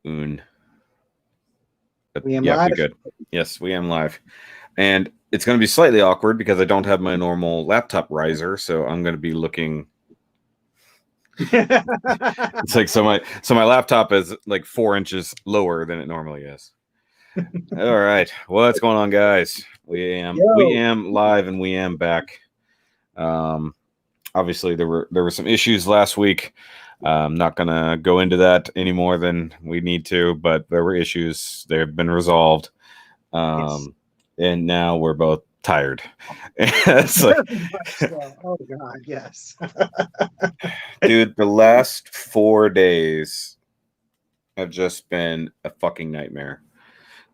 We am Yeah, live. be good. Yes, we am live. And it's going to be slightly awkward because I don't have my normal laptop riser, so I'm going to be looking. It's like so my laptop is like 4 inches lower than it normally is. All right, what's going on, guys? We am live and we am back. Obviously there were some issues last week. I'm not gonna go into that any more than we need to, but there were issues. They've been resolved. Yes. And now we're both tired. It's like, oh God, yes. dude, the last 4 days have just been a fucking nightmare.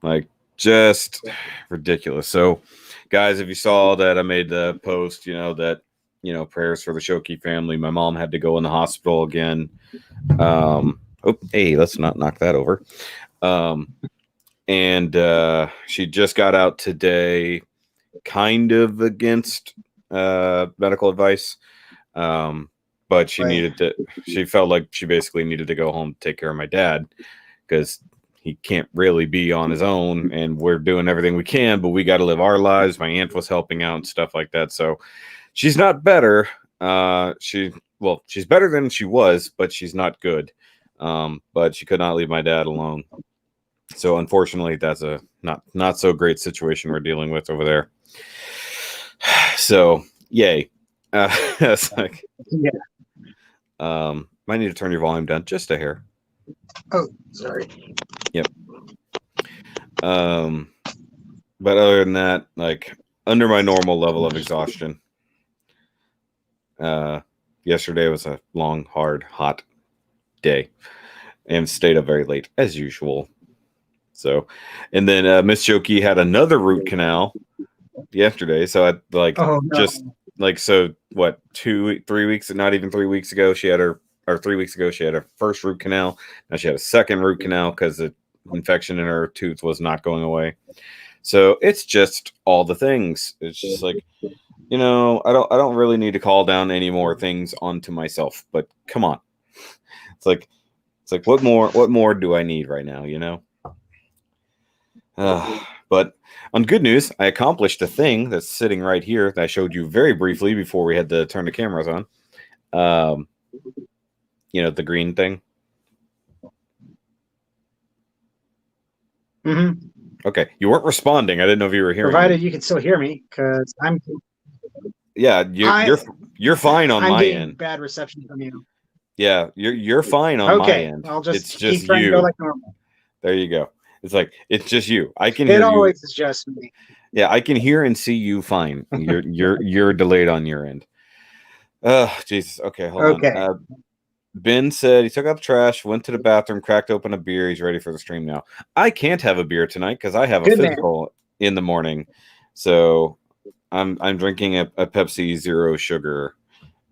Like, just ridiculous. So, guys, if you saw that I made the post, prayers for the Shoki family. My mom had to go in the hospital again. Hey, let's not knock that over. And she just got out today, kind of against medical advice. But she felt like she basically needed to go home to take care of my dad because he can't really be on his own, and we're doing everything we can, but we got to live our lives. My aunt was helping out and stuff like that. So she's not better. She's better than she was, but she's not good. But she could not leave my dad alone. So unfortunately, that's a not so great situation we're dealing with over there. So yay. It's like, yeah. Might need to turn your volume down just a hair. Oh, sorry. Yep. But other than that, like under my normal level of exhaustion. Yesterday was a long, hard, hot day, and stayed up very late as usual. So, and then Miss Shoki had another root canal yesterday. So I so what 3 weeks, not even 3 weeks ago, she had her 3 weeks ago she had her first root canal. Now she had a second root canal because the infection in her tooth was not going away. So it's just all the things. It's just like, I don't really need to call down any more things onto myself. But come on, it's like what more do I need right now? But on good news, I accomplished a thing that's sitting right here that I showed you very briefly before we had to turn the cameras on. The green thing. Mm-hmm. Okay, you weren't responding. I didn't know if you were hearing. Provided you can still hear me, because I'm. Yeah, you're fine on my end. Bad reception from you. Yeah, you're fine on my end. I'll just it's just trying you. to go like normal. There you go. It's like it's just you. I can hear you. It always is just me. Yeah, I can hear and see you fine. You're delayed on your end. Jesus. Okay, hold on. Ben said he took out the trash, went to the bathroom, cracked open a beer. He's ready for the stream now. I can't have a beer tonight because I have a physical in the morning. So I'm drinking a Pepsi Zero Sugar.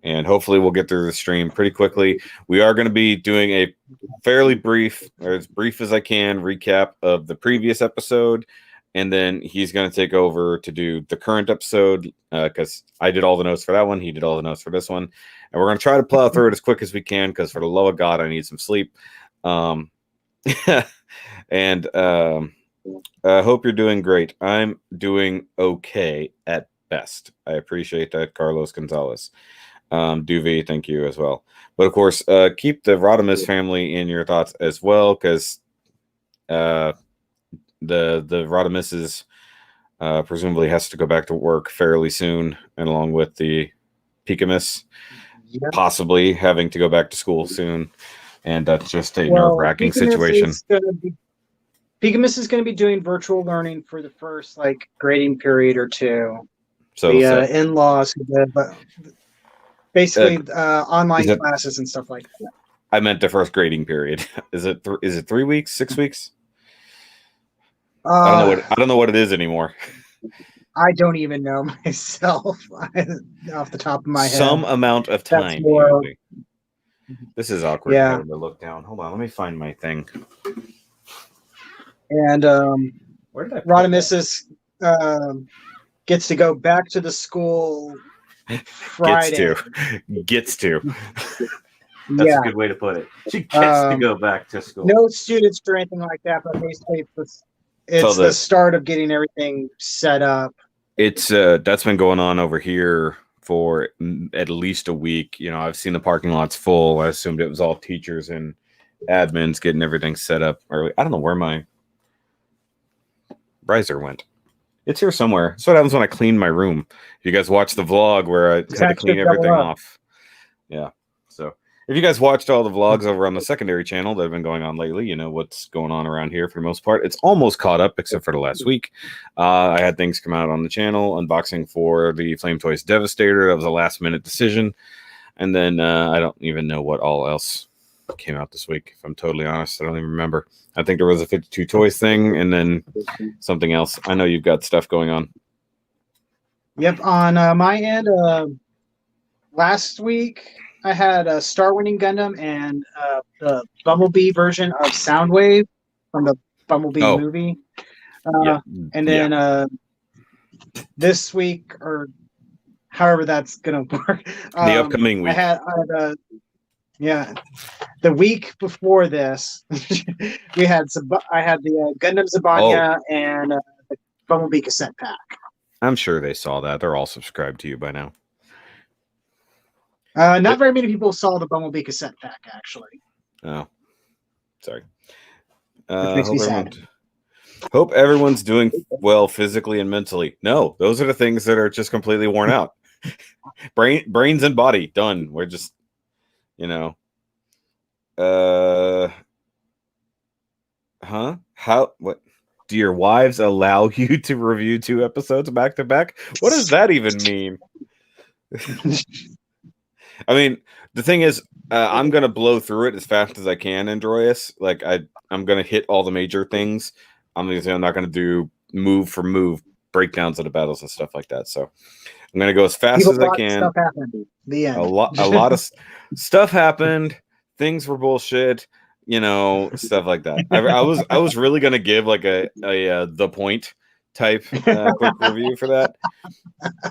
And hopefully we'll get through the stream pretty quickly. We are going to be doing a fairly brief, or as brief as I can, recap of the previous episode. And then he's going to take over to do the current episode because I did all the notes for that one. He did all the notes for this one. And we're going to try to plow through it as quick as we can because for the love of God, I need some sleep. And I hope you're doing great. I'm doing okay at best. I appreciate that, Carlos Gonzalez. Duvey, thank you as well. But of course, keep the Rodimus family in your thoughts as well, because the Rodimus is presumably has to go back to work fairly soon, and along with the Pikamus, possibly having to go back to school soon, and that's just a nerve-wracking situation. Pikamus is going to be doing virtual learning for the first grading period or two. So the in-laws, basically online classes and stuff like that. I meant the first grading period. Is it 3 weeks, 6 weeks? I don't know what it is anymore. I don't even know myself off the top of my head. Some amount of time. This is awkward. Yeah. To look down. Hold on, let me find my thing. And Rodimus gets to go back to the school Friday. Gets to. That's a good way to put it. She gets to go back to school. No students or anything like that, but basically it's the start of getting everything set up. It's that's been going on over here for at least a week. You know, I've seen the parking lots full. I assumed it was all teachers and admins getting everything set up early. I don't know where my riser went. It's here somewhere. That's what happens when I clean my room. If you guys watch the vlog where I had to clean everything off. Yeah. So if you guys watched all the vlogs over on the secondary channel that have been going on lately, you know what's going on around here for the most part. It's almost caught up except for the last week. I had things come out on the channel. Unboxing for the Flame Toys Devastator. That was a last minute decision. And then I don't even know what all else came out this week. If I'm totally honest, I don't even remember. I think there was a 52 Toys thing and then something else. I know you've got stuff going on. Yep. On my end, last week I had a Star Winning Gundam and the Bumblebee version of Soundwave from the Bumblebee movie. And then this week, or however that's going to work. The upcoming week. The week before this, I had the Gundam Zabanya and the Bumblebee cassette pack. I'm sure they saw that. They're all subscribed to you by now. Not very many people saw the Bumblebee cassette pack, actually. Oh, sorry. Makes me sad. Hope everyone's doing well physically and mentally. No, those are the things that are just completely worn out. Brains and body, done. We're just, you know. What? Do your wives allow you to review 2 episodes back to back? What does that even mean? I mean, the thing is, I'm gonna blow through it as fast as I can, Androius. Like I'm gonna hit all the major things. I'm not gonna do move for move breakdowns of the battles and stuff like that. So I'm gonna go as fast as I can. Stuff happened. The end. A lot of stuff happened. Things were bullshit. You know, stuff like that. I was really gonna give like a the point type quick review for that,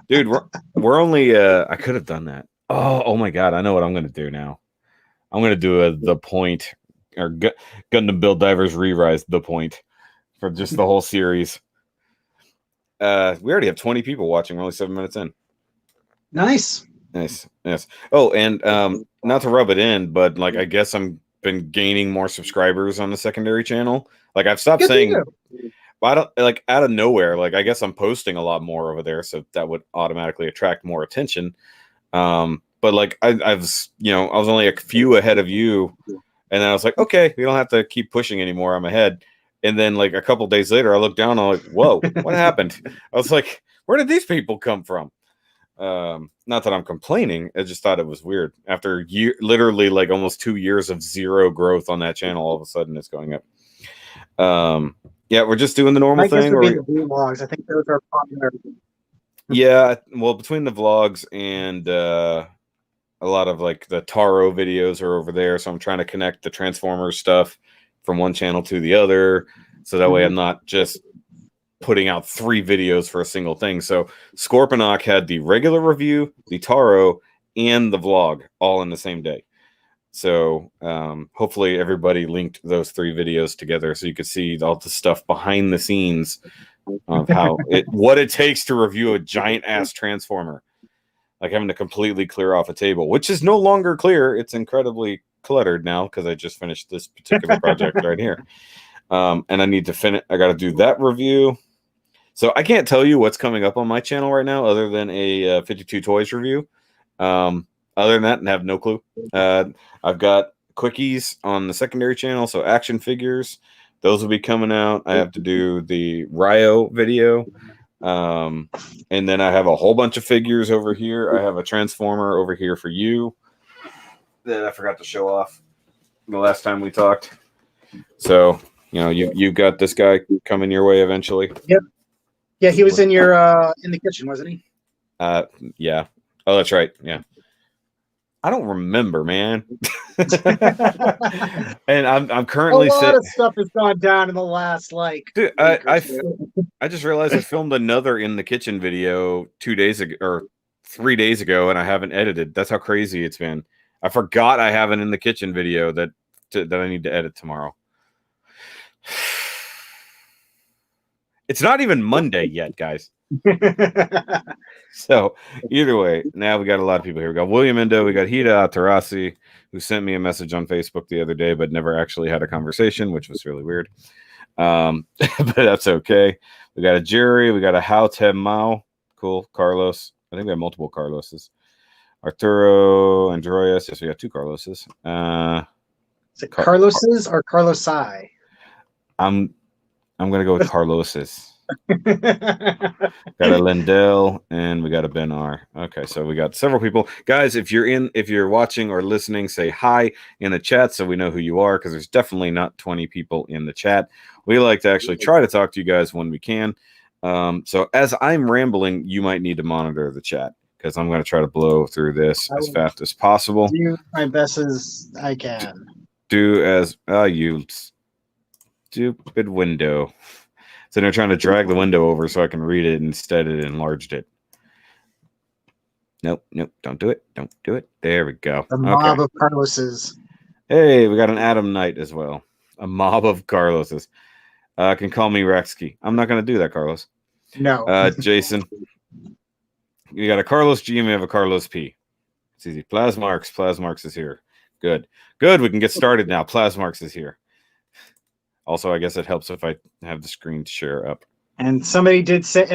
dude. We're only I could have done that. Oh my god, I know what I'm gonna do now. I'm gonna do the point or Gundam Build Divers ReRISE the point for just the whole series. We already have 20 people watching. We're only 7 minutes in. Nice. Yes. Oh, and not to rub it in, but like I guess I'm been gaining more subscribers on the secondary channel. Like I've stopped saying, I don't like out of nowhere. Like I guess I'm posting a lot more over there, so that would automatically attract more attention. But like I was only a few ahead of you, and then I was like, okay, we don't have to keep pushing anymore. I'm ahead. And then like a couple days later, I looked down. I'm like, whoa, what happened? I was like, where did these people come from? Not that I'm complaining. I just thought it was weird. After literally like almost 2 years of zero growth on that channel, all of a sudden it's going up. Yeah, we're just doing the normal thing. The vlogs. I think those are popular. Yeah, well, between the vlogs and a lot of like the Taro videos are over there, so I'm trying to connect the Transformers stuff from one channel to the other, so that way I'm not just putting out 3 videos for a single thing. So Scorponok had the regular review, the Taro, and the vlog all in the same day. So hopefully everybody linked those 3 videos together so you could see all the stuff behind the scenes of how what it takes to review a giant ass Transformer, like having to completely clear off a table, which is no longer clear. It's incredibly cluttered now because I just finished this particular project right here. And I need to finish. I got to do that review. So I can't tell you what's coming up on my channel right now other than a 52 Toys review. Other than that, I have no clue. I've got quickies on the secondary channel, so action figures. Those will be coming out. I have to do the Ryo video. And then I have a whole bunch of figures over here. I have a Transformer over here for you that I forgot to show off the last time we talked. So, you know, you've got this guy coming your way eventually. Yep. Yeah, he was in your in the kitchen, wasn't he? Yeah. Oh, that's right. Yeah. I don't remember, man. And I'm currently a lot of stuff has gone down in the last dude, I just realized I filmed another in the kitchen video 2 days ago or 3 days ago, and I haven't edited. That's how crazy it's been. I forgot I have an in the kitchen video that I need to edit tomorrow. It's not even Monday yet, guys. So either way, now we got a lot of people here. We got William Endo, we got Hida Atarasi, who sent me a message on Facebook the other day, but never actually had a conversation, which was really weird. But that's okay. We got a Jerry, we got a How Tem Mao. Cool. Carlos. I think we have multiple Carloses. Arturo Androyas. Yes, we got two Carloses. Is it Carloses or Carlosi? I'm gonna go with Carloses. Got a Lindell and we got a Ben R. Okay, so we got several people. Guys, if you're watching or listening, say hi in the chat so we know who you are, because there's definitely not 20 people in the chat. We like to actually try to talk to you guys when we can. So as I'm rambling, you might need to monitor the chat, because I'm going to try to blow through this as fast as possible. Do my best as I can. Do as you stupid window. So they're trying to drag the window over so I can read it. Instead, it enlarged it. Nope, don't do it. Don't do it. There we go. The mob of Carloses. Hey, we got an Adam Knight as well. A mob of Carloses. Can call me Rexkey. I'm not going to do that, Carlos. No. Jason. You got a Carlos G and we have a Carlos P. It's easy. Plasmarks is here. Good. We can get started now. Plasmarks is here. Also, I guess it helps if I have the screen share up. And somebody did say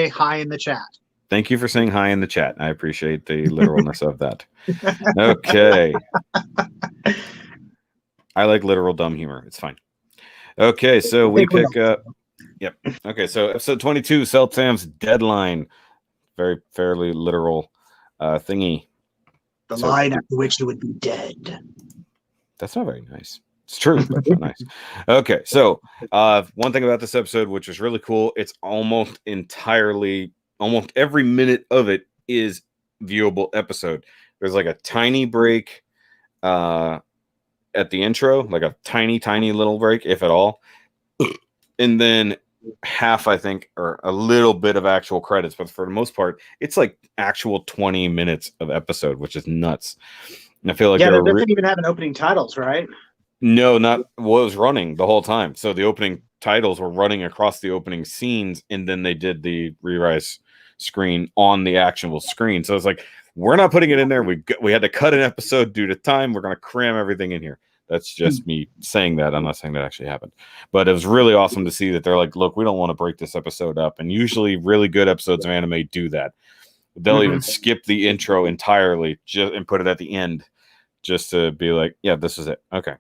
hi in the chat. Thank you for saying hi in the chat. I appreciate the literalness of that. Okay. I like literal dumb humor. It's fine. Okay, so we pick up. Yep. Okay, so episode 22, Celt Sam's Deadline. Fairly literal thingy. The line after which you would be dead. That's not very nice. It's true, but not nice. Okay, so one thing about this episode, which was really cool, it's almost every minute of it is viewable episode. There's like a tiny break at the intro, like a tiny little break, if at all. And then half, I think, or a little bit of actual credits, but for the most part, it's like actual 20 minutes of episode, which is nuts. And I feel like they didn't even have an opening titles, right? No, not what was running the whole time. So the opening titles were running across the opening scenes, and then they did the ReRISE screen on the actual screen. So it's like, we're not putting it in there. We had to cut an episode due to time. We're going to cram everything in here. That's just me saying that. I'm not saying that actually happened. But it was really awesome to see that they're like, look, we don't want to break this episode up. And usually really good episodes of anime do that. They'll even skip the intro entirely and put it at the end just to be like, yeah, this is it. Okay.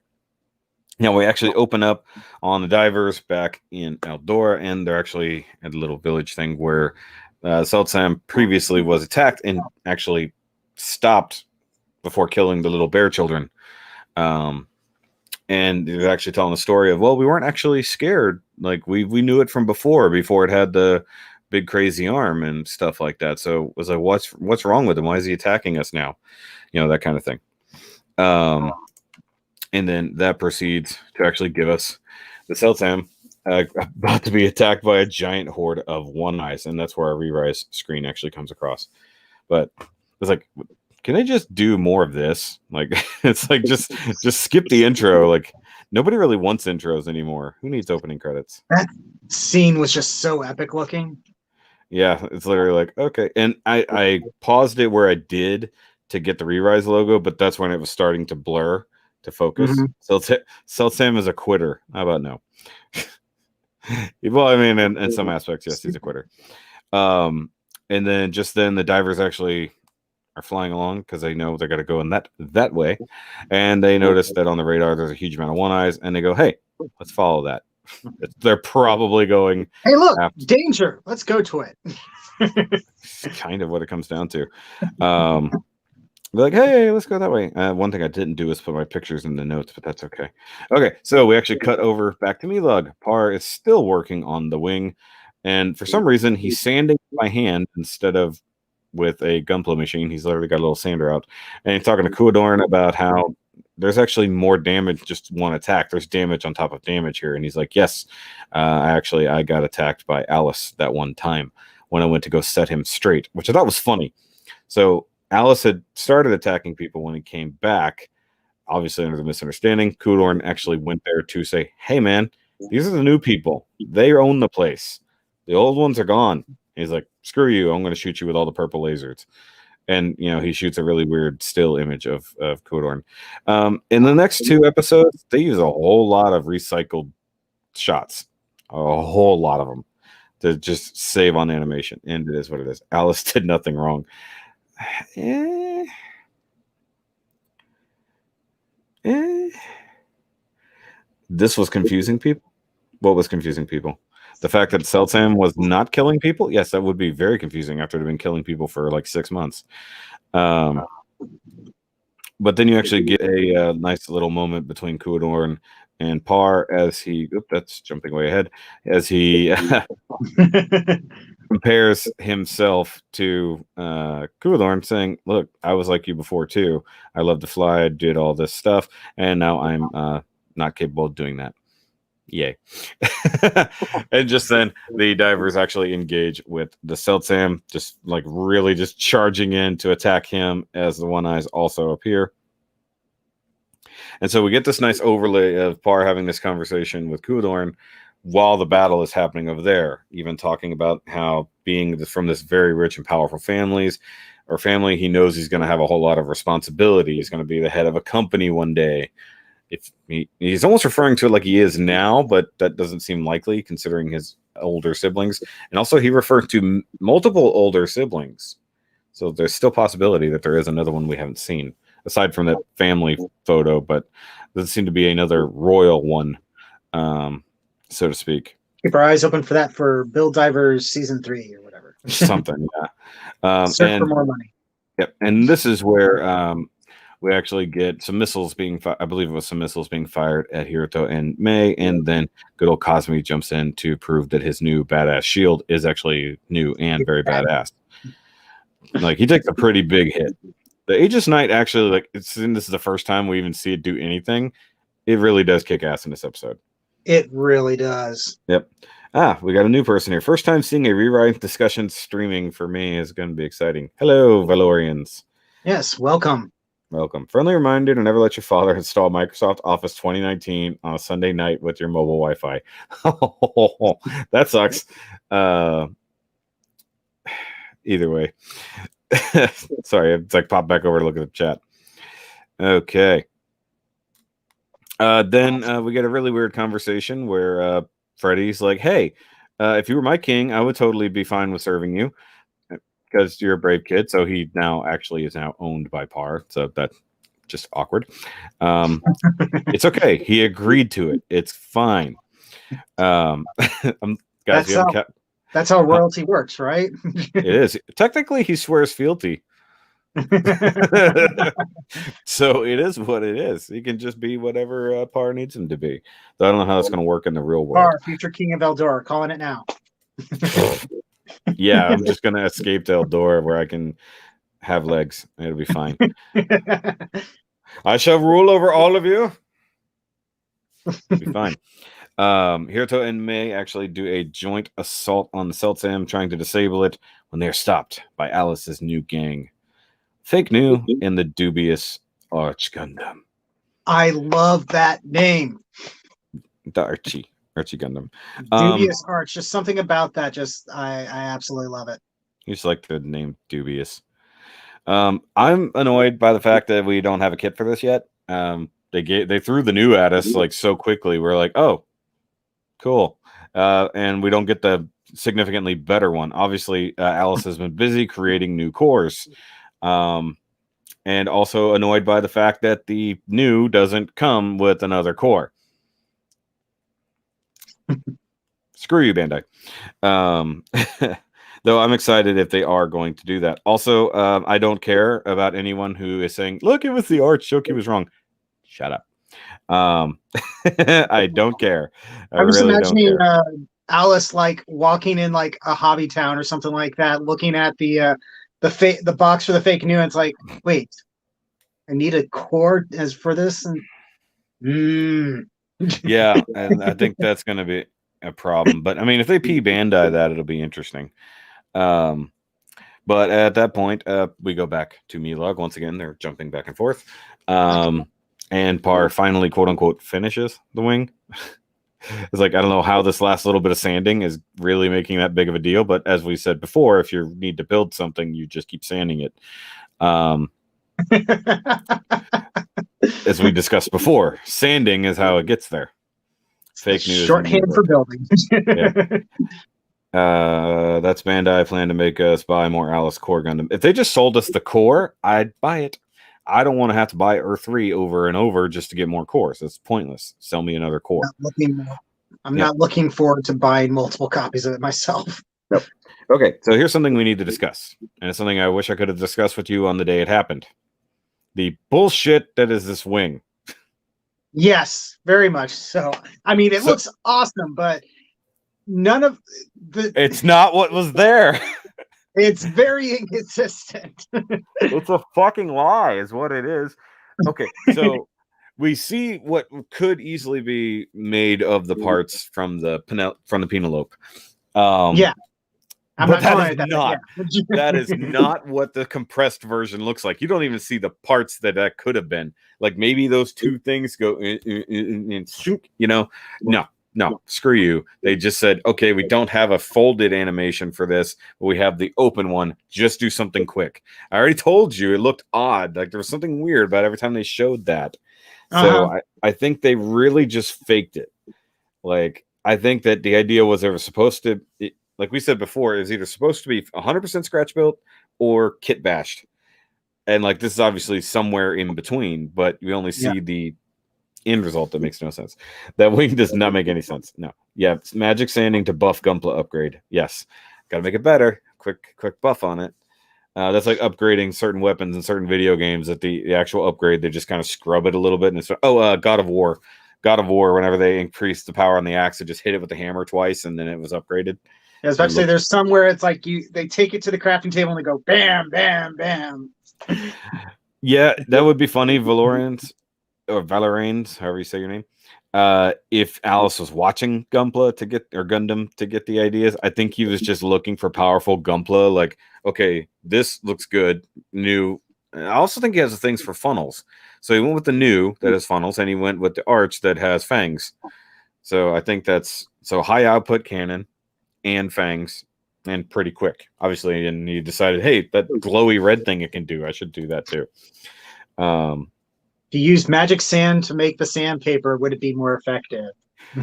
Now we actually open up on the divers back in Eldora, and they're actually at a little village thing where Celt Sam previously was attacked and actually stopped before killing the little bear children. And they're actually telling the story of, well, we weren't actually scared. Like we knew it from before it had the big crazy arm and stuff like that. So it was like, what's wrong with him? Why is he attacking us now? You know, that kind of thing. And then that proceeds to actually give us the Celt Sam about to be attacked by a giant horde of one eyes, and that's where our ReRISE screen actually comes across. But it's like, can they just do more of this? Like, it's like just skip the intro. Like, nobody really wants intros anymore. Who needs opening credits? That scene was just so epic looking. Yeah, it's literally like, okay. And I paused it where I did to get the ReRISE logo, but that's when it was starting to blur to focus. Celt Sam is a quitter. How about no? Well, I mean, in some aspects, yes, he's a quitter. And then the divers actually are flying along because they know they're going to go in that way, and they notice that on the radar there's a huge amount of one eyes, and they go, hey, let's follow that. They're probably going, hey, look, danger, let's go to it. It's kind of what it comes down to. They're like, hey, let's go that way. One thing I didn't do is put my pictures in the notes, but that's okay. Okay, so we actually cut over back to Milug. Par is still working on the wing, and for some reason, he's sanding by hand instead of with a gunpla machine. He's literally got a little sander out, and he's talking to Kuadorn about how there's actually more damage just one attack. There's damage on top of damage here, and he's like, yes, I got attacked by Alice that one time when I went to go set him straight, which I thought was funny. So Alice had started attacking people when he came back, obviously under the misunderstanding. Kudorn actually went there to say, hey, man, these are the new people. They own the place. The old ones are gone. He's like, screw you. I'm going to shoot you with all the purple lasers. And, he shoots a really weird still image of Kudorn. In the next 2 episodes, they use a whole lot of recycled shots. A whole lot of them to just save on animation. And it is what it is. Alice did nothing wrong. This was confusing people. What was confusing people? The fact that Seltsam was not killing people? Yes, that would be very confusing after they've been killing people for like 6 months. But then you actually get a nice little moment between Kudorn and Par as he... that's jumping way ahead. As he compares himself to Kudorn, saying, look, I was like you before too. I loved to fly. I did all this stuff. And now I'm not capable of doing that. Yay. And just then the divers actually engage with the Seltsam, just like really just charging in to attack him as the One Eyes also appear. And so we get this nice overlay of Par having this conversation with Kudorn while the battle is happening over there, even talking about how being from this very rich and powerful family, he knows he's going to have a whole lot of responsibility. He's going to be the head of a company one day. He's almost referring to it like he is now, but that doesn't seem likely considering his older siblings. And also he referred to multiple older siblings. So there's still possibility that there is another one we haven't seen, aside from that family photo, but there doesn't seem to be another royal one, so to speak. Keep our eyes open for that for Bill Divers season 3 or whatever. Something, yeah. Search for more money. Yep. And this is where we actually get some missiles being I believe it was some missiles being fired at Hiruto and Mei, and then good old Cosme jumps in to prove that his new badass shield is actually new and very badass. Like, he takes a pretty big hit. The Aegis Knight actually, like, this is the first time we even see it do anything. It really does kick ass in this episode. It really does. Yep. We got a new person here. First time seeing a ReRISE discussion streaming for me is going to be exciting. Hello, Valorians. Yes, welcome. Welcome. Friendly reminder to never let your father install Microsoft Office 2019 on a Sunday night with your mobile Wi-Fi. That sucks. Either way. Sorry, it's like popped back over to look at the chat. Okay. Then we get a really weird conversation where Freddy's like, hey, if you were my king, I would totally be fine with serving you because you're a brave kid. So he now actually is now owned by Par. So that's just awkward. It's okay. He agreed to it. It's fine. Guys, that's how royalty works, right? It is. Technically, he swears fealty. So it is what it is. He can just be whatever Par needs him to be. So I don't know how that's going to work in the real world. Par, future king of Eldor, calling it now. Yeah, I'm just going to escape to Eldor where I can have legs. It'll be fine. I shall rule over all of you. It'll be fine. Hiruto and Mei actually do a joint assault on the Seltsam, trying to disable it when they are stopped by Alice's new gang. Fake New and the dubious Arch Gundam. I love that name. The Archie Gundam. Dubious Arch. Just something about that. I absolutely love it. You just like the name Dubious. I'm annoyed by the fact that we don't have a kit for this yet. They threw the new at us like so quickly. We're like, oh, cool. And we don't get the significantly better one. Obviously, Alice has been busy creating new cores. And also annoyed by the fact that the new doesn't come with another core. Screw you, Bandai. Though I'm excited if they are going to do that. Also, I don't care about anyone who is saying, look, it was the Arch. Shoki was wrong. Shut up. I don't care. I was really imagining Alice like walking in like a hobby town or something like that, looking at the box for the Fake New, and it's like, wait, I need a core as for this, and yeah, and I think that's going to be a problem. But I mean, if they Bandai that, it'll be interesting. But But at that point, we go back to Milog once again. They're jumping back and forth, and Par finally, quote unquote, finishes the wing. It's like, I don't know how this last little bit of sanding is really making that big of a deal, but as we said before, if you need to build something, you just keep sanding it. As we discussed before, sanding is how it gets there. Fake news. Shorthand for building. Yeah. That's Bandai plan to make us buy more Alice Core Gundam. If they just sold us the core, I'd buy it. I don't want to have to buy Earth 3 over and over just to get more cores. It's pointless. Sell me another core. I'm not looking forward to buying multiple copies of it myself. Nope. Okay, so here's something we need to discuss. And it's something I wish I could have discussed with you on the day it happened. The bullshit that is this wing. Yes, very much so. I mean, it looks awesome, but none of the... It's not what was there. It's very inconsistent. It's a fucking lie is what it is. Okay, so we see what could easily be made of the parts from the Penelope. Yeah. That is not what the compressed version looks like. You don't even see the parts that could have been. Like maybe those two things go in, you know. No, screw you. They just said, okay, we don't have a folded animation for this, but we have the open one. Just do something quick. I already told you it looked odd. Like there was something weird about every time they showed that. So I think they really just faked it. Like, I think that the idea was they were supposed to, like we said before, it was either supposed to be 100% scratch built or kit bashed. And like, this is obviously somewhere in between, but we only see the end result that makes no sense. That wing does not make any sense. No. Yeah, it's magic sanding to buff Gunpla upgrade. Yes. Gotta make it better. Quick buff on it. That's like upgrading certain weapons in certain video games that the actual upgrade, they just kind of scrub it a little bit. And it's, God of War. God of War, whenever they increased the power on the axe, it just hit it with the hammer twice and then it was upgraded. Yeah, I was about to say there's somewhere it's like they take it to the crafting table and they go bam, bam, bam. Yeah, that would be funny, Valorant. Or Valorant, however you say your name. If Alice was watching Gunpla to get, or Gundam to get the ideas, I think he was just looking for powerful Gunpla. Like, okay, this looks good, new. I also think he has the things for funnels. So he went with the new that has funnels, and he went with the arch that has fangs. So I think that's high output cannon and fangs and pretty quick, obviously. And he decided, hey, that glowy red thing it can do, I should do that too. If you used magic sand to make the sandpaper, would it be more effective?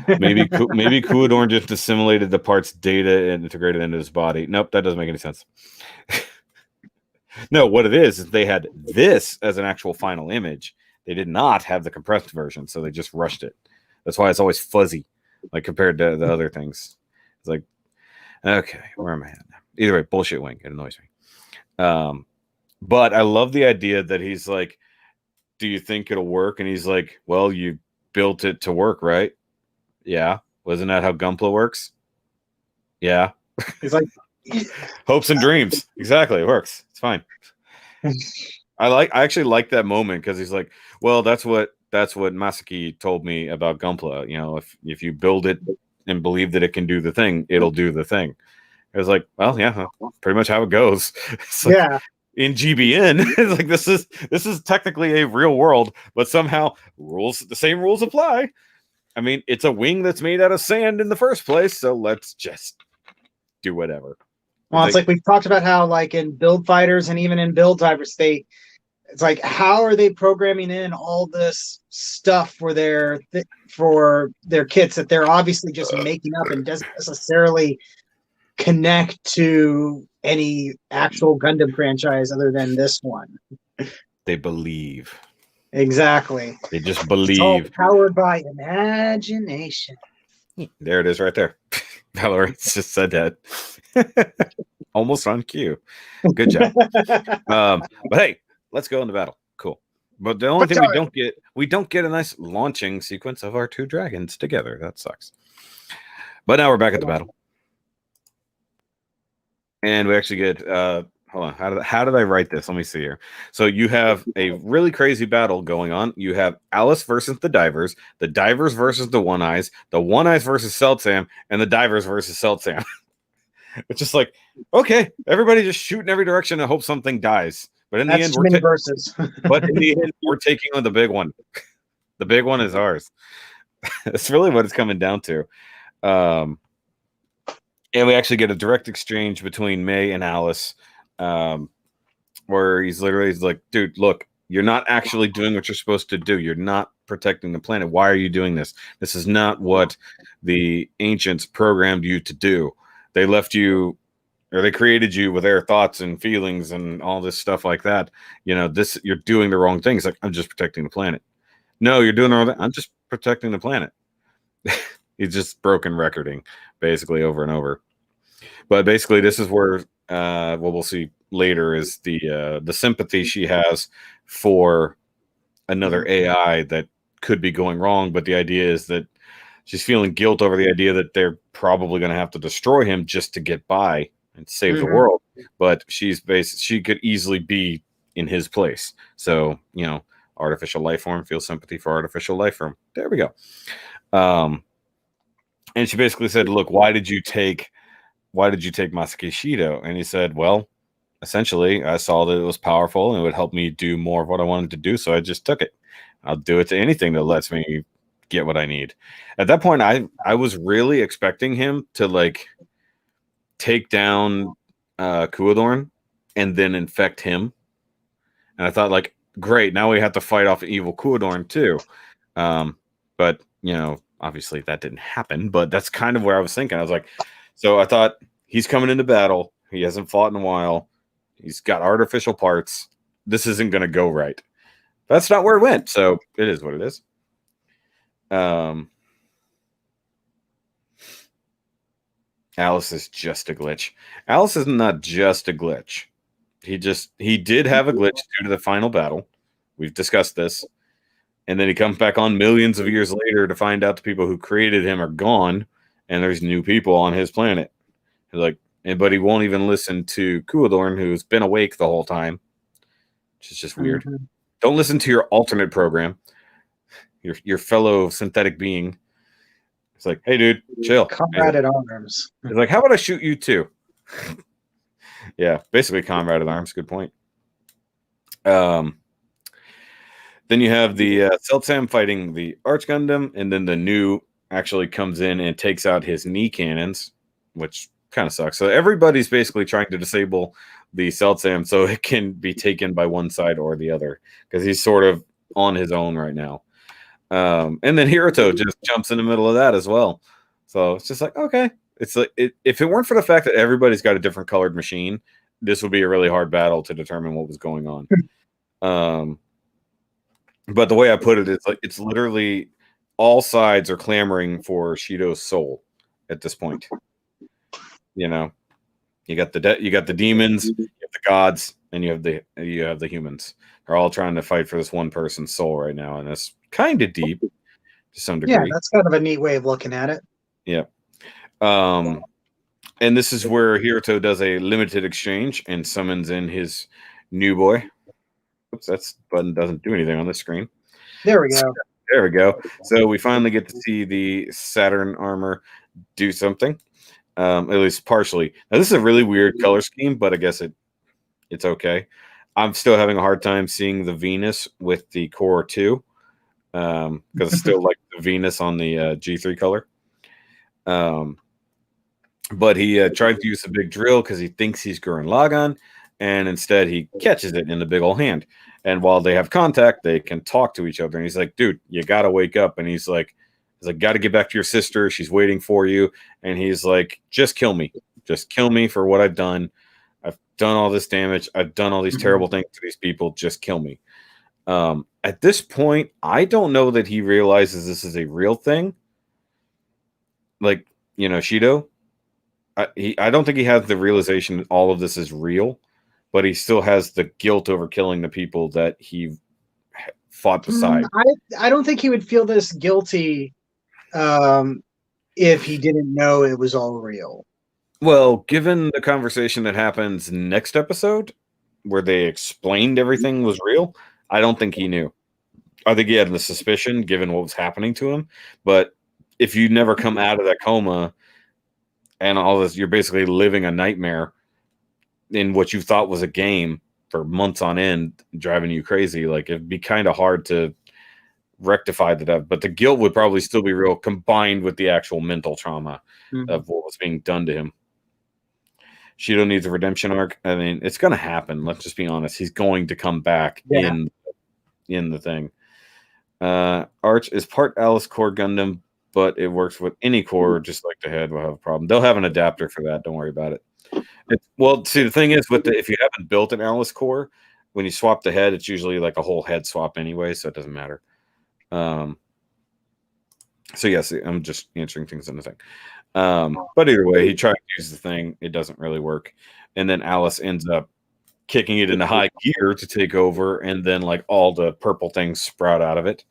maybe Kuadorn just assimilated the parts data and integrated into his body. Nope, that doesn't make any sense. No, what it is they had this as an actual final image. They did not have the compressed version, so they just rushed it. That's why it's always fuzzy, like compared to the other things. It's like, okay, where am I at now? Either way, bullshit wing. It annoys me. But I love the idea that he's like, do you think it'll work? And he's like, well, you built it to work, right? Yeah. Wasn't that how Gunpla works? Yeah. He's like, hopes and dreams. Exactly. It works. It's fine. I actually like that moment because he's like, well, that's what Masaki told me about Gunpla. You know, if you build it and believe that it can do the thing, it'll do the thing. I was like, well, yeah, pretty much how it goes. Like, yeah. In GBN, it's like this is technically a real world, but somehow the same rules apply. I mean, it's a wing that's made out of sand in the first place, so let's just do whatever. Well, it's like we've talked about how, like in Build Fighters and even in Build Divers, it's like, how are they programming in all this stuff for their kits that they're obviously just making up and doesn't necessarily connect to any actual Gundam franchise other than this one. They believe. Exactly. They just believe. It's all powered by imagination. There it is right there. Valorant just said that. Almost on cue. Good job. But hey, let's go into battle. Cool. But the only thing we don't get a nice launching sequence of our two dragons together. That sucks. But now we're back at the battle. And we actually get hold on, how did I write this? Let me see here. So you have a really crazy battle going on. You have Alice versus the Divers versus the One Eyes versus Seltsam, and the Divers versus Seltsam. It's just like, okay, everybody just shoot in every direction and hope something dies. But in the end, we're taking on the big one. The big one is ours. That's really what it's coming down to. And we actually get a direct exchange between May and Alice, where he's like, dude, look, you're not actually doing what you're supposed to do. You're not protecting the planet. Why are you doing this? This is not what the ancients programmed you to do. They left you, or they created you with their thoughts and feelings and all this stuff like that. You know, this, you're doing the wrong thing. It's like, I'm just protecting the planet. No, you're doing the wrong thing. I'm just protecting the planet. He's just broken recording basically over and over. But basically, this is where what we'll see later is the sympathy she has for another AI that could be going wrong. But the idea is that she's feeling guilt over the idea that they're probably going to have to destroy him just to get by and save the world. But she could easily be in his place. So, you know, artificial life form, feel sympathy for artificial life form. There we go. And she basically said, look, why did you take Masaki Shido? And he said, well, essentially, I saw that it was powerful and it would help me do more of what I wanted to do. So I just took it. I'll do it to anything that lets me get what I need. At that point, I was really expecting him to like take down Kuadorn and then infect him. And I thought, like, great, now we have to fight off evil Kuadorn too. But, you know, obviously that didn't happen, but that's kind of where I was thinking. I was like, so I thought he's coming into battle. He hasn't fought in a while. He's got artificial parts. This isn't going to go right. That's not where it went. So it is what it is. Alice is just a glitch. Alice is not just a glitch. He did have a glitch due to the final battle. We've discussed this. And then he comes back on millions of years later to find out the people who created him are gone, and there's new people on his planet. Like, but he won't even listen to Kuadorn, who's been awake the whole time, which is just weird. Don't listen to your alternate program, your fellow synthetic being. It's like, hey, dude, chill. Comrade at arms. It's like, how about I shoot you too? Yeah, basically comrade at arms. Good point. Then you have the Seltsam fighting the Arch Gundam, and then the new actually comes in and takes out his knee cannons, which kind of sucks. So everybody's basically trying to disable the Seltsam so it can be taken by one side or the other, because he's sort of on his own right now. And then Hiruto just jumps in the middle of that as well. So it's just like, okay. It's like, if it weren't for the fact that everybody's got a different colored machine, this would be a really hard battle to determine what was going on. But the way I put it is like, it's literally all sides are clamoring for Shido's soul at this point. You know, you got the demons, you have the gods, and you have the humans. They're all trying to fight for this one person's soul right now, and it's kind of deep to some degree. Yeah, that's kind of a neat way of looking at it. Yeah. And this is where Hiruto does a limited exchange and summons in his new boy. Oops, that button doesn't do anything on this screen. There we go. There we go. So we finally get to see the Saturn Armor do something, at least partially. Now, this is a really weird color scheme, but I guess it's okay. I'm still having a hard time seeing the Venus with the Core 2, because it's still like the Venus on the G3 color. But he tried to use a big drill because he thinks he's Gurren Lagann, and instead he catches it in the big old hand. And while they have contact, they can talk to each other. And he's like, dude, you got to wake up. And he's like, got to get back to your sister. She's waiting for you. And he's like, just kill me. Just kill me for what I've done. I've done all this damage. I've done all these terrible things to these people. Just kill me. At this point, I don't know that he realizes this is a real thing. Like, you know, Shido, I don't think he has the realization that all of this is real, but he still has the guilt over killing the people that he fought beside. I don't think he would feel this guilty if he didn't know it was all real. Well, given the conversation that happens next episode, where they explained everything was real, I don't think he knew. I think he had the suspicion, given what was happening to him. But if you never come out of that coma, and all this. You're basically living a nightmare in what you thought was a game for months on end, driving you crazy. Like it'd be kind of hard to rectify that, but the guilt would probably still be real, combined with the actual mental trauma of what was being done to him. Shido needs a redemption arc. I mean, it's going to happen. Let's just be honest. He's going to come back in the thing. Arch is part Alice core Gundam, but it works with any core, just like the head will have a problem. They'll have an adapter for that. Don't worry about it. Well, see, the thing is, if you haven't built an Alice core, when you swap the head, it's usually like a whole head swap anyway, so it doesn't matter. So yes, I'm just answering things in the thing. But either way, he tried to use the thing. It doesn't really work. And then Alice ends up kicking it into high gear to take over. And then like all the purple things sprout out of it,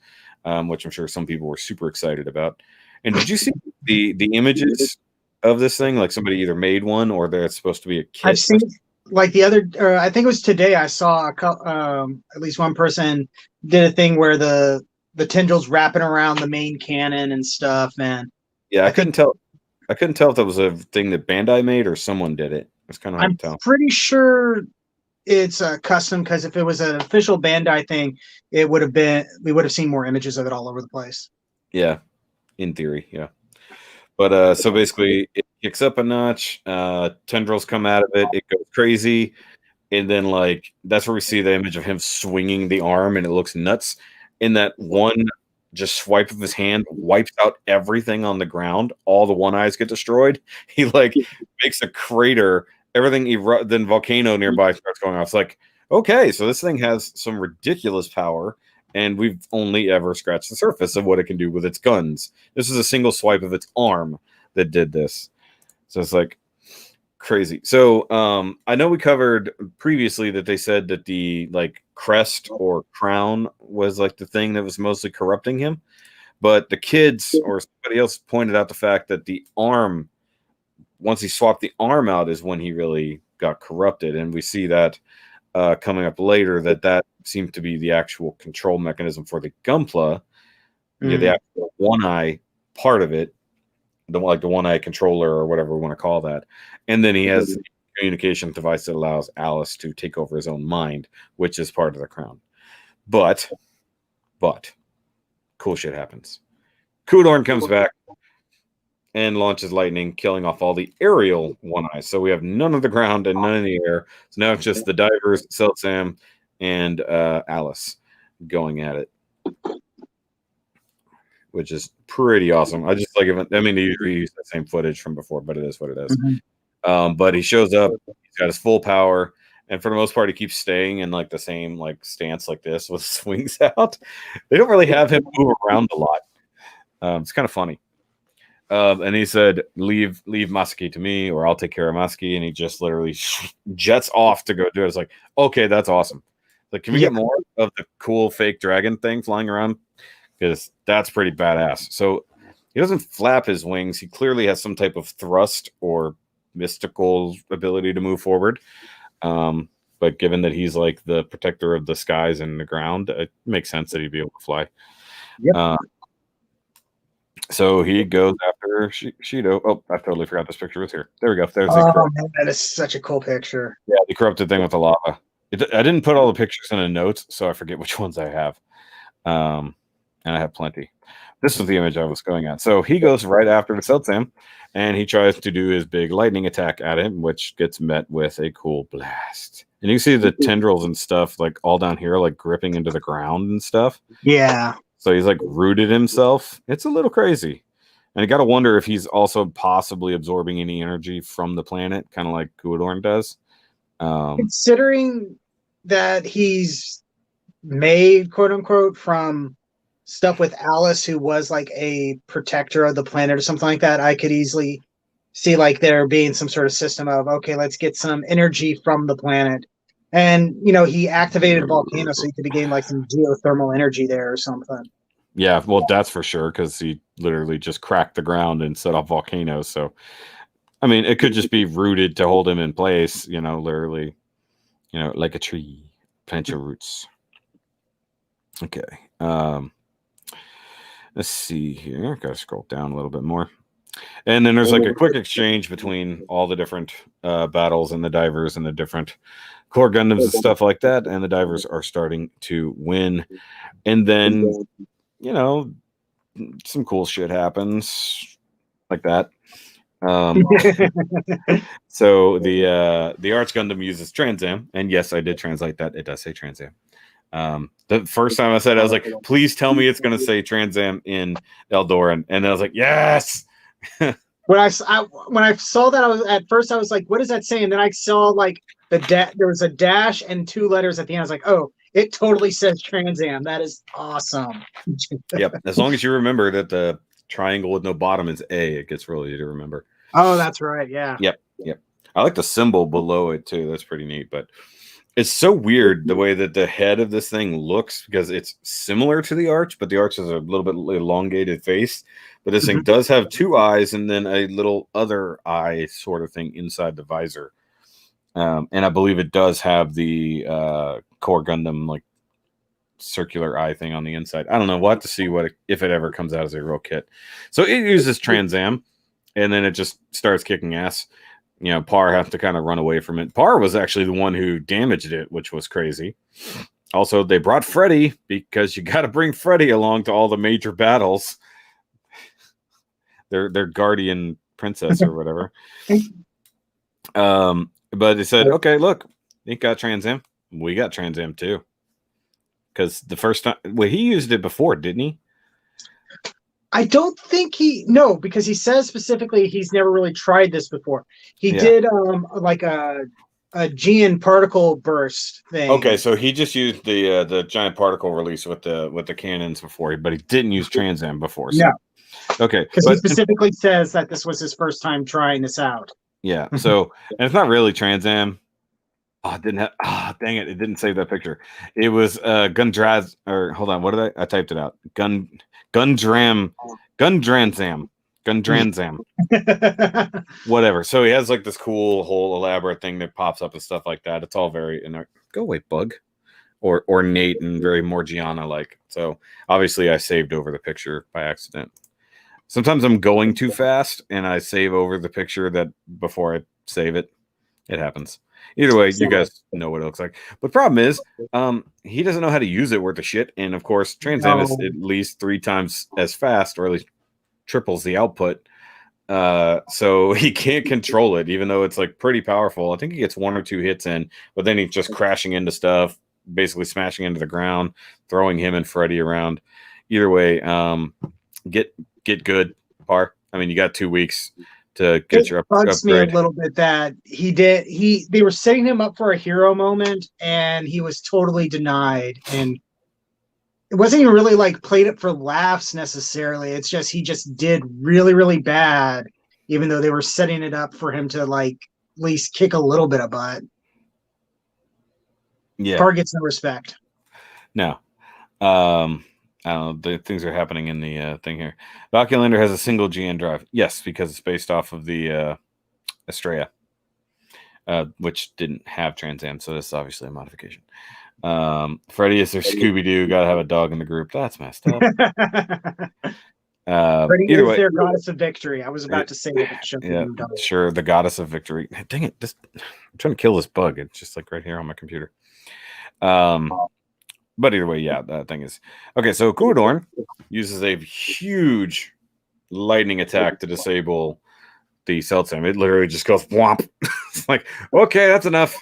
which I'm sure some people were super excited about. And did you see the images of this thing? Like somebody either made one or they're supposed to be a kit. I've seen like the other, I think it was today. I saw at least one person did a thing where the tendrils wrapping around the main cannon and stuff. And yeah, I couldn't tell if that was a thing that Bandai made or someone did it. It's kind of hard to tell. I'm pretty sure it's a custom, because if it was an official Bandai thing, we would have seen more images of it all over the place. Yeah, in theory, yeah. But so basically, it kicks up a notch. Tendrils come out of it. It goes crazy, and then like that's where we see the image of him swinging the arm, and it looks nuts. In that one just swipe of his hand wipes out everything on the ground. All the one eyes get destroyed. He like makes a crater. Everything then volcano nearby starts going off. It's like, okay, so this thing has some ridiculous power, and we've only ever scratched the surface of what it can do with its guns. This is a single swipe of its arm that did this. So it's like crazy. So I know we covered previously that they said that the like crest or crown was like the thing that was mostly corrupting him, but the kids or somebody else pointed out the fact that the arm, once he swapped the arm out, is when he really got corrupted. And we see that coming up later, that seemed to be the actual control mechanism for the Gunpla. Yeah, the actual one eye part of it, the one eye controller or whatever we want to call that. And then he has a communication device that allows Alice to take over his own mind, which is part of the crown. But cool shit happens. Kudorn comes back and launches lightning, killing off all the aerial one eyes. So we have none of the ground and none of the air. So now it's just the divers, Sam, and Alice going at it, which is pretty awesome. I just like it. I mean, they reuse the same footage from before, but it is what it is. But he shows up, he's got his full power, and for the most part, he keeps staying in like the same like stance like this with swings out. They don't really have him move around a lot. It's kind of funny. And he said, leave Masaki to me, or I'll take care of Masaki. And he just literally jets off to go do it. It's like, okay, that's awesome. Like, can we get more of the cool fake dragon thing flying around? Because that's pretty badass. So he doesn't flap his wings. He clearly has some type of thrust or mystical ability to move forward. But given that he's like the protector of the skies and the ground, it makes sense that he'd be able to fly. Yep. So he goes after Shido. Oh, I totally forgot this picture was here. There we go. There's man, that is such a cool picture. Yeah, the corrupted thing with the lava. I didn't put all the pictures in the notes, so I forget which ones I have. And I have plenty. This was the image I was going at. So he goes right after the Sam, and he tries to do his big lightning attack at him, which gets met with a cool blast. And you see the tendrils and stuff like all down here, like gripping into the ground and stuff. Yeah. So he's like rooted himself. It's a little crazy. And you got to wonder if he's also possibly absorbing any energy from the planet, kind of like Kudorn does. Considering that he's made, quote unquote, from stuff with Alice, who was like a protector of the planet or something like that, I could easily see like there being some sort of system of, okay, let's get some energy from the planet. And, you know, he activated a volcano, so he could gain like some geothermal energy there or something. Yeah, well, that's for sure, because he literally just cracked the ground and set off volcanoes. So, I mean, it could just be rooted to hold him in place, you know, literally, you know, like a tree. Plant your roots. Okay. Let's see here. Got to scroll down a little bit more. And then there's like a quick exchange between all the different battles and the divers and the different core Gundams and stuff like that. And the divers are starting to win. And then, you know, some cool shit happens like that. So the Arch Gundam uses Trans Am, and yes, I did translate that. It does say Trans Am. The first time I said it, I was like, please tell me it's going to say Trans Am in Eldoran, and I was like, yes. When I saw that, I was like, what does that say? And then I saw like there was a dash and 2 letters at the end. I was like, oh, it totally says Trans Am. That is awesome. Yep. As long as you remember that the triangle with no bottom is A, it gets really easy to remember. Oh, that's right. Yeah. Yep. I like the symbol below it too. That's pretty neat. But it's so weird the way that the head of this thing looks, because it's similar to the Arch, but the Arch has a little bit elongated face. But this thing does have 2 eyes and then a little other eye sort of thing inside the visor. And I believe it does have the core Gundam like circular eye thing on the inside. I don't know. We'll have to see if it ever comes out as a real kit. So it uses Trans Am, and then it just starts kicking ass. You know, Parr has to kind of run away from it. Parr was actually the one who damaged it, which was crazy. Also, they brought Freddy, because you got to bring Freddy along to all the major battles. Their guardian princess or whatever. But they said, okay, look, he got Trans Am. We got Trans Am too. Because the first time, well, he used it before, didn't he? I don't think because he says specifically he's never really tried this before. He did like a Gian particle burst thing. Okay, so he just used the giant particle release with the cannons before, but he didn't use Trans Am before. So. No. Okay. Because he specifically says that this was his first time trying this out. Yeah. So, and it's not really Trans Am. Oh, it didn't have. Oh, dang it! It didn't save that picture. It was Gundraz. Or hold on, what did I typed it out? Gundranzam. Whatever. So he has like this cool whole elaborate thing that pops up and stuff like that. It's all very go away, bug, or ornate and very Morgiana like. So obviously I saved over the picture by accident. Sometimes I'm going too fast and I save over the picture that before I save it. It happens. Either way, you guys know what it looks like. But the problem is, he doesn't know how to use it worth of shit. And of course, Trans Am is at least 3 times as fast, or at least triples the output. So he can't control it, even though it's like pretty powerful. I think he gets 1 or 2 hits in, but then he's just crashing into stuff, basically smashing into the ground, throwing him and Freddy around. Either way, get good, Parr. I mean, you got 2 weeks to get your upgrade. It bugs me a little bit that they were setting him up for a hero moment and he was totally denied, and it wasn't even really like played it for laughs necessarily. It's just he just did really, really bad, even though they were setting it up for him to like at least kick a little bit of butt. Yeah, Parr gets no respect. No. I don't know. The things are happening in the thing here. Valkylander has a single GN drive. Yes, because it's based off of the Estrella, which didn't have Trans Am, so this is obviously a modification. Freddy is their Scooby-Doo. Got to have a dog in the group. That's messed up. Freddy is their goddess of victory. I was about to say it. Yeah, sure. The goddess of victory. Dang it. I'm trying to kill this bug. It's just like right here on my computer. But either way, yeah, that thing is okay. So Kudorn uses a huge lightning attack to disable the Celtsam. It literally just goes whomp. It's like, okay, that's enough.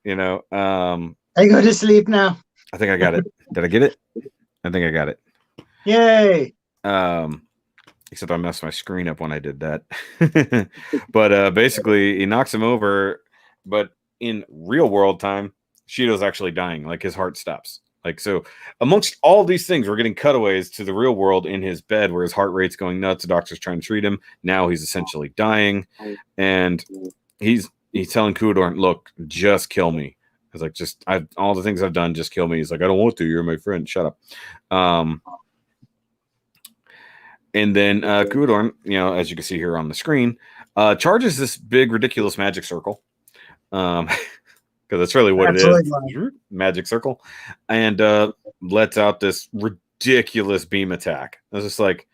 You know. I go to sleep now. I think I got it. Did I get it? I think I got it. Yay. Except I messed my screen up when I did that. But basically, he knocks him over. But in real world time, Shido's actually dying. Like his heart stops. Like, so amongst all these things, we're getting cutaways to the real world in his bed where his heart rate's going nuts. The doctor's trying to treat him. Now he's essentially dying. And he's telling Kudorn, look, just kill me. He's like, all the things I've done, just kill me. He's like, I don't want to. You're my friend. Shut up. And then Kudorn, you know, as you can see here on the screen, charges this big, ridiculous magic circle. Because that's really what it is. Right. Magic circle. And lets out this ridiculous beam attack. I was just like,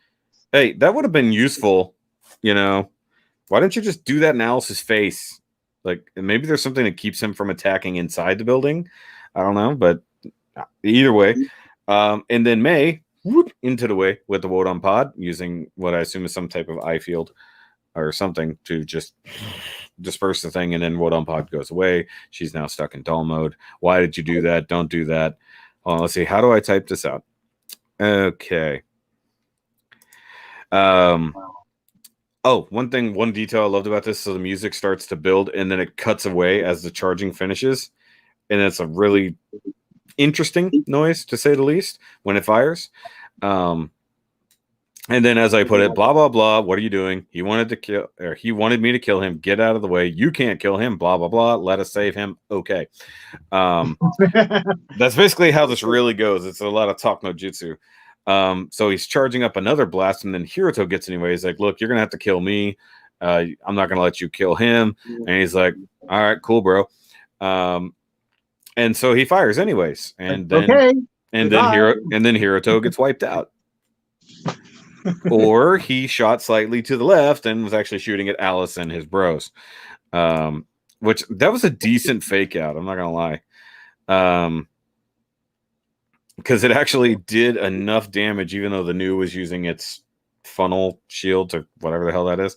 hey, that would have been useful You know, why don't you just do that in Alice's face? Like, maybe there's something that keeps him from attacking inside the building. I don't know, but either way. And then May, whoop, into the way with the Wodan pod, using what I assume is some type of eye field or something to just disperse the thing, and then Wodan pod goes away. She's now stuck in doll mode. Why did you do that? Don't do that. Let's see. How do I type this out? Okay. One detail I loved about this, so the music starts to build and then it cuts away as the charging finishes. And it's a really interesting noise, to say the least, when it fires. And then as I put it, blah, blah, blah, what are you doing? He wanted me to kill him. Get out of the way. You can't kill him. Blah, blah, blah. Let us save him. Okay. That's basically how this really goes. It's a lot of talk no jutsu. So he's charging up another blast, and then Hiruto gets in anyway. He's like, look, you're going to have to kill me. I'm not going to let you kill him. And he's like, all right, cool, bro. And so he fires anyways. And then, then Hiruto gets wiped out. Or he shot slightly to the left and was actually shooting at Alice and his bros. Which that was a decent fake out. I'm not going to lie. Because it actually did enough damage, even though the new was using its funnel shield to whatever the hell that is.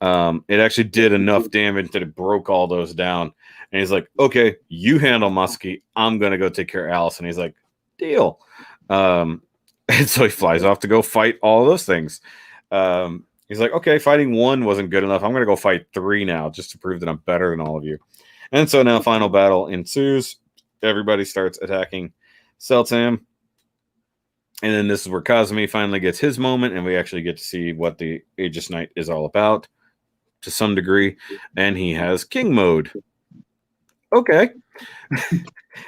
It actually did enough damage that it broke all those down. And he's like, okay, you handle Muskie. I'm going to go take care of Alice. And he's like, deal. And so he flies off to go fight all those things. He's like, okay, fighting 1 wasn't good enough. I'm going to go fight 3 now just to prove that I'm better than all of you. And so now final battle ensues. Everybody starts attacking Seltsam. And then this is where Kazumi finally gets his moment, and we actually get to see what the Aegis Knight is all about to some degree. And he has King mode. Okay.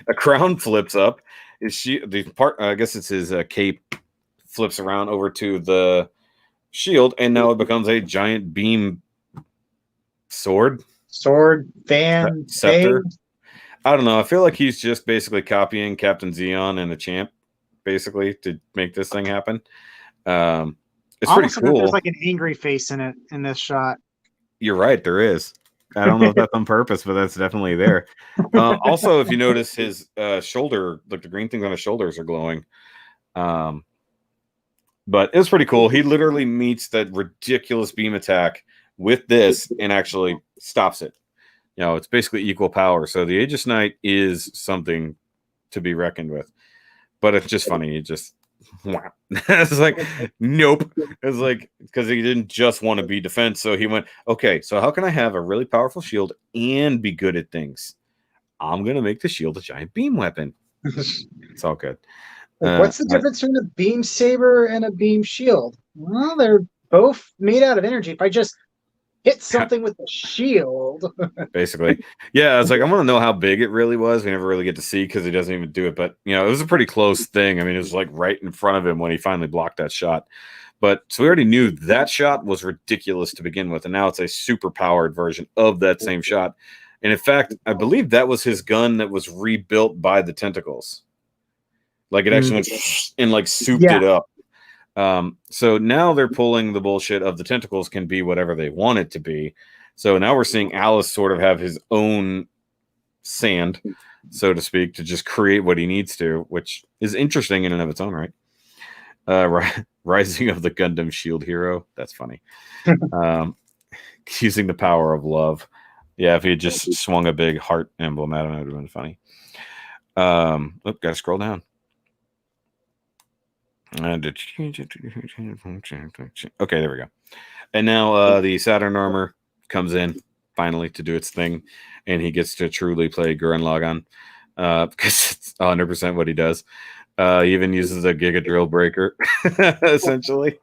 A crown flips up. I guess it's his cape flips around over to the shield, and now it becomes a giant beam sword, fan, scepter. I don't know. I feel like he's just basically copying Captain Zeon and the Champ, basically, to make this thing happen. It's pretty cool. There's like an angry face in it in this shot. You're right, there is. I don't know if that's on purpose, but that's definitely there. Also, if you notice his shoulder, like the green things on his shoulders are glowing. But it was pretty cool. He literally meets that ridiculous beam attack with this and actually stops it. You know, it's basically equal power. So the Aegis Knight is something to be reckoned with. But it's just funny. It just it's like, nope. It's like, because he didn't just want to be defense, so he went, okay, so how can I have a really powerful shield and be good at things? I'm gonna make the shield a giant beam weapon. It's all good. What's the difference between a beam saber and a beam shield? Well, they're both made out of energy. If I just hit something with the shield. Basically. Yeah, I was like, I want to know how big it really was. We never really get to see because he doesn't even do it. But, you know, it was a pretty close thing. I mean, it was like right in front of him when he finally blocked that shot. But so we already knew that shot was ridiculous to begin with. And now it's a super powered version of that same shot. And in fact, I believe that was his gun that was rebuilt by the tentacles. Like it actually went and like souped it up. So now they're pulling the bullshit of the tentacles can be whatever they want it to be. So now we're seeing Alice sort of have his own sand, so to speak, to just create what he needs to, which is interesting in and of its own right. Rising of the Gundam Shield Hero. That's funny. Using the power of love. Yeah, if he had just swung a big heart emblem at him, it would have been funny. Look, gotta scroll down. Okay, there we go. And now the Saturn Armor comes in finally to do its thing, and he gets to truly play Gurren Lagann because it's 100% what he does. He even uses a Giga Drill Breaker, essentially.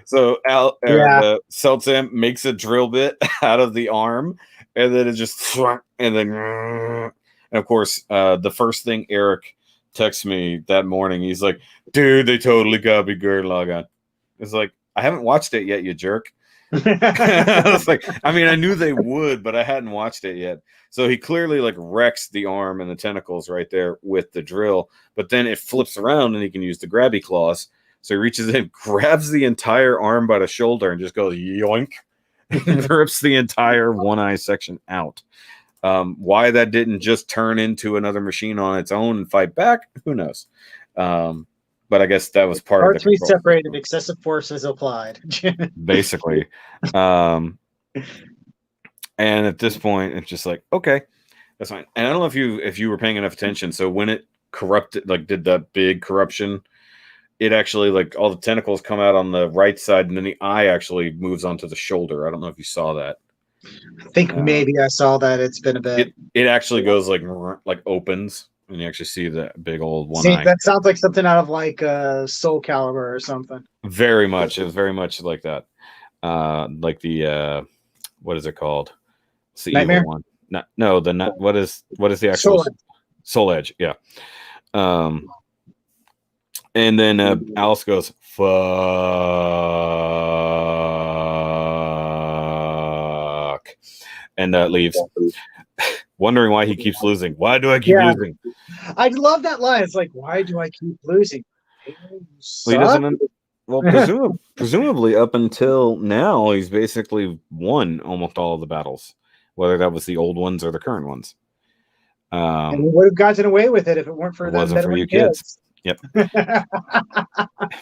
So Seltsam makes a drill bit out of the arm, and then it just and of course the first thing Eric texts me that morning, he's like, dude, they totally copied Gurren Lagann. It's like, I haven't watched it yet, you jerk. I was like, I mean, I knew they would, but I hadn't watched it yet. So he clearly like wrecks the arm and the tentacles right there with the drill, but then it flips around and he can use the grabby claws. So he reaches in, grabs the entire arm by the shoulder and just goes yoink and rips the entire One Eye section out. Why that didn't just turn into another machine on its own and fight back, who knows? But I guess that was part of the control. Separated, excessive forces applied. Basically. And at this point, it's just like, okay, that's fine. And I don't know if you were paying enough attention. So when it corrupted, like did that big corruption, it actually, like, all the tentacles come out on the right side, and then the eye actually moves onto the shoulder. I don't know if you saw that. I think maybe I saw that. It's been a bit. It actually goes like opens, and you actually see the big old one eye. That sounds like something out of like Soul Calibur or something. Very much. It was very much like that. Like the what is it called? It's the Nightmare? evil one. What is the actual Soul Edge? Yeah. And then Alice goes, fuck, and leaves, wondering why he keeps losing. Why do I keep losing? I love that line. It's like, why do I keep losing? Well, he doesn't. Well, presumably up until now, he's basically won almost all of the battles, whether that was the old ones or the current ones. And we would have gotten away with it if it weren't for the wasn't for you kids. Yep.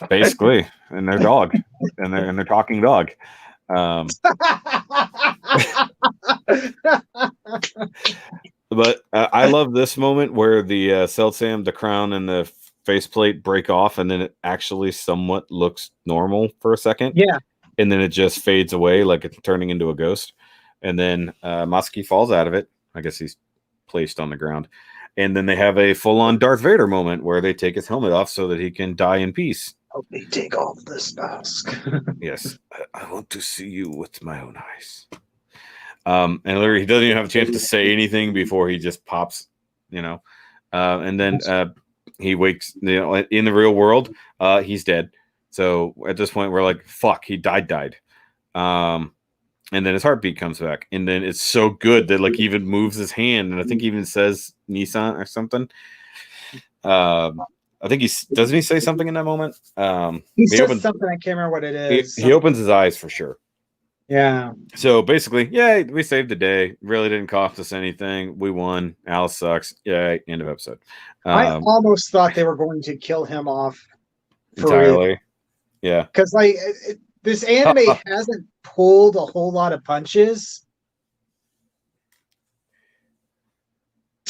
Basically, and their dog, and their talking dog. But I love this moment where the Celsam, the crown, and the faceplate break off, and then it actually somewhat looks normal for a second. Yeah. And then it just fades away like it's turning into a ghost. And then Masaki falls out of it. I guess he's placed on the ground. And then they have a full-on Darth Vader moment where they take his helmet off so that he can die in peace. Help me take off this mask. Yes. I want to see you with my own eyes. And literally, he doesn't even have a chance to say anything before he just pops, and then he wakes, in the real world, he's dead. So at this point, we're like, fuck, he died. And then his heartbeat comes back. And then it's so good that, like, he even moves his hand. And I think he even says Nissan or something. I think doesn't he say something in that moment? He says something. I can't remember what it is. He opens his eyes for sure. Yeah. So basically, yay, we saved the day. Really didn't cost us anything. We won. Alice sucks. Yay, end of episode. I almost thought they were going to kill him off entirely. Real. Yeah. Because, like, this anime hasn't pulled a whole lot of punches.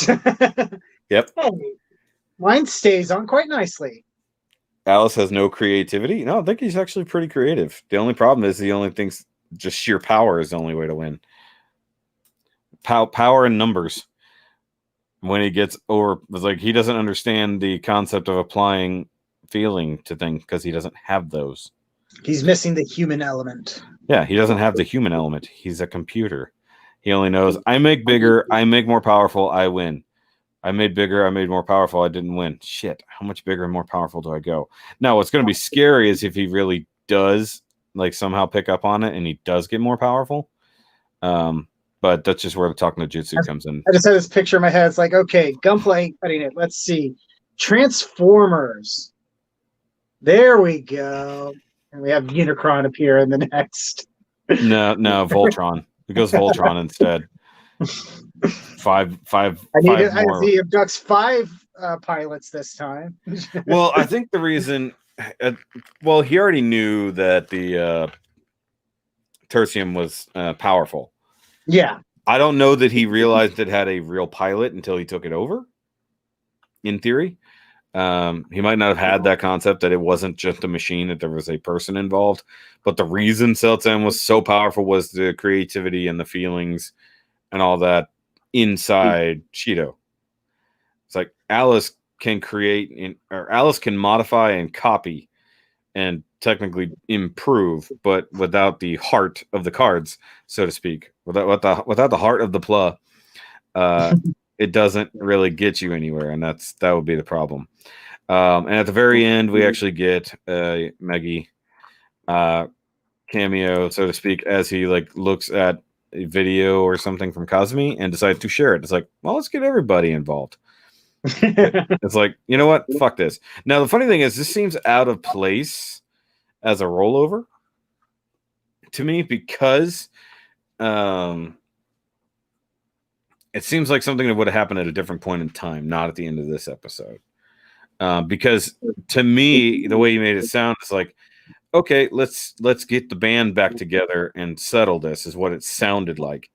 Yep. Hey, mine stays on quite nicely. Alice has no creativity. No, I think he's actually pretty creative. The only problem is he only thinks just sheer power is the only way to win. Power and numbers. When he gets over, it's like he doesn't understand the concept of applying feeling to things because he doesn't have those. He's missing the human element. Yeah, he doesn't have the human element. He's a computer. He only knows, I make bigger, I make more powerful, I win. I made bigger, I made more powerful, I didn't win. Shit, how much bigger and more powerful do I go? Now, what's going to be scary is if he really does, like, somehow pick up on it and he does get more powerful. But that's just where the talk no jutsu comes in. I just had this picture in my head. It's like, okay, Gunpla ain't cutting it. Let's see. Transformers. There we go. And we have Unicron appear in the next. No, Voltron. It goes Voltron instead. Five more. He abducts 5 pilots this time. Well, I think the reason... he already knew that the tertium was powerful. Yeah. I don't know that he realized it had a real pilot until he took it over, in theory. He might not have had that concept that it wasn't just a machine, that there was a person involved. But the reason Celsam was so powerful was the creativity and the feelings and all that inside Shido. It's like Alice can Alice can modify and copy and technically improve, but without the heart of the cards, so to speak, without the heart of the plot, it doesn't really get you anywhere, and that would be the problem. And at the very end, we actually get Maggie cameo, so to speak, as he looks at a video or something from Kazumi and decides to share it. It's like, well, let's get everybody involved. It's like, you know what? Fuck this. Now, the funny thing is, this seems out of place as a rollover to me, because it seems like something that would have happened at a different point in time, not at the end of this episode. Because to me, the way you made it sound is like, okay, let's get the band back together and settle this, is what it sounded like.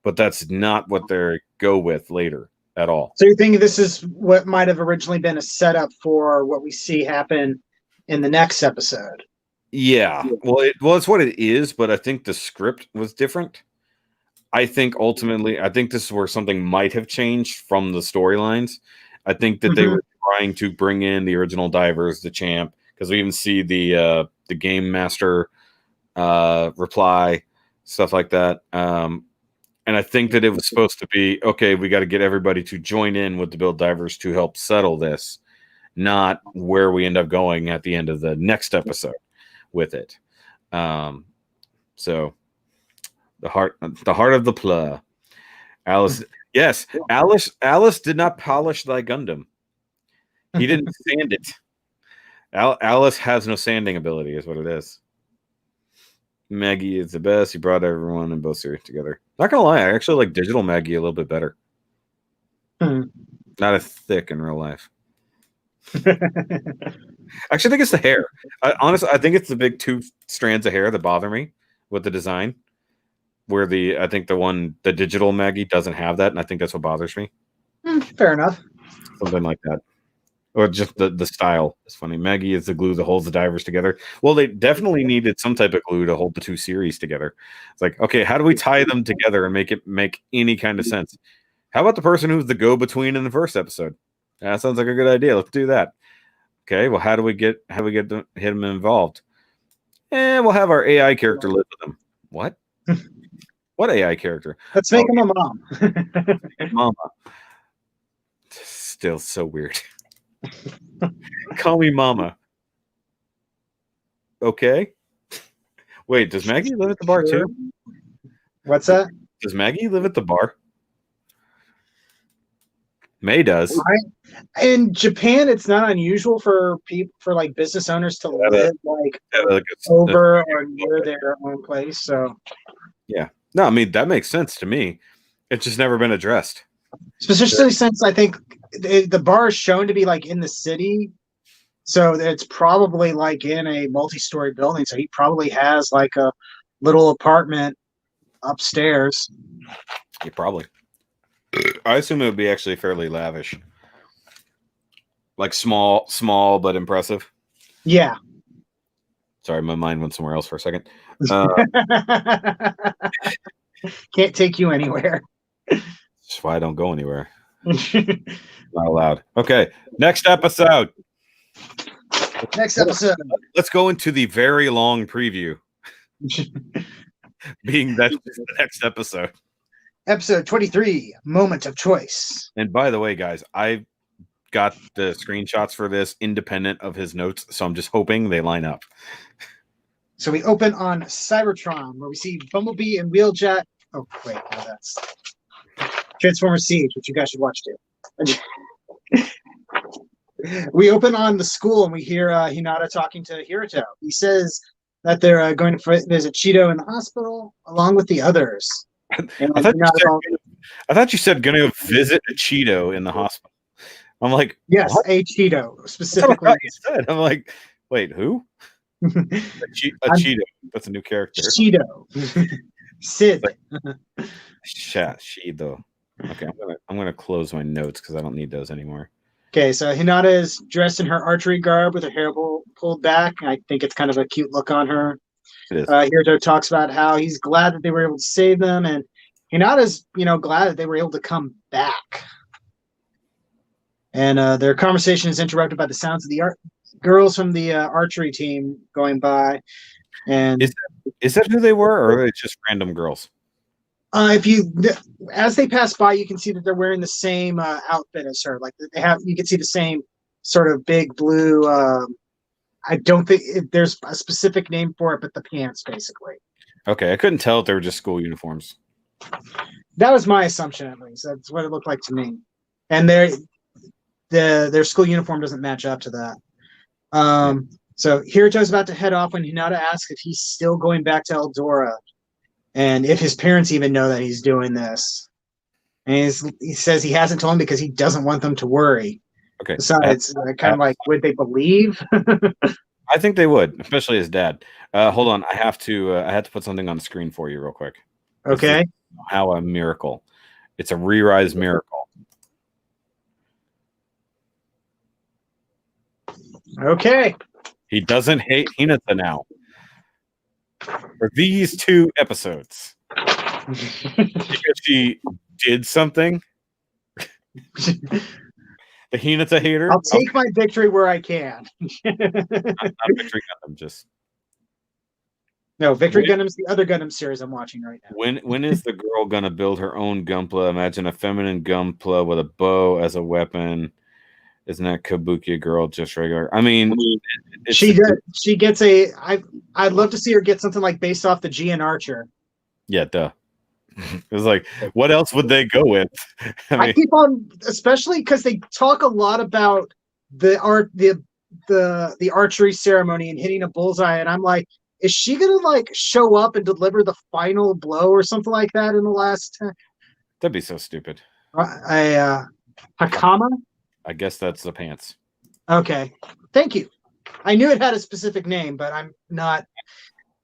But that's not what they go with later at all. So you think this is what might have originally been a setup for what we see happen in the next episode? Yeah. Well, it's what it is, but I think the script was different. I think ultimately, this is where something might have changed from the storylines. I think that they were trying to bring in the original Divers, the champ, because we even see the game master reply, stuff like that. And I think that it was supposed to be, okay, we got to get everybody to join in with the Build Divers to help settle this, not where we end up going at the end of the next episode with it. So the heart of the play. Alice, yes, Alice did not polish thy Gundam. He didn't sand it. Alice has no sanding ability, is what it is. Maggie is the best. He brought everyone in both series together. Not gonna lie, I actually like digital Maggie a little bit better. Not as thick in real life. I actually think it's the hair. Honestly, I think it's the big 2 strands of hair that bother me with the design. Where the digital Maggie doesn't have that, and I think that's what bothers me. Fair enough. Something like that. Or just the style is funny. Maggie is the glue that holds the Divers together. Well, they definitely needed some type of glue to hold the 2 series together. It's like, okay, how do we tie them together and make any kind of sense? How about the person who's the go-between in the first episode? That sounds like a good idea. Let's do that. Okay, well, how do we get him involved? We'll have our AI character live with them. What? What AI character? Let's make him a mom. Mama. Still so weird. Call me Mama. Okay. Wait, does Maggie live at the bar too? What's that? Does Maggie live at the bar? May does. In Japan, it's not unusual for like business owners to live over or near their own place. So yeah, no, I mean that makes sense to me. It's just never been addressed. Especially since I think the bar is shown to be like in the city, so it's probably like in a multi-story building. So he probably has like a little apartment upstairs. Yeah, probably. I assume it would be actually fairly lavish, like small but impressive. Yeah. Sorry, my mind went somewhere else for a second. Can't take you anywhere. That's why I don't go anywhere. Not allowed. Okay, next episode. Let's go into the very long preview. Being that the next episode. Episode 23, Moment of Choice. And by the way, guys, I got the screenshots for this independent of his notes, so I'm just hoping they line up. So we open on Cybertron, where we see Bumblebee and Wheeljack. Oh, wait, no, that's Transformer Siege, which you guys should watch too. We open on the school, and we hear Hinata talking to Hiruto. He says that they're going to visit Cheeto in the hospital, along with the others. I thought you said going to visit a Cheeto in the hospital. I'm like, yes, what? a Cheeto specifically. That's what you said. I'm like, wait, who? a Cheeto. That's a new character. Cheeto. Sid. Cheeto. Okay, I'm gonna close my notes because I don't need those anymore. Okay, so Hinata is dressed in her archery garb with her hair pulled back. I think it's kind of a cute look on her. Hiruto talks about how he's glad that they were able to save them, and Hinata's, glad that they were able to come back. And their conversation is interrupted by the sounds of the girls from the archery team going by. And is that who they were, or are they just random girls? As they pass by, you can see that they're wearing the same outfit as her. Like you can see the same sort of big blue. I don't think there's a specific name for it, but the pants, basically. Okay, I couldn't tell if they were just school uniforms. That was my assumption, at least. That's what it looked like to me. And their school uniform doesn't match up to that. So Hiruto's about to head off when Hinata asks if he's still going back to Eldora. and if his parents even know that he's doing this. And he says he hasn't told them because he doesn't want them to worry. Okay. Besides, kind of like, would they believe? I think they would, especially his dad. Hold on, I have to put something on the screen for you real quick. Okay. How a miracle. It's a ReRISE miracle. Okay. He doesn't hate Hinata now. For these 2 episodes. Because she did something. The Hinata hater. I'll take my victory where I can. Not Victory Gundam, just. No, Victory Gundam's the other Gundam series I'm watching right now. When is the girl gonna build her own Gunpla? Imagine a feminine Gunpla with a bow as a weapon. Isn't that Kabuki girl just regular? I mean, she gets a. I'd love to see her get something like based off the GN Archer. Yeah, duh. It was like, what else would they go with? I keep on, especially because they talk a lot about the archery ceremony and hitting a bullseye, and I'm like, is she gonna like show up and deliver the final blow or something like that in the last? That'd be so stupid. Hakama. I guess that's the pants. Okay, thank you. I knew it had a specific name, but I'm not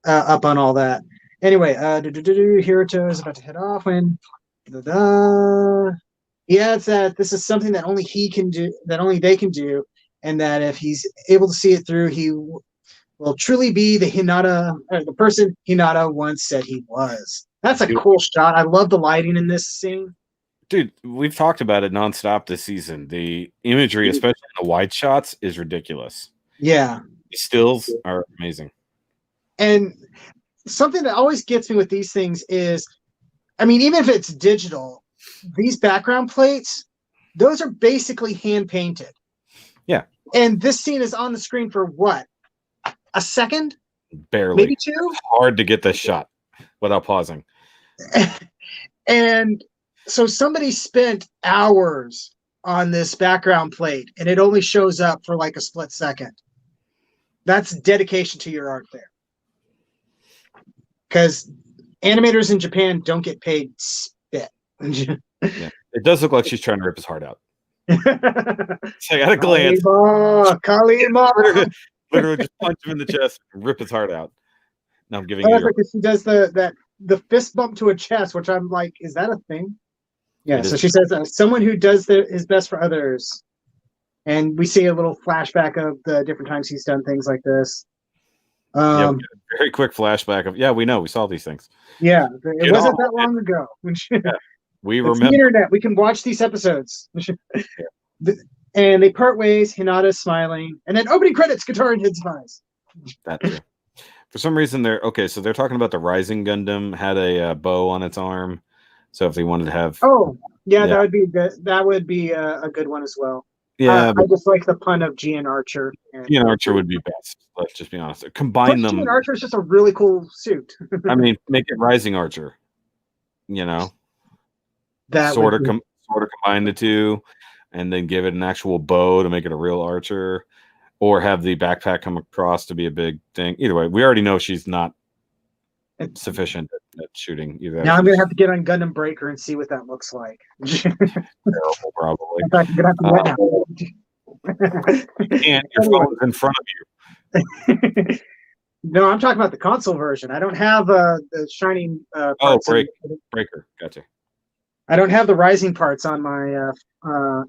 up on all that. Anyway, Hiruto is about to head off when he adds that this is something that only he can do, that only they can do, and that if he's able to see it through, he will truly be the the person Hinata once said he was. That's a cool shot. I love the lighting in this scene. Dude, we've talked about it nonstop this season. The imagery, especially in the wide shots, is ridiculous. Yeah. The stills are amazing. And something that always gets me with these things is, I mean, even if it's digital, these background plates, those are basically hand painted. Yeah. And this scene is on the screen for what? A second? Barely. Maybe 2? It's hard to get this shot without pausing. And so somebody spent hours on this background plate and it only shows up for like a split second. That's dedication to your art there. Because animators in Japan don't get paid spit. Yeah. It does look like she's trying to rip his heart out. So I got a glance. Kalima. Literally just punch him in the chest and rip his heart out. Now I'm giving you. Like she does the fist bump to a chest, which I'm like, is that a thing? Yeah. So she says, someone who does his best for others. And we see a little flashback of the different times he's done things like this. Yeah, very quick flashback of we know we saw these things. Yeah, it wasn't that long ago. We it's remember the internet. We can watch these episodes. And they part ways. Hinata's smiling, and then opening credits. Guitar and Hid's eyes. That too. For some reason, they're so they're talking about the Rising Gundam had a bow on its arm. So if they wanted to have, that would be good. That would be a good one as well. Yeah, I just like the pun of GN Archer. GN Archer would be best. Let's just be honest. Combine them. GN Archer is just a really cool suit. I mean, make it Rising Archer. You know, that sort of combine the two, and then give it an actual bow to make it a real archer, or have the backpack come across to be a big thing. Either way, we already know she's not sufficient at shooting either. Now I'm gonna have to get on Gundam Breaker and see what that looks like. Terrible, probably. In fact, I'm gonna have to and your phone's in front of you. No, I'm talking about the console version. I don't have the shining. Breaker. Gotcha. I don't have the rising parts on my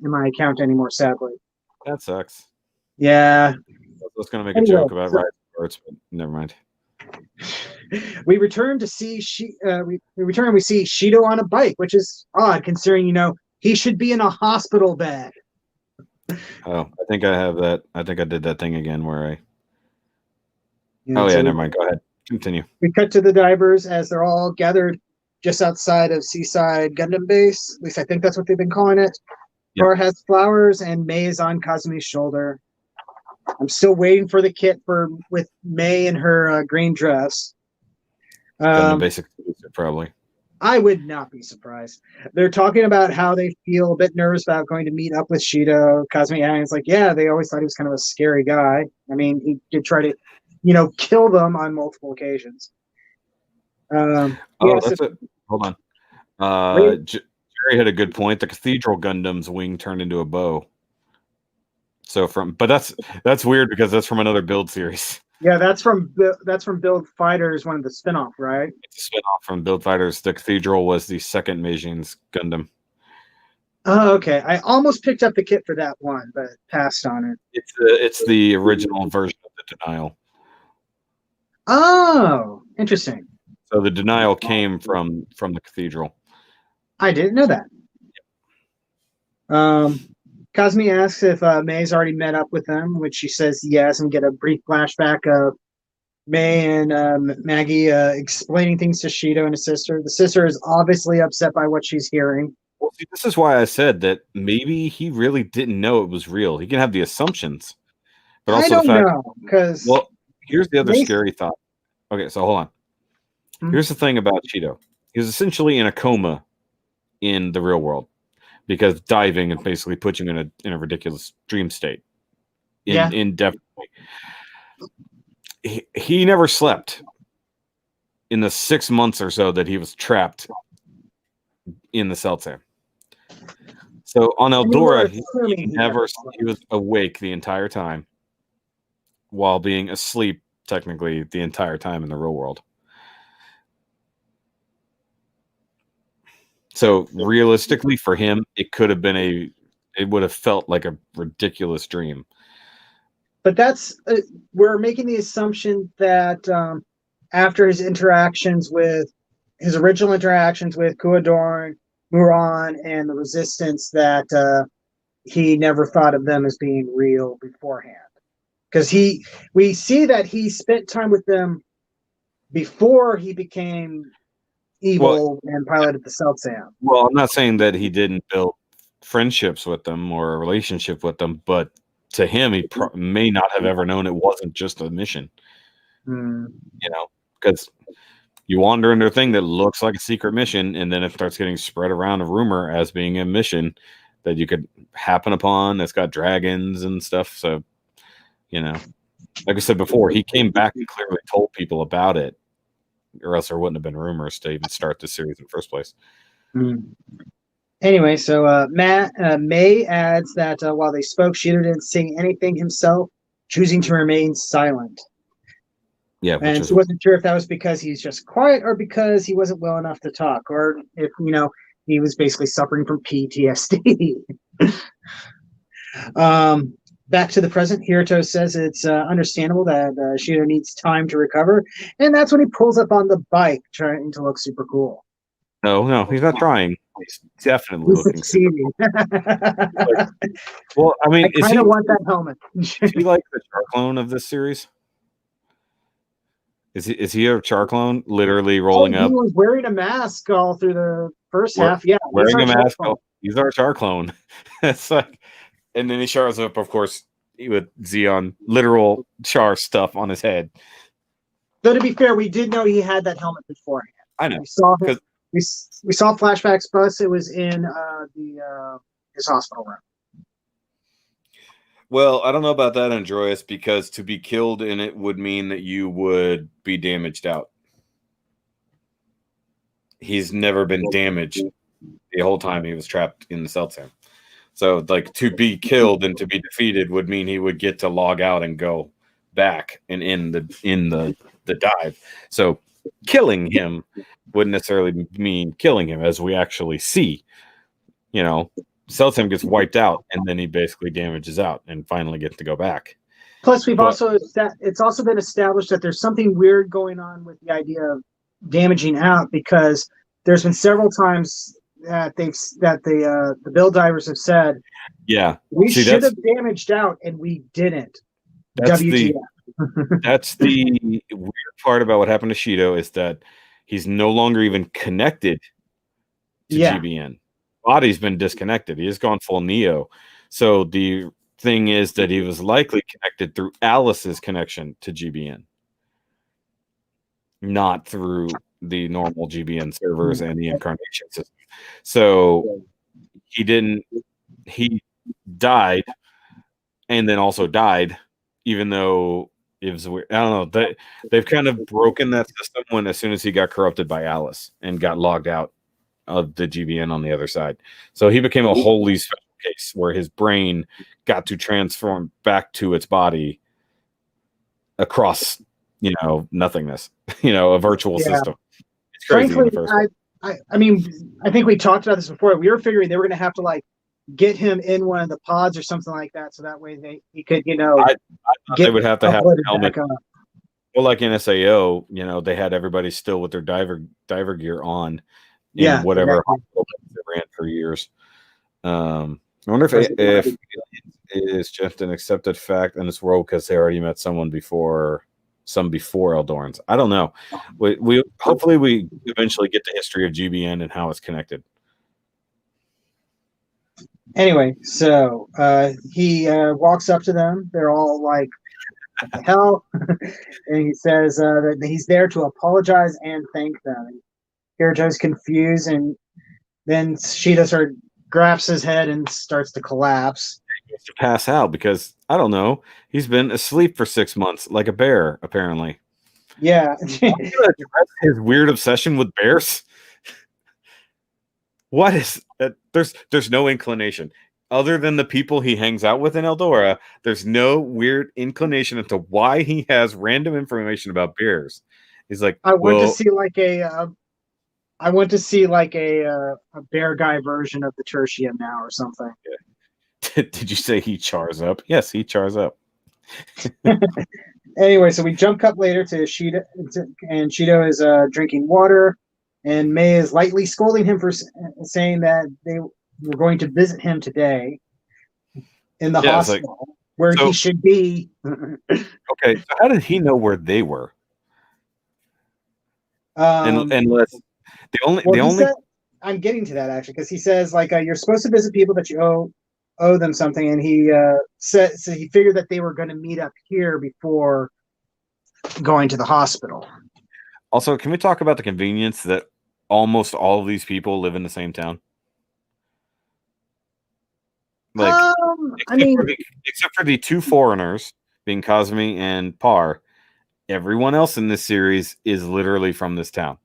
in my account anymore. Sadly. That sucks. Yeah. I was gonna make a joke about rising parts, but never mind. We return to see we return and we see Shido on a bike, which is odd considering he should be in a hospital bed. Oh, I think I have that. I think I did that thing again where I. Never mind. Go ahead. Continue. We cut to the divers as they're all gathered just outside of Seaside Gundam Base. At least I think that's what they've been calling it. Yep. Bar has flowers and May is on Kazumi's shoulder. I'm still waiting for the kit with May in her green dress. Basic probably. I would not be surprised. They're talking about how they feel a bit nervous about going to meet up with Shido. Kazumi and it's like, they always thought he was kind of a scary guy. I mean, he did try to, kill them on multiple occasions. That's it. Hold on. Jerry had a good point. The Cathedral Gundam's wing turned into a bow. So that's weird because that's from another Build series. Yeah, that's from Build Fighters, one of the spinoff, right? It's a spinoff from Build Fighters. The Cathedral was the second Meijin's Gundam. Oh, okay. I almost picked up the kit for that one, but passed on it. It's the original version of the Denial. Oh, interesting. So the Denial came from the Cathedral. I didn't know that. Cosme asks if May's already met up with them, which she says yes, and get a brief flashback of May and Maggie explaining things to Shido and his sister. The sister is obviously upset by what she's hearing. Well, see, this is why I said that maybe he really didn't know it was real. He can have the assumptions, but also I don't know, because here's the other scary thought. Okay, so hold on. Mm-hmm. Here's the thing about Shido. He was essentially in a coma in the real world because diving and basically puts you in a ridiculous dream state. Indefinitely. He never slept in the 6 months or so that he was trapped in the Celtsan. So on Eldora, he was awake the entire time while being asleep technically the entire time in the real world. So realistically for him, it could have been it would have felt like a ridiculous dream. But we're making the assumption that after his original interactions with Kuadorn, Muron, and the Resistance, that he never thought of them as being real beforehand. Because we see that he spent time with them before he became evil and piloted the Celtsan. Well, I'm not saying that he didn't build friendships with them or a relationship with them, but to him, he may not have ever known it wasn't just a mission. Because you wander into a thing that looks like a secret mission, and then it starts getting spread around a rumor as being a mission that you could happen upon that's got dragons and stuff. So, like I said before, he came back and clearly told people about it, or else there wouldn't have been rumors to even start this series in the first place. Anyway, so May adds that while they spoke, Shido didn't say anything himself, choosing to remain silent. Yeah, and she wasn't sure if that was because he's just quiet or because he wasn't well enough to talk, or if he was basically suffering from PTSD. Back to the present, Hiruto says it's understandable that Shido needs time to recover, and that's when he pulls up on the bike, trying to look super cool. No, he's not trying. He's definitely looking succeeding. Well, I mean, I kind of want that helmet. Is he like the Charclone of this series? Is he a Charclone? Literally rolling up. He was wearing a mask all through the first half. Yeah, wearing a mask. He's our Charclone. It's like, and then he shows up, of course, with Zeon literal Char stuff on his head. Though to be fair, we did know he had that helmet beforehand. I know. We saw him. We saw flashbacks, plus it was in his hospital room. Well, I don't know about that, Androius, because to be killed in it would mean that you would be damaged out. He's never been damaged the whole time he was trapped in the Celtsan. So, like, to be killed and to be defeated would mean he would get to log out and go back and in the dive. So, killing him wouldn't necessarily mean killing him, as we actually see. Celtsan gets wiped out, and then he basically damages out and finally gets to go back. Plus, it's also been established that there's something weird going on with the idea of damaging out, because there's been several times that the Build Divers have said, "Yeah, we should have damaged out, and we didn't." That's that's the weird part about what happened to Shido, is that he's no longer even connected to GBN. Body's been disconnected. He has gone full Neo. So the thing is that he was likely connected through Alice's connection to GBN, not through the normal GBN servers and the incarnation system. So he died and then also died, even though It was weird. I don't know. They've kind of broken that system when as soon as he got corrupted by Alice and got logged out of the GBN on the other side. So he became a wholly special case where his brain got to transform back to its body across, nothingness, a virtual system. It's crazy. Frankly, I mean, I think we talked about this before. We were figuring they were going to have to like get him in one of the pods or something like that, so that way he could, I thought they would have to have a helmet. Well, like in SAO, they had everybody still with their diver gear on. In whatever hospital they ran for years. I wonder if it is just an accepted fact in this world because they already met some before Eldorans. I don't know. We hopefully we eventually get the history of GBN and how it's connected. Anyway, so he walks up to them. They're all like, "What the hell?" And he says that he's there to apologize and thank them. Hiroto's confused, and then Shido grabs his head and starts to collapse. He has to pass out because, I don't know, he's been asleep for 6 months, like a bear, apparently. Yeah. His weird obsession with bears. What is that? There's no inclination. Other than the people he hangs out with in Eldora, there's no weird inclination into why he has random information about bears. He's like, I want to see like a bear guy version of the Tertium now or something. Yeah. Did you say he chars up? Yes, he chars up. Anyway, so we jump cut later to Shido, and Shido is drinking water, and May is lightly scolding him for saying that they were going to visit him today in the hospital where he should be. Okay, so how did he know where they were? Unless I'm getting to that actually because he says like you're supposed to visit people that you owe them something, and he said so he figured that they were going to meet up here before going to the hospital. Also, can we talk about the convenience that almost all of these people live in the same town? Like, except for the two foreigners being Cosme and Par, everyone else in this series is literally from this town.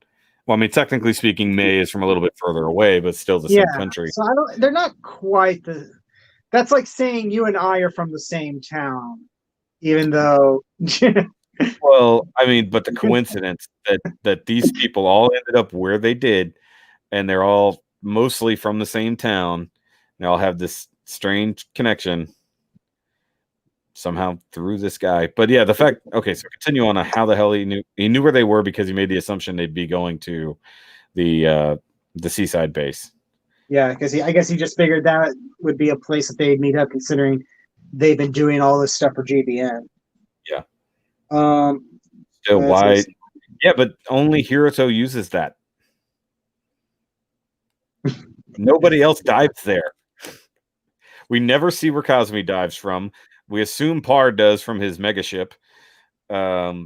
Well, I mean, technically speaking, May is from a little bit further away, but still the same country. So they're not quite that's like saying you and I are from the same town, even though. Well, I mean, but the coincidence that these people all ended up where they did, and they're all mostly from the same town, they all have this strange connection somehow through this guy. But yeah, the fact. Okay, so continue on how the hell he knew where they were because he made the assumption they'd be going to the seaside base. Yeah, because I guess he just figured that would be a place that they'd meet up, considering they've been doing all this stuff for GBN. Yeah. Still, why? Yeah, but only Hiroto uses that. Nobody else dives there. We never see where Cosme dives from. We assume Par does from his mega ship. But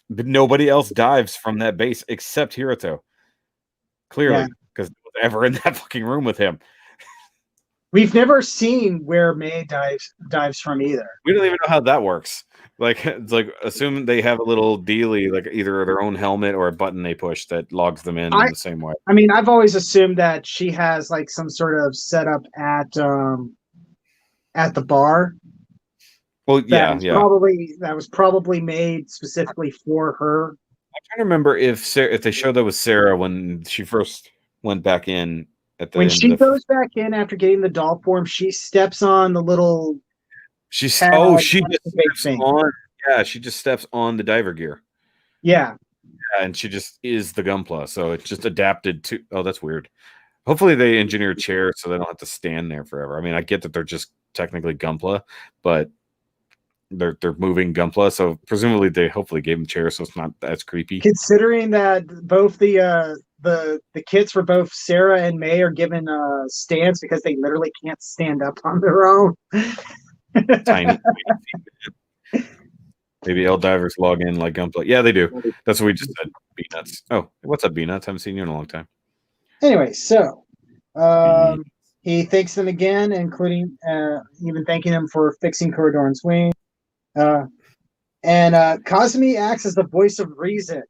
nobody else dives from that base except Hiroto. Clearly, because no one's ever in that fucking room with him. We've never seen where May dives from either. We don't even know how that works. Like, it's like assume they have a little dealie, like either their own helmet or a button they push that logs them in the same way. I mean, I've always assumed that she has like some sort of setup at the bar. Well, that was probably made specifically for her. I'm trying to remember if they showed that was Sarah when she first went back in. When she goes back in after getting the doll form, she steps on the little. She just steps on. Yeah, she just steps on the diver gear. Yeah. And she just is the Gunpla, so it's just adapted to. Oh, that's weird. Hopefully, they engineer chairs so they don't have to stand there forever. I mean, I get that they're just technically Gunpla, but they're moving Gunpla, so presumably they hopefully gave them chairs so it's not as creepy. Considering that both the kids for both Sarah and May are given stands because they literally can't stand up on their own. Tiny. Maybe L divers log in like Gunpla. Yeah, they do. That's what we just said. B-nuts. Oh, what's up, B-nuts? Haven't seen you in a long time. Anyway, so he thanks them again, including even thanking them for fixing Corridor's wing. And Kazumi acts as the voice of reason.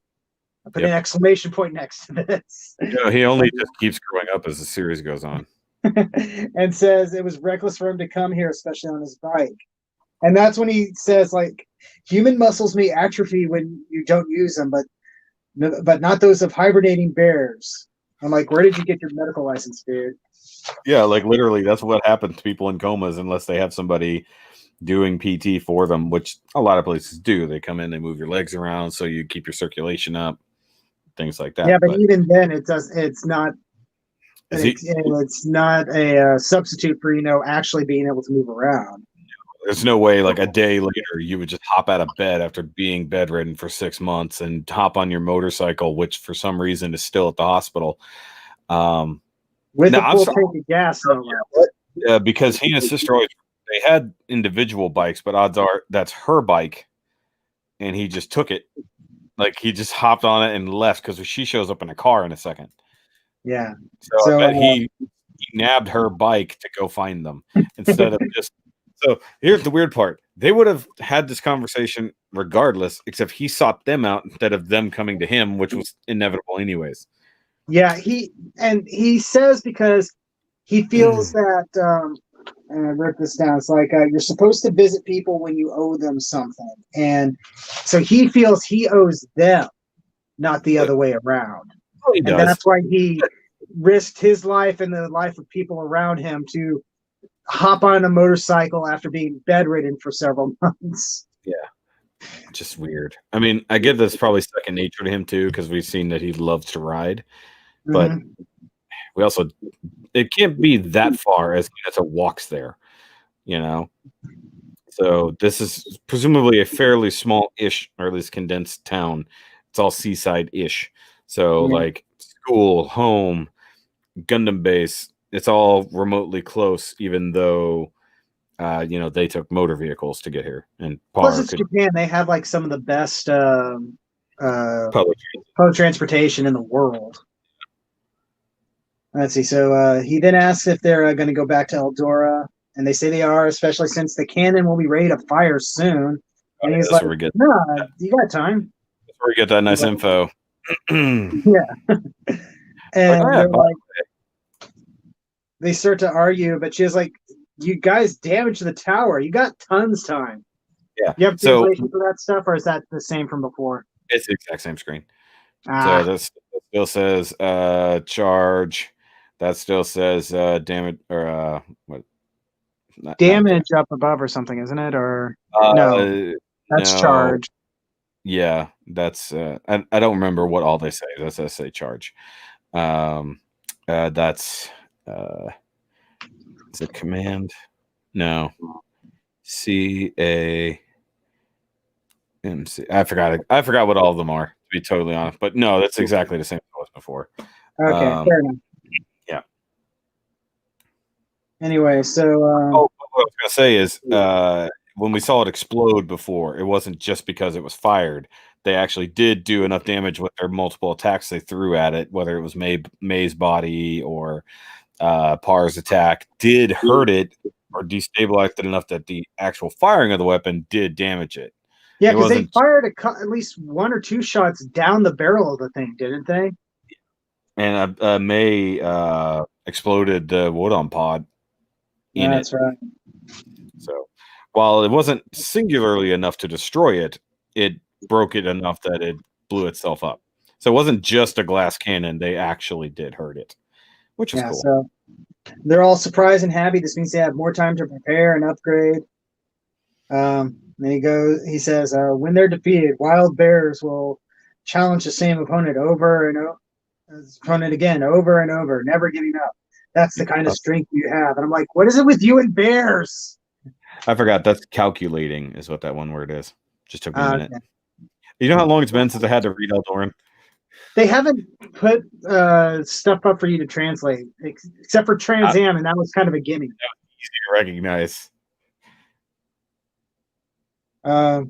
I put an exclamation point next to this. He only just keeps growing up as the series goes on. And says it was reckless for him to come here, especially on his bike. And that's when he says, like, human muscles may atrophy when you don't use them, but not those of hibernating bears. I'm like, where did you get your medical license, dude? Yeah, like literally, that's what happens to people in comas unless they have somebody doing PT for them, which a lot of places do. They come in, they move your legs around so you keep your circulation up, things like that. Yeah, but even then, it's not. It's not a substitute for actually being able to move around. There's no way, like a day later, you would just hop out of bed after being bedridden for 6 months and hop on your motorcycle, which for some reason is still at the hospital. With a full tank of gas, because he and his sister they had individual bikes, but odds are that's her bike, and he just took it. Like he just hopped on it and left because she shows up in a car in a second. Yeah. So I bet he nabbed her bike to go find them instead of just. So here's the weird part. They would have had this conversation regardless, except he sought them out instead of them coming to him, which was inevitable anyways. Yeah, he says because he feels that and I wrote this down. It's like you're supposed to visit people when you owe them something. And so he feels he owes them, not the other way around. And that's why he risked his life and the life of people around him to hop on a motorcycle after being bedridden for several months. Yeah. Just weird. I mean, I get that's probably second nature to him too, because we've seen that he loves to ride. But we also, it can't be that far as he walks there, So this is presumably a fairly small-ish, or at least condensed town. It's all seaside-ish. So like school, home, Gundam base, it's all remotely close, even though they took motor vehicles to get here. And plus it's Japan. They have like some of the best public transportation in the world. Let's see. So he then asks if they're going to go back to Eldora, and they say they are, especially since the cannon will be ready to fire soon. And he's like, "No, you got time." That's where we get that nice info. Yeah. And they start to argue, but she's like, "You guys damaged the tower. You got tons time." Yeah. You have translation for that stuff, or is that the same from before? It's the exact same screen. So that still says charge. That still says damage or what? Damage up above or something, isn't it? Or no, that's charge. Yeah, that's I don't remember what all they say. That's say charge. That's is it command? No. CAMC. I forgot what all of them are, to be totally honest. But no, that's exactly the same as it was before. Okay, fair enough. Yeah. Anyway, so what I was gonna say is when we saw it explode before, it wasn't just because it was fired. They actually did do enough damage with their multiple attacks they threw at it, whether it was May's body or Par's attack, did hurt it or destabilized it enough that the actual firing of the weapon did damage it. Yeah, because they fired at least one or two shots down the barrel of the thing, didn't they? And May exploded the Wodan pod. That's right. So while it wasn't singularly enough to destroy it, it broke it enough that it blew itself up. So it wasn't just a glass cannon. They actually did hurt it, which is cool. So they're all surprised and happy. This means they have more time to prepare and upgrade. Then he says, when they're defeated, wild bears will challenge the same opponent over and over, never giving up. That's the kind of strength you have. And I'm like, what is it with you and bears? I forgot. That's calculating is what that one word is. Just took me a minute. Okay. You know how long it's been since I had to read Eldoran? They haven't put stuff up for you to translate, except for Trans Am, and that was kind of a gimme. That was easy to recognize. That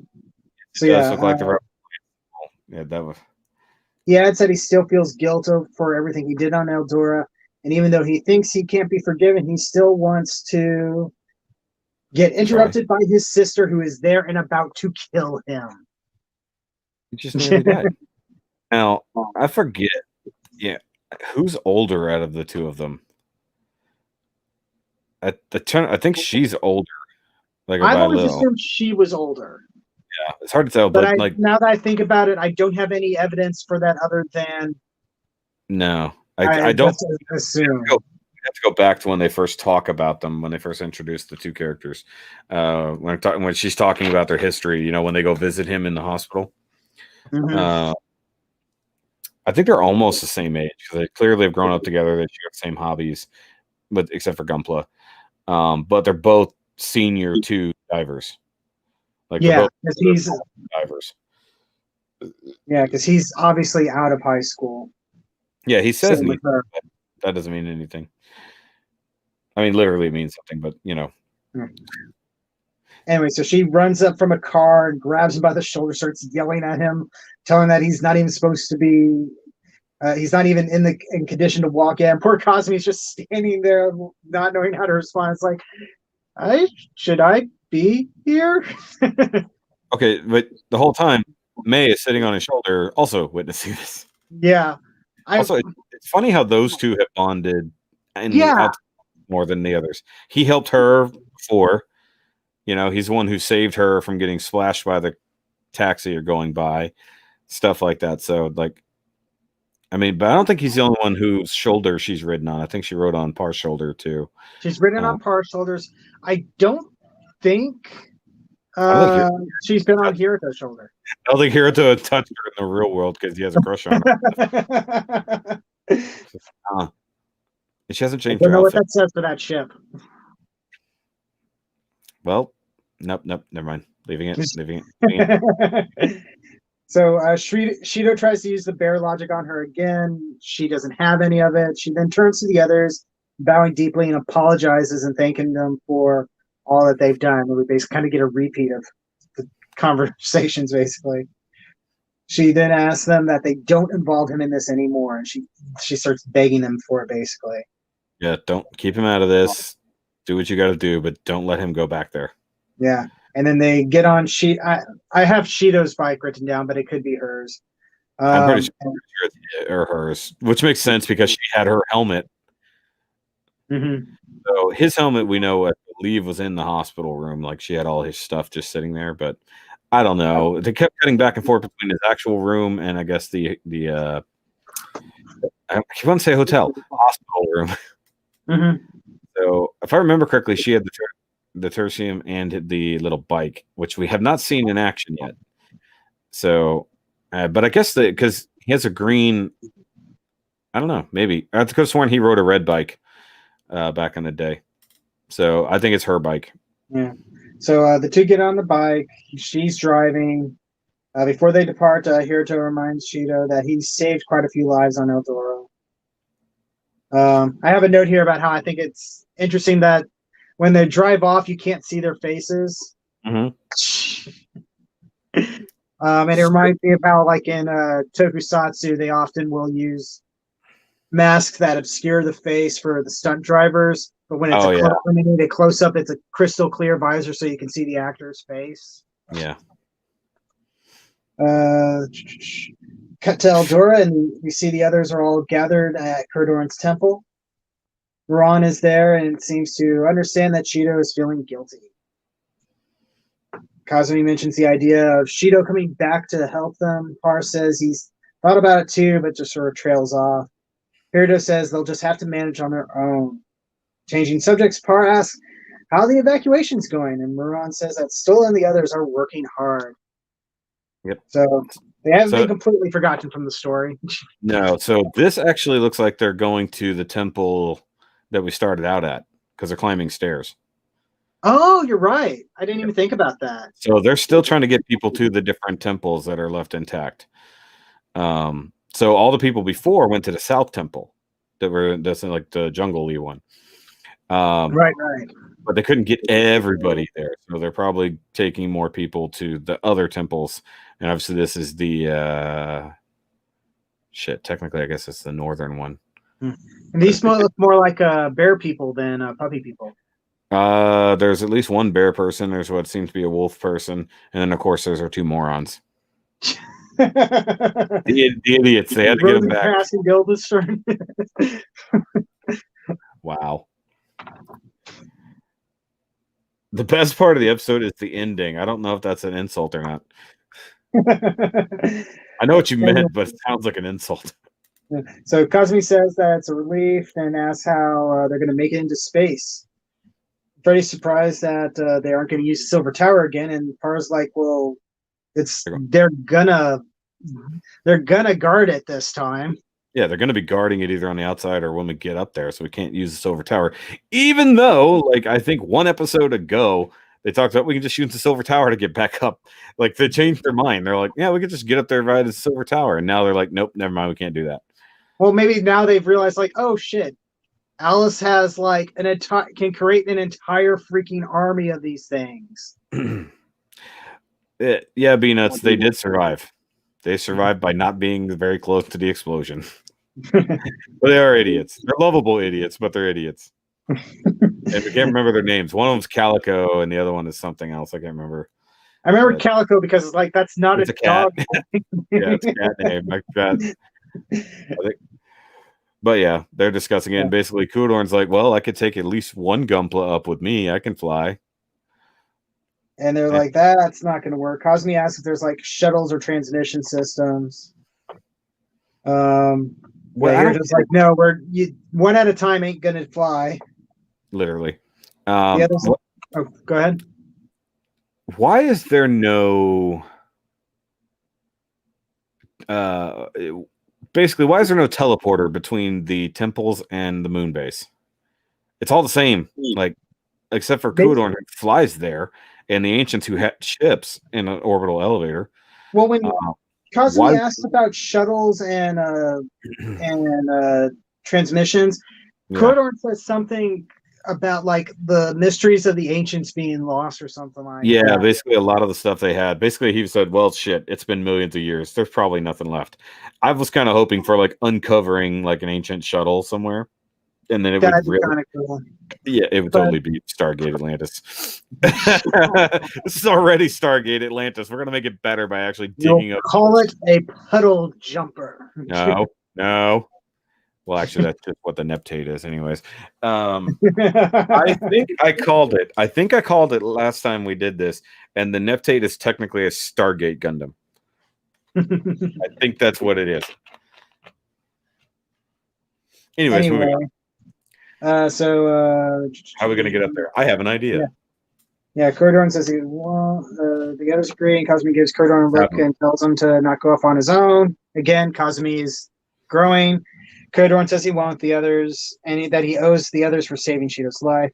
was. Yeah, it said he still feels guilt for everything he did on Eldora, and even though he thinks he can't be forgiven, he still wants to get interrupted by his sister, who is there and about to kill him. He just nearly died. Now, I forget. Yeah. Who's older out of the two of them? At the turn, I think she's older. Like I by a always little. assumed she was older. Yeah, it's hard to tell, but like now that I think about it, I don't have any evidence for that other than no. I don't assume. I have to go back to when they first talk about them, when they first introduced the two characters. When she's talking about their history, you know, when they go visit him in the hospital. Mm-hmm. I think they're almost the same age because they clearly have grown up together. They share the same hobbies, but except for Gunpla. But they're both senior to divers. Like yeah, he's divers. Yeah, because he's obviously out of high school. Yeah, he says that doesn't mean anything. I mean, literally it means something, but you know. Anyway, so she runs up from a car and grabs him by the shoulder, starts yelling at him, telling him that he's not even supposed to be. He's not even in condition to walk in. Poor Cosme's just standing there, not knowing how to respond. It's like, should I be here? Okay, but the whole time, May is sitting on his shoulder, also witnessing this. Yeah. Also, it's funny how those two have bonded more than the others. He helped her before. You know, he's the one who saved her from getting splashed by the taxi or going by. Stuff like that. So, like, I mean, but I don't think he's the only one whose shoulder she's ridden on. I think she rode on Par's shoulder, too. She's ridden on Par's shoulders. I don't think... she's been on Hiruto's shoulder. I don't think Hiruto had touched her in the real world because he has a crush on her. She hasn't changed her outfit. I don't know what that says for that ship. Well, nope, never mind. Leaving it. So Shido tries to use the bear logic on her again. She doesn't have any of it. She then turns to the others, bowing deeply and apologizes and thanking them for all that they've done. And we basically kind of get a repeat of the conversations, basically. She then asks them that they don't involve him in this anymore, and she starts begging them for it, basically. Yeah, don't keep him out of this. Do what you got to do, but don't let him go back there. Yeah, and then they get on I have Shido's bike written down, but it could be hers. I'm pretty sure it's hers, which makes sense because she had her helmet. Mm-hmm. So his helmet, we know, I believe, was in the hospital room. Like she had all his stuff just sitting there, but I don't know. They kept cutting back and forth between his actual room and I guess the I want to say hospital room. Mm-hmm. So if I remember correctly, she had the tertium and the little bike, which we have not seen in action yet. So, but I guess because he has a green, I don't know, maybe I could have sworn he rode a red bike back in the day. So I think it's her bike. Yeah. So the two get on the bike. She's driving. Before they depart, Hiruto reminds Shido that he saved quite a few lives on Eldora. I have a note here about how I think it's interesting that when they drive off, you can't see their faces. Mm-hmm. And it reminds me of how, like in Tokusatsu, they often will use masks that obscure the face for the stunt drivers. But when it's when they need a close up, it's a crystal clear visor so you can see the actor's face. Yeah. Cut to Eldora, and we see the others are all gathered at Kurdoran's temple. Ron is there and seems to understand that Shido is feeling guilty. Kazumi mentions the idea of Shido coming back to help them. Par says he's thought about it too, but just sort of trails off. Hiruto says they'll just have to manage on their own. Changing subjects, Par asks how the evacuation's going, and Muran says that Stola and the others are working hard. Yep. So they haven't been completely forgotten from the story. No, so this actually looks like they're going to the temple that we started out at because they're climbing stairs. Oh, you're right. I didn't even think about that. So they're still trying to get people to the different temples that are left intact. So all the people before went to the South Temple that's like the jungle-y one. Right. But they couldn't get everybody there. So they're probably taking more people to the other temples. And obviously this is the technically I guess it's the northern one. And these look more like bear people than puppy people. There's at least one bear person. There's what seems to be a wolf person, and then of course there's our two morons. the idiots. They had to get them back. Wow. The best part of the episode is the ending. I don't know if that's an insult or not. I know what you meant, but it sounds like an insult. So Cosme says that it's a relief and asks how they're going to make it into space. Freddy's surprised that they aren't going to use Silver Tower again, and Par's like, "Well, they're gonna guard it this time." Yeah, they're gonna be guarding it either on the outside or when we get up there, so we can't use the Silver Tower. Even though, like, I think one episode ago they talked about we can just use the Silver Tower to get back up. Like, they changed their mind. They're like, yeah, we could just get up there via the Silver Tower, and now they're like, nope, never mind, we can't do that. Well, maybe now they've realized, like, oh shit, Alice has like can create an entire freaking army of these things. Yeah, B-Nuts, they did survive. They survived by not being very close to the explosion. But they are idiots. They're lovable idiots, but they're idiots. And we can't remember their names. One of them's Calico, and the other one is something else. I can't remember. I remember Calico because it's like that's not a cat. Dog. Yeah, it's a cat name. But yeah, they're discussing it. And basically, Kudorn's like, well, I could take at least one Gunpla up with me. I can fly. And they're like, that's not going to work. Cosme asks if there's like shuttles or transmission systems. Well, they're just like, no, one at a time ain't going to fly. Literally. The others, go ahead. Why is there no... basically, why is there no teleporter between the temples and the moon base? It's all the same, like, except for Kudorn, who flies there, and the ancients who had ships in an orbital elevator. Well, when Cosme asked about shuttles and transmissions, Kudorn says something about like the mysteries of the ancients being lost or something like that. Yeah, basically a lot of the stuff they had. Basically, he said, well, shit, it's been millions of years. There's probably nothing left. I was kind of hoping for like uncovering like an ancient shuttle somewhere. And then it would really, kind of cool. Yeah, it would totally be Stargate Atlantis. This is already Stargate Atlantis. We're gonna make it better by actually digging up. Call it a puddle jumper. No. Well, actually, that's just what the Neptate is, anyways. I think I called it. I think I called it last time we did this, and the Neptate is technically a Stargate Gundam. I think that's what it is. Anyways, moving on. So how are we going to get up there? I have an idea. Yeah, Kudorn says the others agree, and Cosme gives Kudorn a look and tells him to not go off on his own. Again, Cosme is growing. Kudorn says he won't the others, and that he owes the others for saving Shido's life.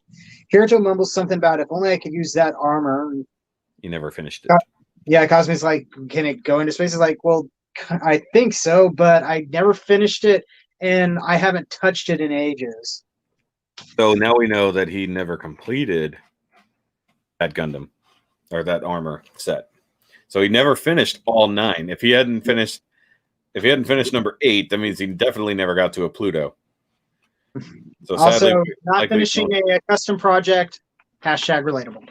Hiruto mumbles something about if only I could use that armor. He never finished it. Yeah, Cosme's like, can it go into space? He's like, well, I think so, but I never finished it, and I haven't touched it in ages. So now we know that he never completed that Gundam or that armor set. So he never finished all 9. If he hadn't finished number 8, that means he definitely never got to a Pluto. So also, sadly, not finishing a custom project. # relatable.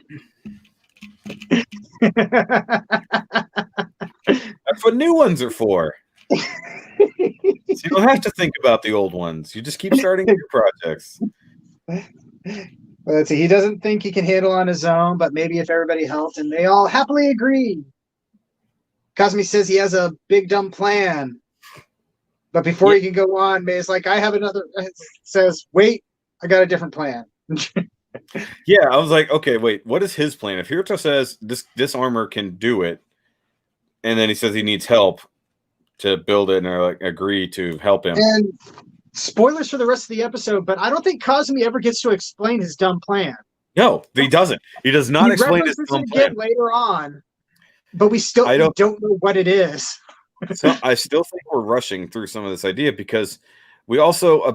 That's what new ones are for. So you don't have to think about the old ones. You just keep starting new projects. Let's see. He doesn't think he can handle on his own, but maybe if everybody helped, and they all happily agree. Cosme says he has a big dumb plan, but before he can go on, May's like, "I have another." Says, "Wait, I got a different plan." Yeah, I was like, "Okay, wait, what is his plan?" If Hiruto says this armor can do it, and then he says he needs help to build it, and they're like agree to help him. And spoilers for the rest of the episode, but I don't think Cosme ever gets to explain his dumb plan. No, he doesn't. He does not explain his dumb plan later on, but we don't know what it is. So I still think we're rushing through some of this idea because we also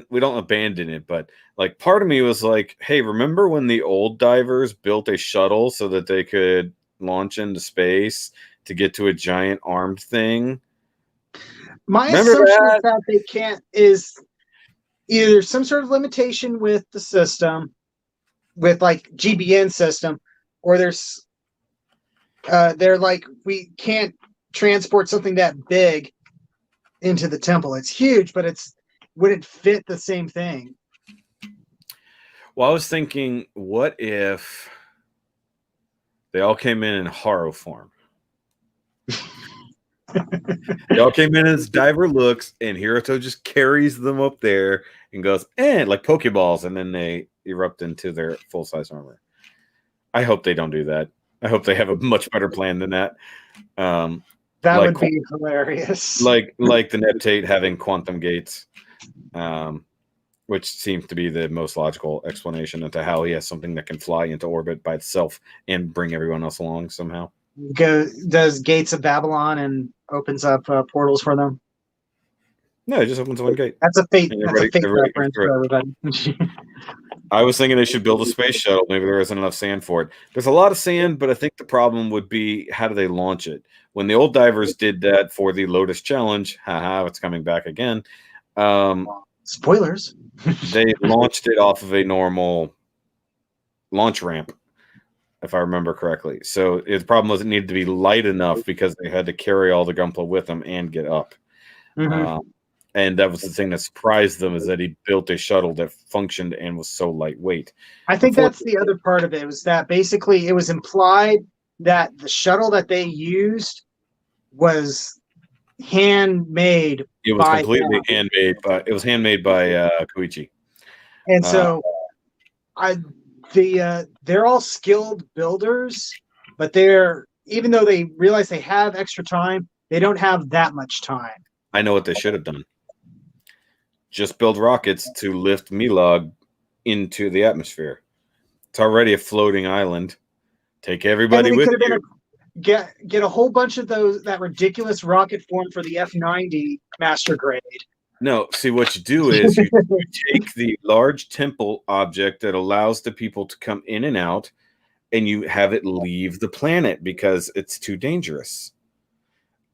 we don't abandon it, but like part of me was like, hey, remember when the old divers built a shuttle so that they could launch into space to get to a giant armed thing? My assumption is that they can't is either some sort of limitation with the system, with like GBN system, or they're like, we can't transport something that big into the temple. It's huge, but would it fit the same thing? Well, I was thinking, what if they all came in horror form? They all came in as diver looks, and Hiruto just carries them up there and goes, like Pokeballs, and then they erupt into their full-size armor. I hope they don't do that. I hope they have a much better plan than that. That would be hilarious. Like the Neptate having quantum gates, which seems to be the most logical explanation into how he has something that can fly into orbit by itself and bring everyone else along somehow. Does Gates of Babylon and opens up portals for them? No, it just opens one gate. That's a fate reference for everybody. I was thinking they should build a space shuttle. Maybe there isn't enough sand for it. There's a lot of sand, but I think the problem would be, how do they launch it? When the old divers did that for the Lotus Challenge, it's coming back again. Spoilers. They launched it off of a normal launch ramp, if I remember correctly. So the problem was it needed to be light enough because they had to carry all the Gunpla with them and get up. Mm-hmm. And that was the thing that surprised them, is that he built a shuttle that functioned and was so lightweight. I think that's the other part of it, was that basically it was implied that the shuttle that they used was handmade. It was completely handmade, but it was handmade by Koichi. And so they're all skilled builders, but even though they realize they have extra time, they don't have that much time. I know what they should have done. Just build rockets to lift Milog into the atmosphere. It's already a floating island. Take everybody with you. Get a whole bunch of that ridiculous rocket form for the F-90 master grade. No, see, what you do is you take the large temple object that allows the people to come in and out, and you have it leave the planet because it's too dangerous.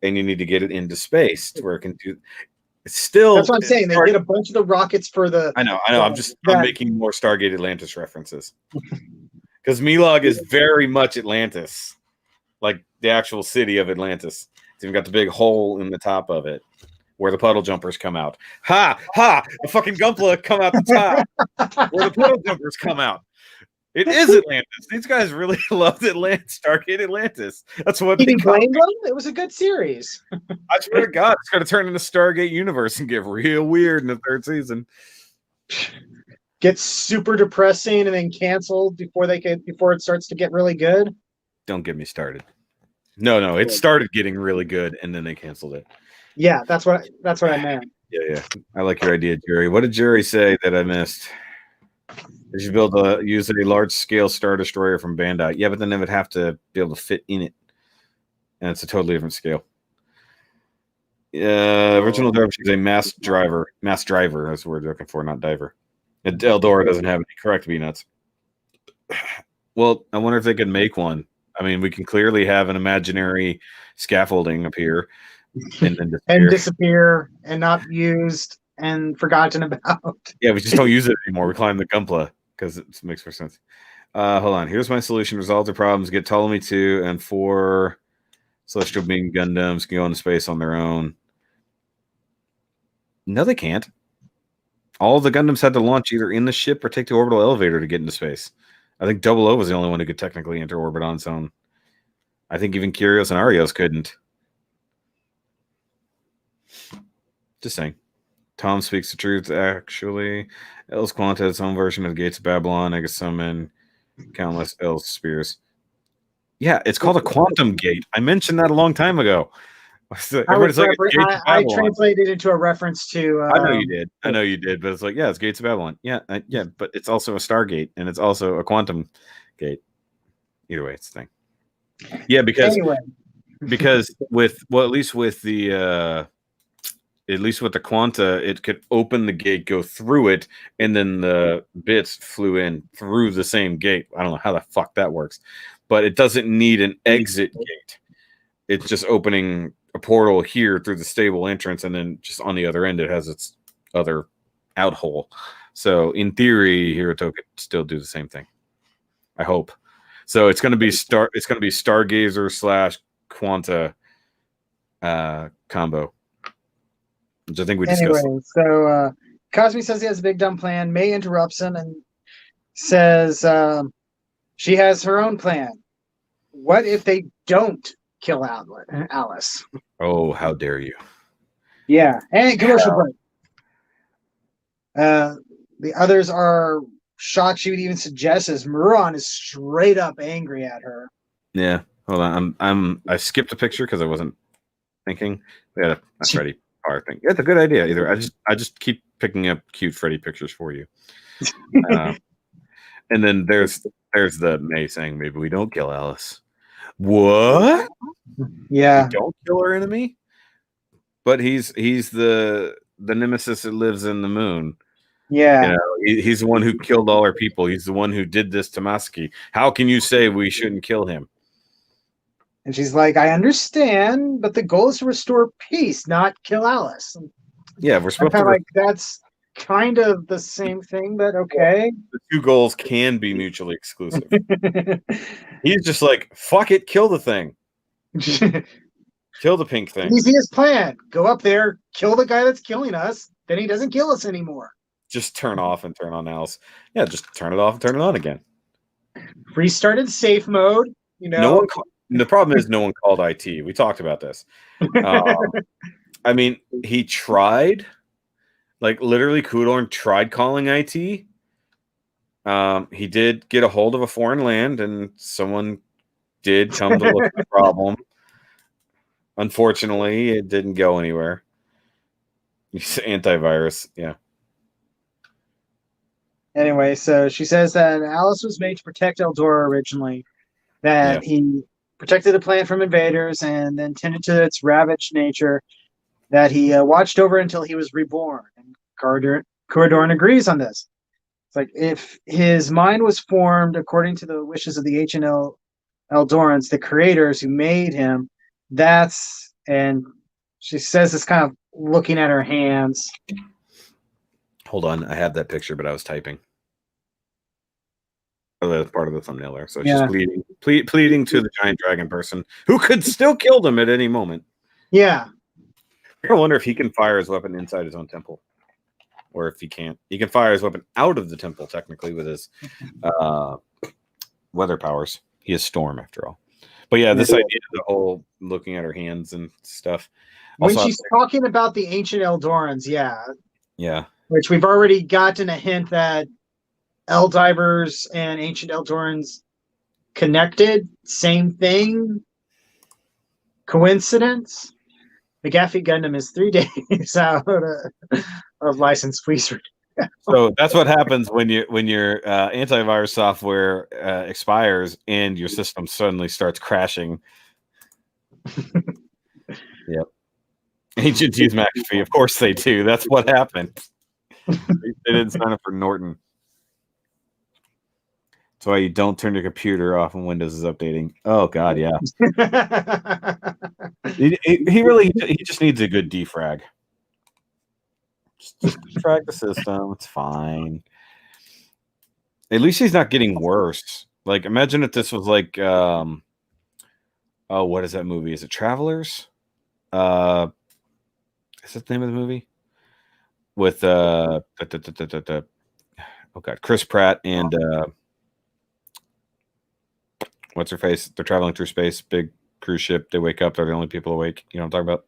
And you need to get it into space to where it can do. It's still. That's what I'm saying. They get a bunch of the rockets for the. I know. I'm making more Stargate Atlantis references, because Milog is very much Atlantis, like the actual city of Atlantis. It's even got the big hole in the top of it where the puddle jumpers come out. Ha! The fucking Gunpla come out the top where the puddle jumpers come out. It is Atlantis. These guys really loved Stargate Atlantis. That's what they blame them. It was a good series. I swear to God, it's going to turn into Stargate Universe and get real weird in the third season. Gets super depressing and then canceled before it starts to get really good. Don't get me started. No, it started getting really good and then they canceled it. Yeah, that's what I meant. Yeah. I like your idea, Jerry. What did Jerry say that I missed? They should use a large-scale Star Destroyer from Bandai. Yeah, but then they would have to be able to fit in it. And it's a totally different scale. Original Dervish is a mass driver. Mass driver, that's the word you're looking for, not diver. Eldora doesn't have any. Correct, Peanuts. Well, I wonder if they could make one. I mean, we can clearly have an imaginary scaffolding appear and then disappear and not used and forgotten about. Yeah, we just don't use it anymore. We climb the Gunpla because it makes more sense. Hold on. Here's my solution. Resolve the problems. Get Ptolemy 2 and 4 Celestial Being Gundams can go into space on their own. No, they can't. All the Gundams had to launch either in the ship or take the orbital elevator to get into space. I think 00 was the only one who could technically enter orbit on its own. I think even Kyrios and Arios couldn't. Just saying. Tom speaks the truth, actually. Els Quanta has its own version of the Gates of Babylon. I can summon countless Els spears. Yeah, it's called a quantum gate. I mentioned that a long time ago. Everybody's like, I translated it into a reference to. I know you did, but it's like, yeah, it's Gates of Babylon. Yeah, but it's also a Stargate, and it's also a quantum gate. Either way, it's the thing. Yeah, because at least with the Quanta, it could open the gate, go through it, and then the bits flew in through the same gate. I don't know how the fuck that works, but it doesn't need an exit gate. It's just opening a portal here through the stable entrance, and then just on the other end, it has its other out hole. So in theory, Hiruto could still do the same thing. I hope. So it's going to be Stargazer / Quanta combo, which I think we discussed. Anyway, so Cosby says he has a big dumb plan. May interrupts him and says she has her own plan. What if they don't kill Alice? Oh, how dare you! Yeah, and commercial break. The others are shocked she would even suggest this. Muron is straight up angry at her. Yeah, hold on. I skipped a picture because I wasn't thinking. We had a Freddy Power thing. It's a good idea. Either I just keep picking up cute Freddy pictures for you. And then there's the May saying maybe we don't kill Alice. What? Yeah, we don't kill our enemy, but he's the nemesis that lives in the moon. Yeah, you know, he's the one who killed all our people. He's the one who did this to Maski. How can you say we shouldn't kill him? And she's like, I understand, but the goal is to restore peace, not kill Alice. Yeah, we're supposed to. Like, that's kind of the same thing, but okay. The two goals can be mutually exclusive. He's just like, fuck it, kill the thing. Kill the pink thing. Easiest plan. Go up there, kill the guy that's killing us, then he doesn't kill us anymore. Just turn off and turn on Alice. Yeah, just turn it off and turn it on again. Restarted safe mode. You know, the problem is no one called IT. We talked about this. I mean, he tried. Like literally, Kudorn tried calling IT. He did get a hold of a foreign land, and someone did come to look at the problem. Unfortunately, it didn't go anywhere. Antivirus, yeah. Anyway, so she says that Alice was made to protect Eldora originally, that he protected the planet from invaders and then tended to its ravaged nature, that he watched over until he was reborn. And Corridorn agrees on this. It's like, if his mind was formed according to the wishes of the ancient Eldorans, the creators who made him, and she says it's kind of looking at her hands. Hold on, I have that picture, but I was typing. Oh, that's part of the thumbnail there. So she's pleading to the giant dragon person who could still kill them at any moment. Yeah. I wonder if he can fire his weapon inside his own temple. Or if he can't. He can fire his weapon out of the temple, technically, with his weather powers. He is Storm, after all. But yeah, this idea of the whole looking at her hands and stuff. When she's talking about the ancient Eldorans, Yeah. Which we've already gotten a hint that Divers and ancient Eldorans connected. Same thing. Coincidence? McAfee Gundam is 3 days out of license. Please read. So that's what happens when your antivirus software expires and your system suddenly starts crashing. Yep. Ancient use McAfee. Of course they do. That's what happened. They didn't sign up for Norton. That's why you don't turn your computer off when Windows is updating. Oh God, yeah. he just needs a good defrag. Just defrag the system. It's fine. At least he's not getting worse. Like, imagine if this was like, what is that movie? Is it Travelers? Is that the name of the movie? With oh God, Chris Pratt and what's her face? They're traveling through space, big cruise ship. They wake up, they're the only people awake. You know what I'm talking about?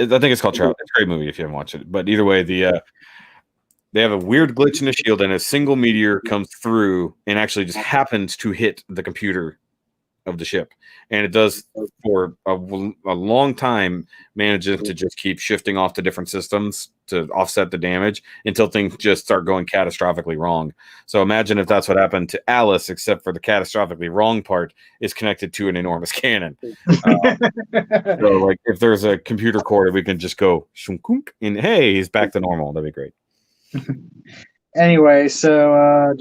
I think it's called Travel. It's a great movie if you haven't watched it. But either way, they have a weird glitch in the shield, and a single meteor comes through and actually just happens to hit the computer of the ship, and it does for a long time, manages to just keep shifting off to different systems to offset the damage until things just start going catastrophically wrong. So imagine if that's what happened to Alice, except for the catastrophically wrong part is connected to an enormous cannon. So like if there's a computer core, we can just go shunk, and hey, he's back to normal. That'd be great. Anyway, so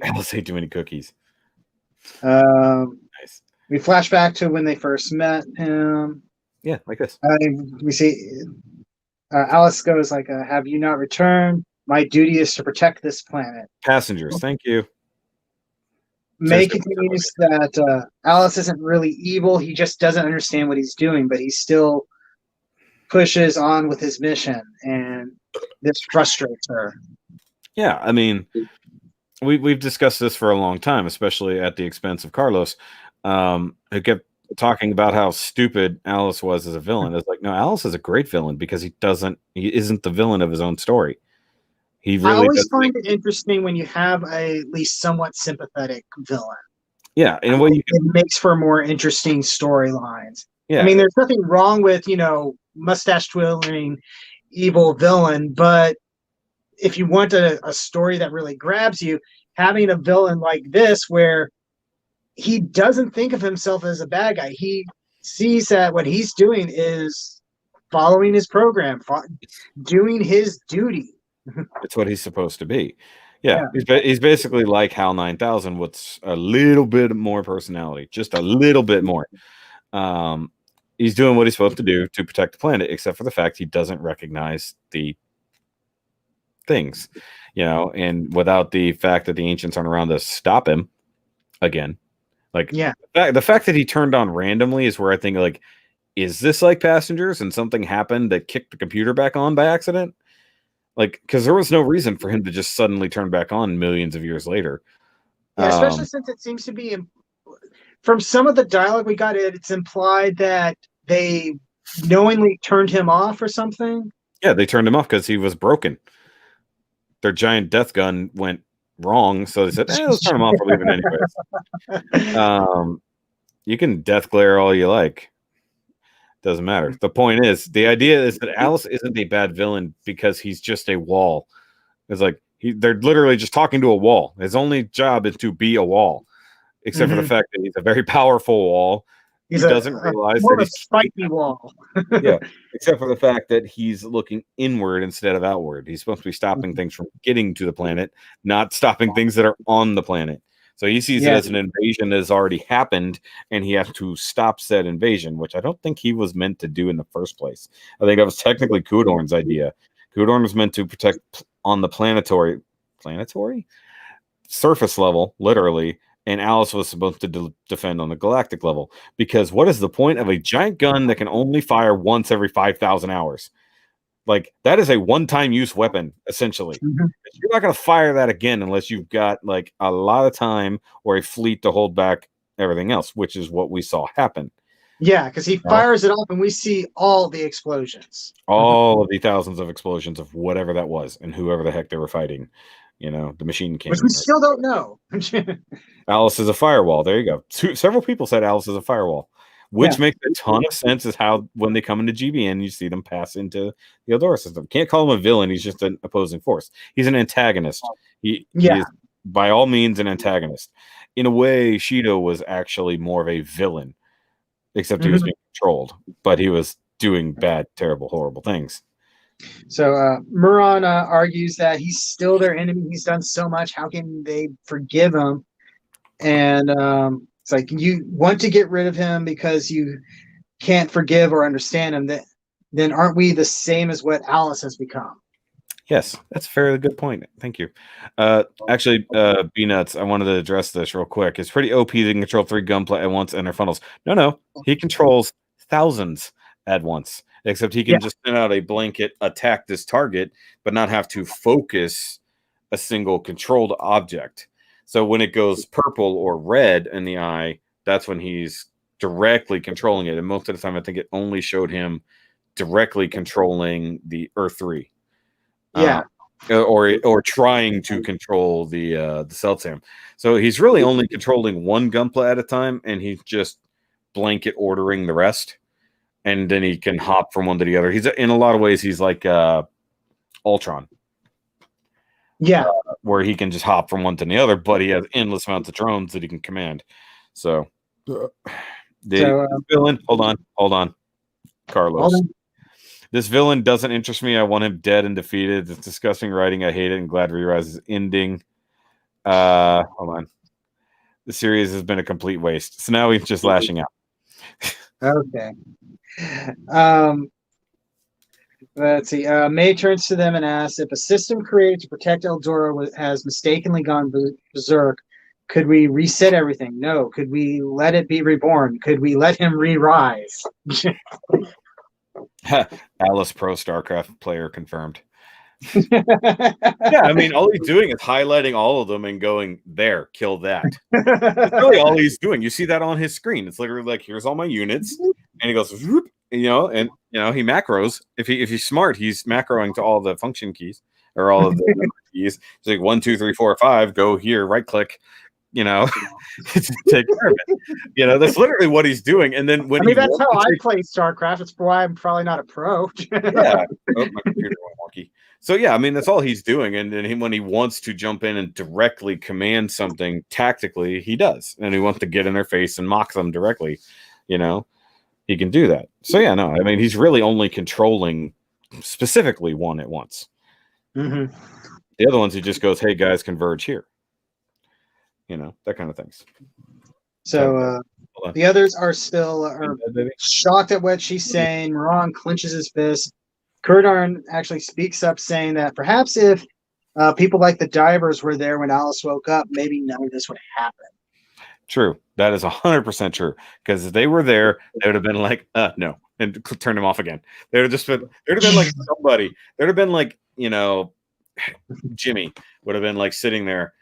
Alice ate too many cookies. Nice. We flash back to when they first met him. Yeah, like this. We see Alice goes like, "Have you not returned? My duty is to protect this planet." Passengers, thank you. May continues that Alice isn't really evil. He just doesn't understand what he's doing, but he still pushes on with his mission, and this frustrates her. Yeah, I mean, we've discussed this for a long time, especially at the expense of Carlos, who kept talking about how stupid Alice was as a villain. It's like, no, Alice is a great villain because he isn't the villain of his own story. He really I always find it interesting when you have at least somewhat sympathetic villain. Yeah, in a way it makes for more interesting storylines. Yeah. I mean, there's nothing wrong with, mustache twirling evil villain, but if you want a story that really grabs you, having a villain like this where he doesn't think of himself as a bad guy. He sees that what he's doing is following his program, doing his duty. It's what he's supposed to be. Yeah. He's basically like HAL 9000 with a little bit more personality, just a little bit more. He's doing what he's supposed to do to protect the planet, except for the fact he doesn't recognize the things, and without the fact that the ancients aren't around to stop him again. Like, the fact that he turned on randomly is where I think, like, is this like Passengers and something happened that kicked the computer back on by accident? Like, because there was no reason for him to just suddenly turn back on millions of years later. Yeah, especially since it seems to be, from some of the dialogue we got, it's implied that they knowingly turned him off or something. Yeah, they turned him off because he was broken. Their giant death gun went wrong, so they said, let's turn him off. We're leaving anyways. You can death glare all you like. Doesn't matter. The point is, the idea is that Alice isn't a bad villain because he's just a wall. It's like they're literally just talking to a wall. His only job is to be a wall, except for the fact that he's a very powerful wall. He doesn't realize that he's a spiky wall. Yeah, except for the fact that he's looking inward instead of outward. He's supposed to be stopping things from getting to the planet, not stopping things that are on the planet. So he sees it as an invasion that has already happened, and he has to stop said invasion, which I don't think he was meant to do in the first place. I think that was technically Kudorn's idea. Kudorn was meant to protect on the planetary surface level, literally, and Alice was supposed to defend on the galactic level. Because what is the point of a giant gun that can only fire once every 5,000 hours? Like, that is a one-time use weapon, essentially. You're not going to fire that again unless you've got, like, a lot of time or a fleet to hold back everything else, which is what we saw happen. Yeah, because he fires it off and we see all the explosions. All of the thousands of explosions of whatever that was and whoever the heck they were fighting. The machine came. Which we still don't know. Alice is a firewall. There you go. Several people said Alice is a firewall. Which makes a ton of sense is how when they come into GBN, you see them pass into the Eldora system. Can't call him a villain. He's just an opposing force. He's an antagonist. He is, by all means, an antagonist. In a way, Shido was actually more of a villain, except he was being controlled. But he was doing bad, terrible, horrible things. So Muron argues that he's still their enemy. He's done so much. How can they forgive him? And it's like, you want to get rid of him because you can't forgive or understand him. Then aren't we the same as what Alice has become? Yes, that's a fairly good point. Thank you. Actually, B-Nuts, I wanted to address this real quick. It's pretty OP to control 3 gunpla at once and their funnels. No. He controls thousands at once. Except he can just send out a blanket, attack this target, but not have to focus a single controlled object. So when it goes purple or red in the eye, that's when he's directly controlling it. And most of the time, I think it only showed him directly controlling the Earth 3. Or trying to control the Celtsam. So he's really only controlling one gunpla at a time, and he's just blanket ordering the rest. And then he can hop from one to the other. He's in a lot of ways, he's like Ultron. Where he can just hop from one to the other, but he has endless amounts of drones that he can command. So, villain, hold on, Carlos. Hold on. This villain doesn't interest me. I want him dead and defeated. It's disgusting writing. I hate it. And glad ReRISE is ending. Hold on. The series has been a complete waste. So now he's just lashing out. Okay. Let's see. May turns to them and asks, if a system created to protect Eldora has mistakenly gone berserk, Could we reset everything? No. Could we let it be reborn? Could we let him re-rise? Alice Pro StarCraft player confirmed. Yeah, I mean, all he's doing is highlighting all of them and going, there, kill that. That's really all he's doing. You see that on his screen. It's literally like, here's all my units. And he goes, whoop, you know, and, you know, he macros. If he's smart, he's macroing to all the function keys or all of the keys. It's like 1, 2, 3, 4, 5, go here, right click, you know, take care of it. You know, that's literally what he's doing. And then when that's how I play StarCraft. It's why I'm probably not a pro. Yeah. Oh, my computer went wonky. So yeah, I mean that's all he's doing, and then when he wants to jump in and directly command something tactically, he does, and he wants to get in their face and mock them directly. You know, he can do that. So yeah, no, I mean he's really only controlling specifically one at once. Mm-hmm. The other ones he just goes, "Hey guys, converge here." You know, that kind of things. So the others are still shocked at what she's saying. Moran clenches his fist. Kurdarn actually speaks up, saying that perhaps if people like the divers were there when Alice woke up, maybe none of this would happen. True. That is 100% true. Because if they were there, they would have been like, no, and turn them off again. They would have just been, there would have been like somebody, there would have been like, you know, Jimmy would have been like sitting there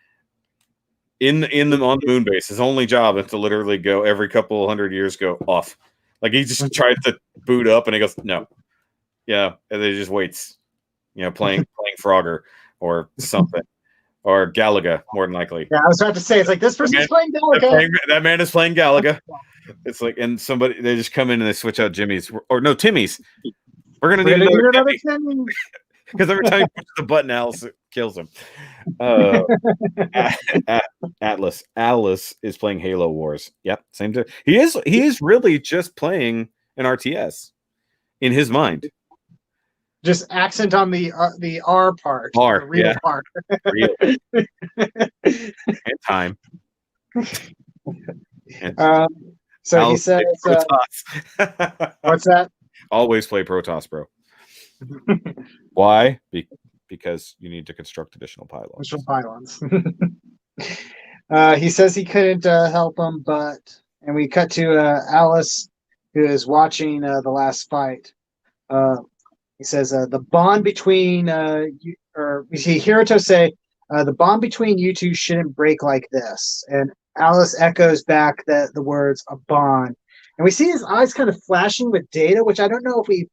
on the moon base. His only job is to literally go every couple 100 years, go off. Like he just tried to boot up and he goes, no. Yeah, and then he just waits, you know, playing Frogger or something, or Galaga, more than likely. Yeah, I was about to say, it's like this person's playing Galaga. That man is playing Galaga. It's like, and somebody, they just come in and they switch out Jimmy's, or no, Timmy's. We're gonna need another Timmy. Because every time he pushes the button, Alice kills him. Atlas. Alice is playing Halo Wars. Yep, same thing. He is really just playing an RTS in his mind. Just accent on the R part. R, the real part. Real. And time. So he says, what's that? Always play Protoss, bro. Why? Because you need to construct additional pylons. He says he couldn't help him, and we cut to Alice, who is watching the last fight. He says the bond between we see Hiruto say the bond between you two shouldn't break like this, and Alice echoes back the words "a bond," and we see his eyes kind of flashing with data, which I don't know if we've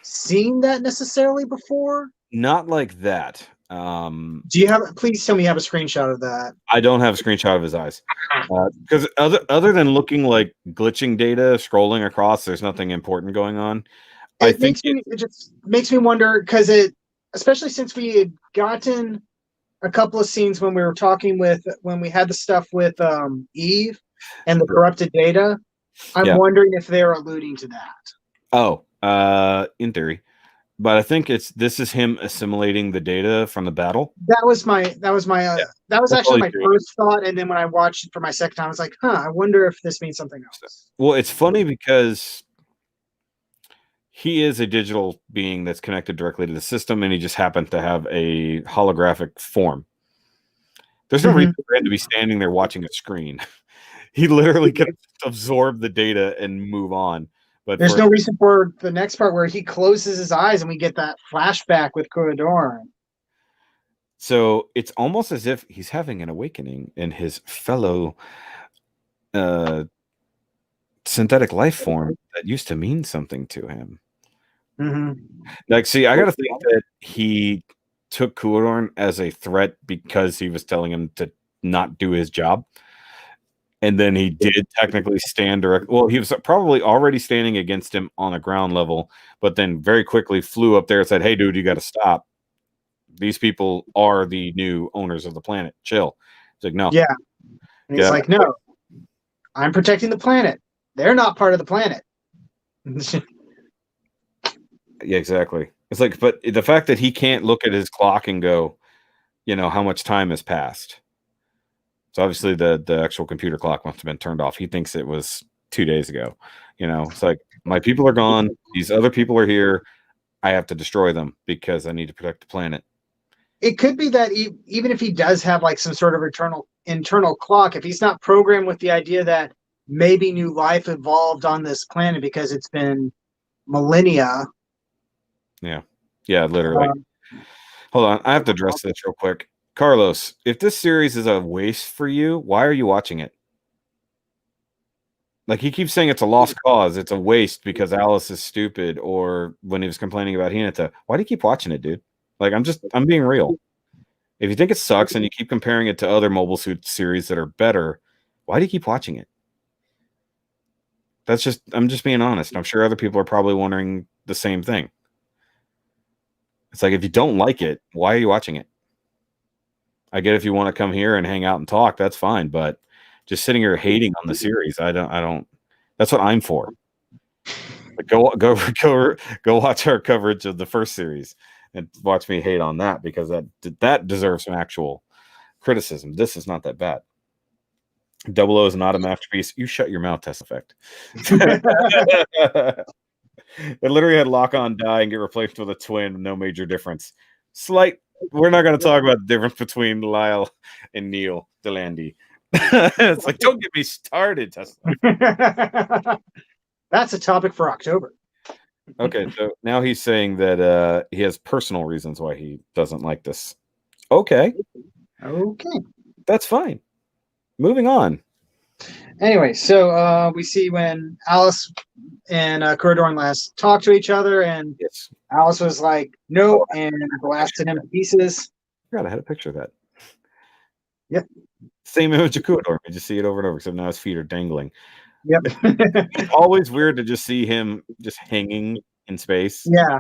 seen that necessarily before. Not like that. Do you have? Please tell me you have a screenshot of that. I don't have a screenshot of his eyes because other than looking like glitching data scrolling across, there's nothing important going on. It just makes me wonder because especially since we had gotten a couple of scenes when we were talking when we had the stuff with Eve and the corrupted data. I'm wondering if they're alluding to that. Oh, in theory, but I think this is him assimilating the data from the battle. That was actually my first thought, and then when I watched it for my second time, I was like, I wonder if this means something else. Well, it's funny because he is a digital being that's connected directly to the system, and he just happened to have a holographic form. There's no reason for him to be standing there watching a screen. He literally can absorb the data and move on. But there's no reason for the next part where he closes his eyes and we get that flashback with Kurdarn. So it's almost as if he's having an awakening in his fellow synthetic life form that used to mean something to him. Like, see, I got to think that he took Kurdarn as a threat because he was telling him to not do his job. And then he did technically stand direct. Well, he was probably already standing against him on a ground level, but then very quickly flew up there and said, "Hey, dude, you got to stop. These people are the new owners of the planet. Chill." It's like, no. Yeah. And he's like, no, I'm protecting the planet. They're not part of the planet. Yeah, exactly. It's like, but the fact that he can't look at his clock and go, you know, how much time has passed. So obviously the actual computer clock must have been turned off. He thinks it was 2 days ago. You know, it's like, my people are gone. These other people are here. I have to destroy them because I need to protect the planet. It could be that even if he does have like some sort of internal clock, if he's not programmed with the idea that maybe new life evolved on this planet because it's been millennia. Yeah, literally. Hold on, I have to address this real quick. Carlos, if this series is a waste for you, why are you watching it? Like, he keeps saying it's a lost cause, it's a waste because Alice is stupid, or when he was complaining about Hinata. Why do you keep watching it, dude? Like, I'm being real. If you think it sucks and you keep comparing it to other Mobile Suit series that are better, why do you keep watching it? I'm just being honest. I'm sure other people are probably wondering the same thing. It's like, if you don't like it, why are you watching it? I get if you want to come here and hang out and talk, that's fine, but just sitting here hating on the series, I don't. That's what I'm for. Like, go watch our coverage of the first series and watch me hate on that, because that deserves some actual criticism. This is not that bad. 00 is not a masterpiece. You shut your mouth, Test Effect. It literally had Lock On die and get replaced with a twin, no major difference. We're not going to talk about the difference between Lyle and Neil Delandy. It's like, don't get me started, Tesla. That's a topic for October. Okay, so now he's saying that he has personal reasons why he doesn't like this. Okay. That's fine. Moving on. Anyway, so we see when Alice and Corridor last talked to each other, and yes. Alice was like, no, and blasted him to pieces. I forgot I had a picture of that. Yep. Same image of Corridor. You just see it over and over, except now his feet are dangling. Yep. It's always weird to just see him just hanging in space. Yeah.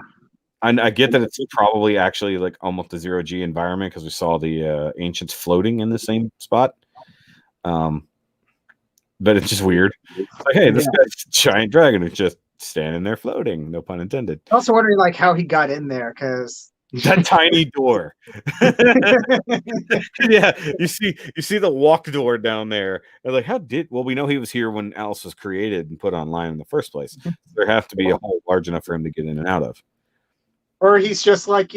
And I get that it's probably actually like almost a 0G environment, because we saw the ancients floating in the same spot. But it's just weird. It's like, hey, this guy's a giant dragon who's just standing there floating. No pun intended. I'm also wondering like how he got in there, because that tiny door. Yeah, you see the walk door down there. And like, well, we know he was here when Alice was created and put online in the first place. There have to be a hole large enough for him to get in and out of. Or he's just like,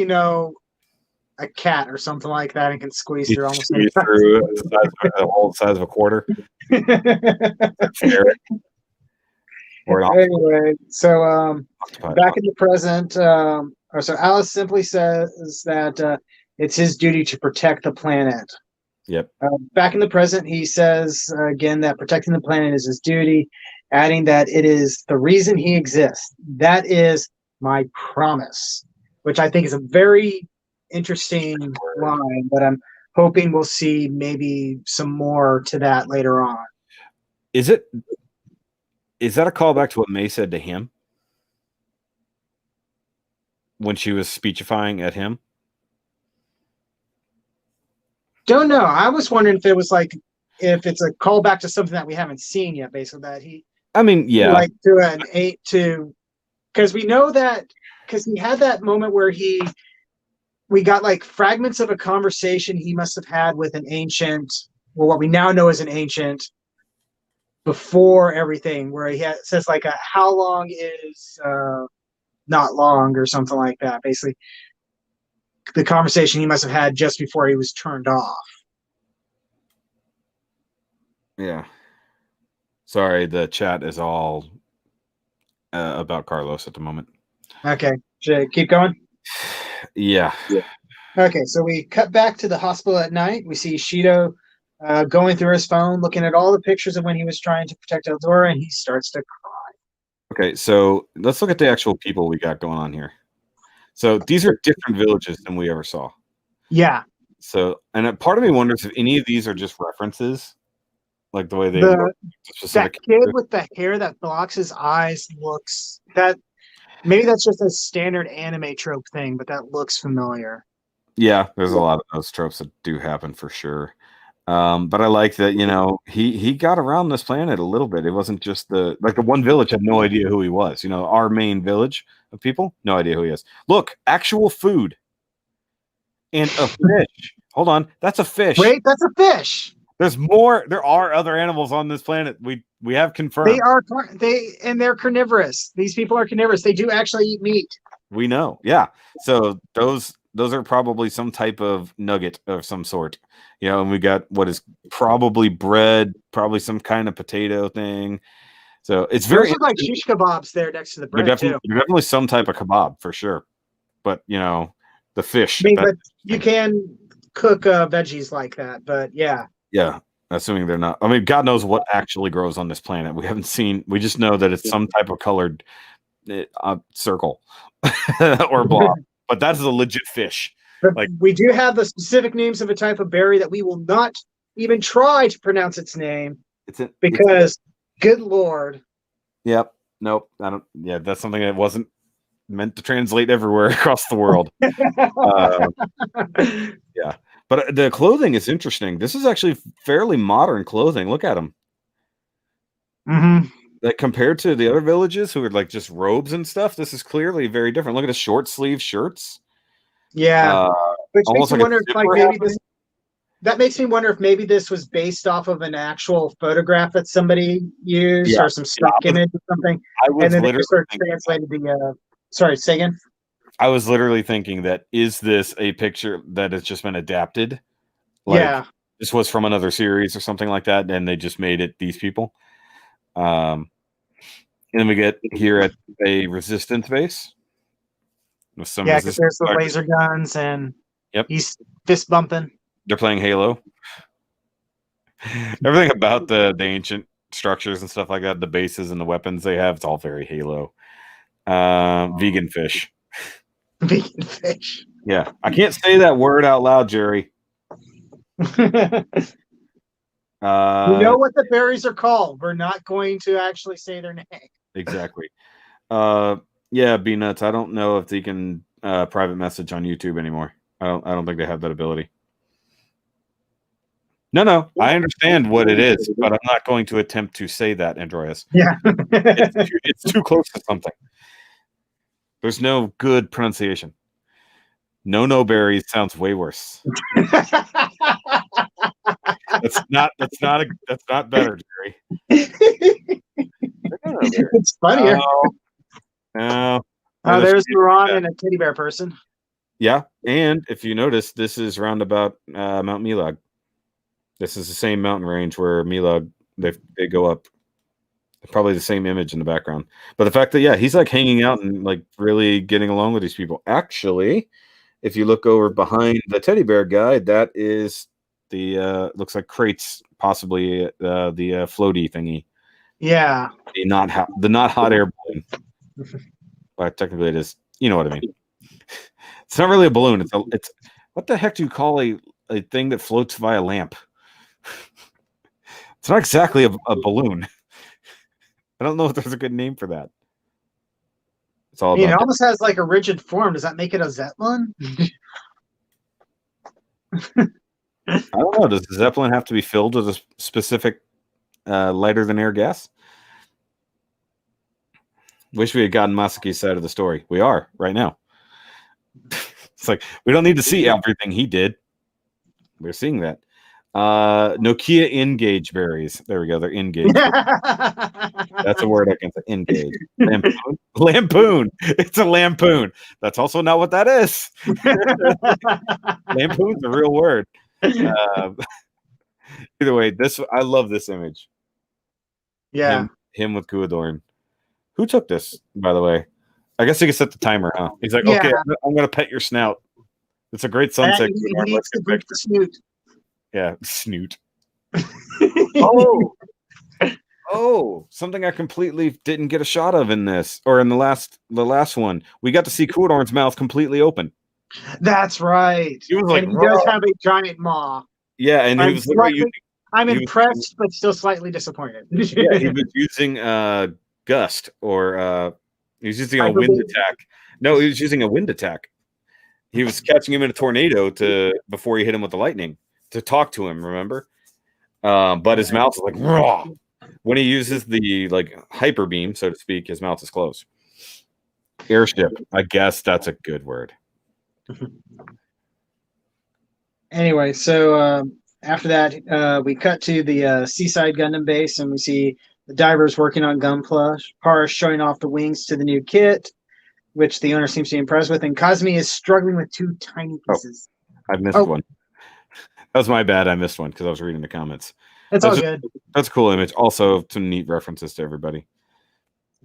a cat or something like that, and can squeeze through almost through the whole size of a quarter. Anyway, so back in the present, so Alice simply says that it's his duty to protect the planet. Yep. Back in the present, he says again that protecting the planet is his duty, adding that it is the reason he exists. That is my promise, which I think is a very interesting line, but I'm hoping we'll see maybe some more to that later on. Is that a callback to what May said to him when she was speechifying at him? Don't know. I was wondering if it was like, if it's a callback to something that we haven't seen yet, basically that he. I mean, yeah, like to an 8 to, because we know that, because he had that moment where we got like fragments of a conversation he must have had with an ancient, or what we now know as an ancient, before everything, where he says like how long is not long, or something like that. Basically, the conversation he must have had just before he was turned off. Yeah. Sorry, the chat is all about Carlos at the moment. Okay, should I keep going? Yeah. Okay, so we cut back to the hospital at night. We see Shido going through his phone, looking at all the pictures of when he was trying to protect Eldora, and he starts to cry. Okay, so let's look at the actual people we got going on here. So these are different villages than we ever saw. Yeah. So, and part of me wonders if any of these are just references, like the way they look. That kid with the hair that blocks his eyes looks that. Maybe that's just a standard anime trope thing, but that looks familiar. Yeah, there's a lot of those tropes that do happen for sure. But I like that, he got around this planet a little bit. It wasn't just the one village had no idea who he was. Our main village of people, no idea who he is. Look, actual food. And a fish. Hold on, that's a fish. Wait, that's a fish. There's more. There are other animals on this planet. We have confirmed. They're carnivorous. These people are carnivorous. They do actually eat meat. We know. Yeah. So those those are probably some type of nugget of some sort. You know, and we got what is probably bread, probably some kind of potato thing. So it's very look like shish kebabs there next to the bread they're definitely some type of kebab for sure. But you know, the fish. But you can cook veggies like that. But yeah. Yeah. Assuming they're not. I mean, God knows what actually grows on this planet. We haven't seen. We just know that it's some type of colored circle or blob. But that is a legit fish. But like, we do have the specific names of a type of berry that we will not even try to pronounce its name. Because, good Lord. Yep. Nope. I don't. Yeah, that's something that wasn't meant to translate everywhere across the world. Yeah. But the clothing is interesting. This is actually fairly modern clothing. Look at them. Mm-hmm. Like compared to the other villages who are like just robes and stuff, this is clearly very different. Look at the short sleeve shirts. Yeah. Which makes me wonder if like maybe this. That makes me wonder if maybe this was based off of an actual photograph that somebody used or some stock image or something. And then they just sort of translated the. Sorry, say again. I was literally thinking that is this a picture that has just been adapted? Like, this was from another series or something like that, and they just made it these people. And then we get here at a resistance base with some. Yeah, because there's the laser guns and he's fist bumping. They're playing Halo. Everything about the ancient structures and stuff like that, the bases and the weapons they have, it's all very Halo. Vegan fish. Vegan fish. Yeah, I can't say that word out loud, Jerry. We know what the berries are called. We're not going to actually say their name. Exactly. Yeah, B-Nuts. I don't know if they can private message on YouTube anymore. I don't think they have that ability. No, I understand what it is, but I'm not going to attempt to say that, Andreas. Yeah, it's too close to something. There's no good pronunciation. No berries sounds way worse. That's not better, Jerry. It's funnier. No. Oh, there's Ron and a teddy bear person. Yeah, and if you notice, this is roundabout Mount Milag. This is the same mountain range where Milag they go up. Probably the same image in the background, but the fact that he's like hanging out and like really getting along with these people. Actually, if you look over behind the teddy bear guy, that is the looks like crates, possibly the floaty thingy. Yeah, the not hot air balloon. But technically, it is. You know what I mean? It's not really a balloon. It's what the heck do you call a thing that floats via lamp? It's not exactly a balloon. I don't know if there's a good name for that. It's all. It almost has like a rigid form. Does that make it a Zeppelin? I don't know. Does the Zeppelin have to be filled with a specific lighter than air gas? Wish we had gotten Masaki's side of the story. We are right now. It's like we don't need to see everything he did. We're seeing that. Nokia engage berries. There we go. They're engaged. That's a word I can say. Engage. Lampoon. Lampoon. It's a lampoon. That's also not what that is. Lampoon's a real word. Either way, I love this image. Yeah. Him with Kuadorn. Who took this, by the way? I guess he can set the timer, huh? He's like, okay, I'm going to pet your snout. It's a great sunset. He needs to grip the snoot. Yeah, snoot. Oh, something I completely didn't get a shot of in this, or in the last one. We got to see Kuadorn's mouth completely open. That's right. He was like, and he does have a giant maw. Yeah, and he was literally I'm impressed, but still slightly disappointed. Yeah, he was using gust, or he was using a wind attack. No, he was using a wind attack. He was catching him in a tornado before he hit him with the lightning to talk to him. Remember, but his mouth is like raw. When he uses the hyper beam, so to speak, his mouth is closed. Airship, I guess that's a good word. Anyway, so after that, we cut to the Seaside Gundam base, and we see the divers working on gun parts, showing off the wings to the new kit. which the owner seems to be impressed with, and Kazumi is struggling with 2 tiny pieces. I missed one. That was my bad. I missed one because I was reading the comments. That's all good. That's a cool image. Also, some neat references to everybody.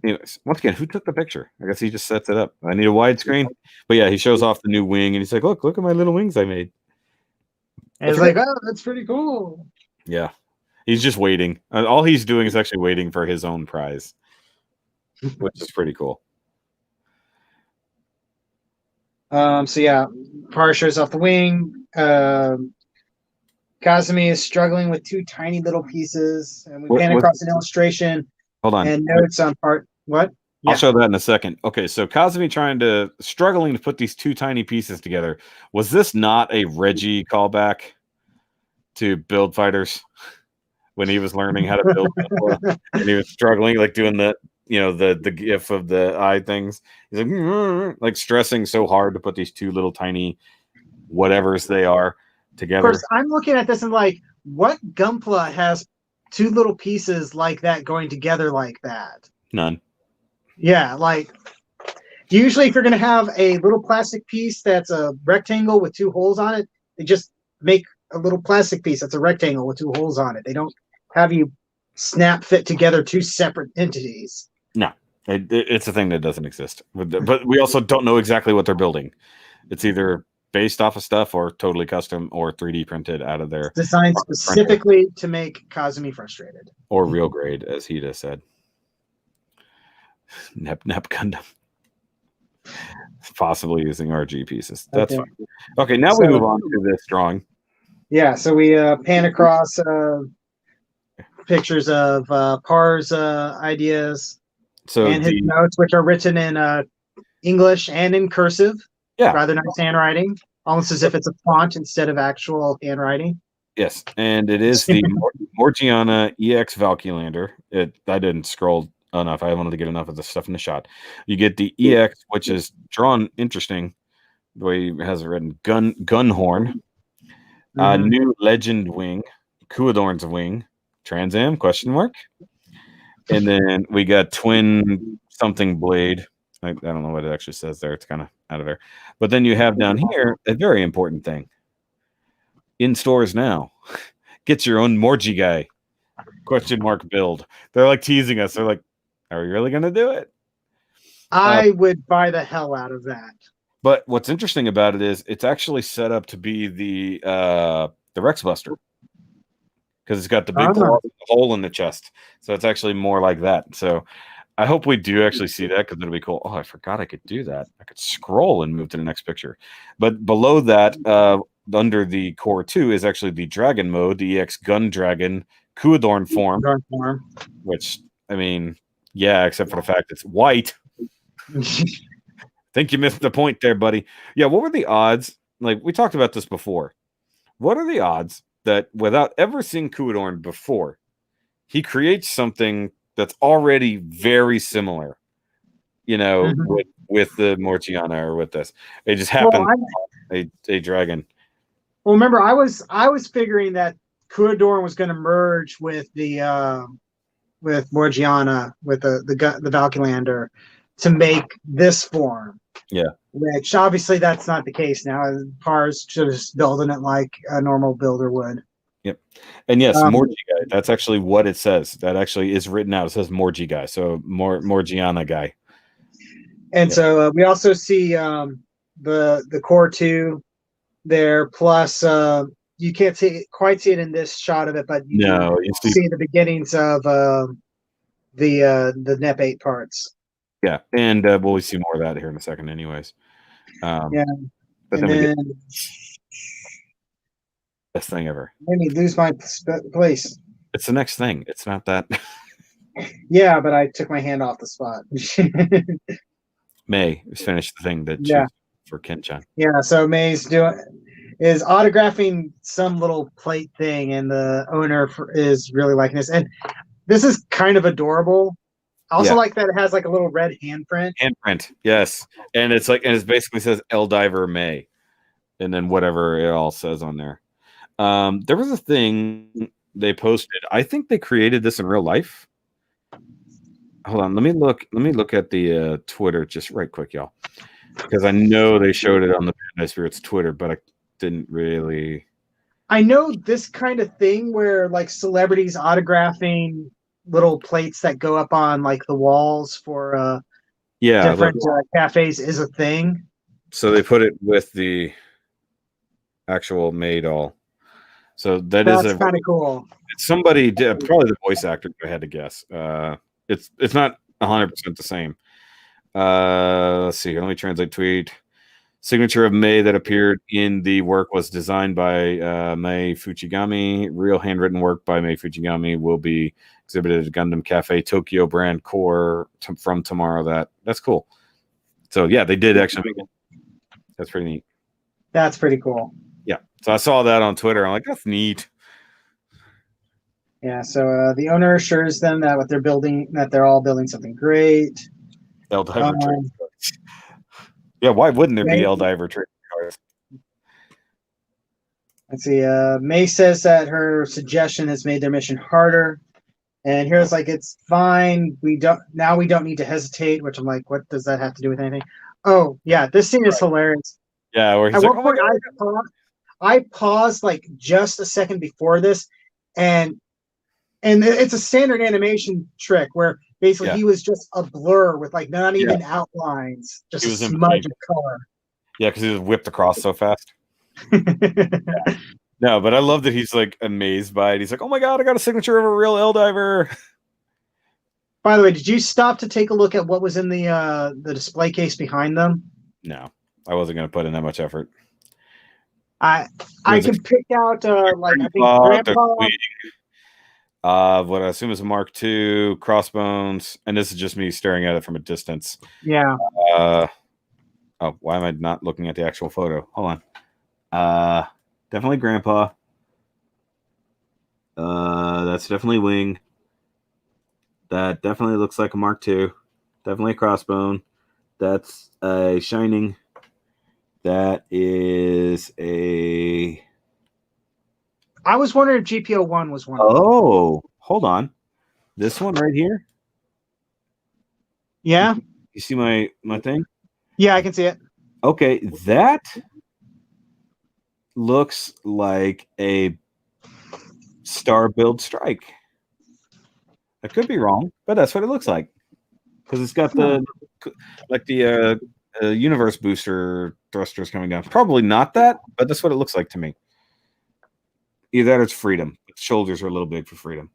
Anyways, once again, who took the picture? I guess he just sets it up. I need a widescreen. But yeah, he shows off the new wing, and he's like, look at my little wings I made. And it's like, oh, that's pretty cool. Yeah. He's just waiting. All he's doing is actually waiting for his own prize, which is pretty cool. So yeah, Par shows off the wing. Kazumi is struggling with 2 tiny little pieces, and we pan across an illustration. Hold on. And notes on part. What? I'll show that in a second. Okay, so Kazumi struggling to put these 2 tiny pieces together. Was this not a Reggie callback to Build Fighters when he was learning how to build and he was struggling, like doing the gif of the eye things? He's like stressing so hard to put these 2 little tiny whatevers they are together. Of course, I'm looking at this and like, what Gunpla has 2 little pieces like that going together like that? None. Yeah, like usually if you're going to have a little plastic piece that's a rectangle with 2 holes on it, they just make a little plastic piece that's a rectangle with 2 holes on it. They don't have you snap fit together 2 separate entities. No, it's a thing that doesn't exist. But we also don't know exactly what they're building. It's either based off of stuff or totally custom or 3D printed out of their designed specifically to make Kazumi frustrated. Or real grade, as Hida said. Nep Gundam. Possibly using RG pieces. That's fine. Okay, now we move on to this drawing. Yeah, so we pan across pictures of Par's ideas and his notes, which are written in English and in cursive. Yeah. Rather nice handwriting, almost as if it's a font instead of actual handwriting. Yes, and it is the Morgiana EX Valkylander. I didn't scroll enough. I wanted to get enough of the stuff in the shot. You get the EX, which is drawn interesting, the way he has it written. Gunhorn, new Legend Wing, Kuadorn's Wing, Trans Am, ? And then we got Twin something Blade. I don't know what it actually says there. It's kind of out of there. But then you have down here a very important thing. In stores now. Get your own Morgi guy. ? Build. They're like teasing us. They're like, are we really going to do it? I would buy the hell out of that. But what's interesting about it is it's actually set up to be the Rex Buster. Because it's got the big hole in the chest. So it's actually more like that. So I hope we do actually see that because it'll be cool. Oh, I forgot I could do that. I could scroll and move to the next picture. But below that, under the core 2 is actually the Dragon mode, the EX Gun Dragon Kuadorn form. Which, I mean, yeah, except for the fact it's white. Think you missed the point there, buddy. Yeah, what were the odds? Like, we talked about this before. What are the odds that without ever seeing Kuadorn before, he creates something that's already very similar, with the Morgiana or with this? It just happened. A dragon. Well, remember, I was figuring that Kuadorn was going to merge with the with Morgiana, with the Valkylander, to make this form. Yeah. Which obviously that's not the case now. Par's just building it like a normal builder would. Yep. And yes, Morgi guy. That's actually what it says. That actually is written out. It says Morgi guy. So Morgiana guy. And so we also see the core 2 there. Plus, you can't quite see it in this shot of it, but you see the beginnings of the NEP 8 parts. Yeah, and we'll see more of that here in a second, anyways. Yeah, but then we get best thing ever. Made me lose my place. It's the next thing. It's not that. Yeah, but I took my hand off the spot. May is finished the thing that for Ken-chan. Yeah, so May's is autographing some little plate thing, and the owner is really liking this. And this is kind of adorable. I also like that it has like a little red handprint. Handprint, yes. And it's it basically says Eldiver May. And then whatever it all says on there. There was a thing they posted. I think they created this in real life. Hold on, let me look at the Twitter just right quick, y'all. Because I know they showed it on the Bandai Spirits Twitter, but I didn't really. I know this kind of thing where like celebrities autographing little plates that go up on like the walls for different cafes is a thing. So they put it with the actual May doll. So that's kind of cool. Somebody did, probably the voice actor, if I had to guess. It's not 100% the same. Let's see here. Let me translate tweet. Signature of May that appeared in the work was designed by Mei Fujigami. Real handwritten work by Mei Fujigami will be exhibited at Gundam Cafe Tokyo brand core from tomorrow. That's cool. So yeah, they did actually make it. That's pretty neat. That's pretty cool. Yeah. So I saw that on Twitter. I'm like, that's neat. Yeah. So the owner assures them that what they're building, that they're all building something great. Diver trading cards. Yeah. Why wouldn't there be Diver trading cards? Let's see. May says that her suggestion has made their mission harder. And here's like, it's fine. We don't need to hesitate, which I'm like, what does that have to do with anything? Oh, yeah, this scene is hilarious. Yeah, where he's at like, one point, I paused like just a second before this, and it's a standard animation trick where basically he was just a blur with like not even outlines, just a smudge of color. Yeah, because he was whipped across so fast. No, but I love that he's like amazed by it. He's like, "Oh my god, I got a signature of a real L-Diver." By the way, did you stop to take a look at what was in the display case behind them? No, I wasn't going to put in that much effort. I can pick out like I think Grandpa. What I assume is a Mark II crossbones, and this is just me staring at it from a distance. Yeah. Oh, why am I not looking at the actual photo? Hold on. Definitely Grandpa. That's definitely Wing. That definitely looks like a Mark II. Definitely a crossbone. That's a Shining. That is a... I was wondering if GPO-1 was one. Oh, hold on. This one right here? Yeah. You see my thing? Yeah, I can see it. Okay, that looks like a Star Build Strike. I could be wrong, but that's what it looks like. Because it's got the universe booster thrusters coming down. Probably not that, but that's what it looks like to me. Either that or it's Freedom. The shoulders are a little big for Freedom.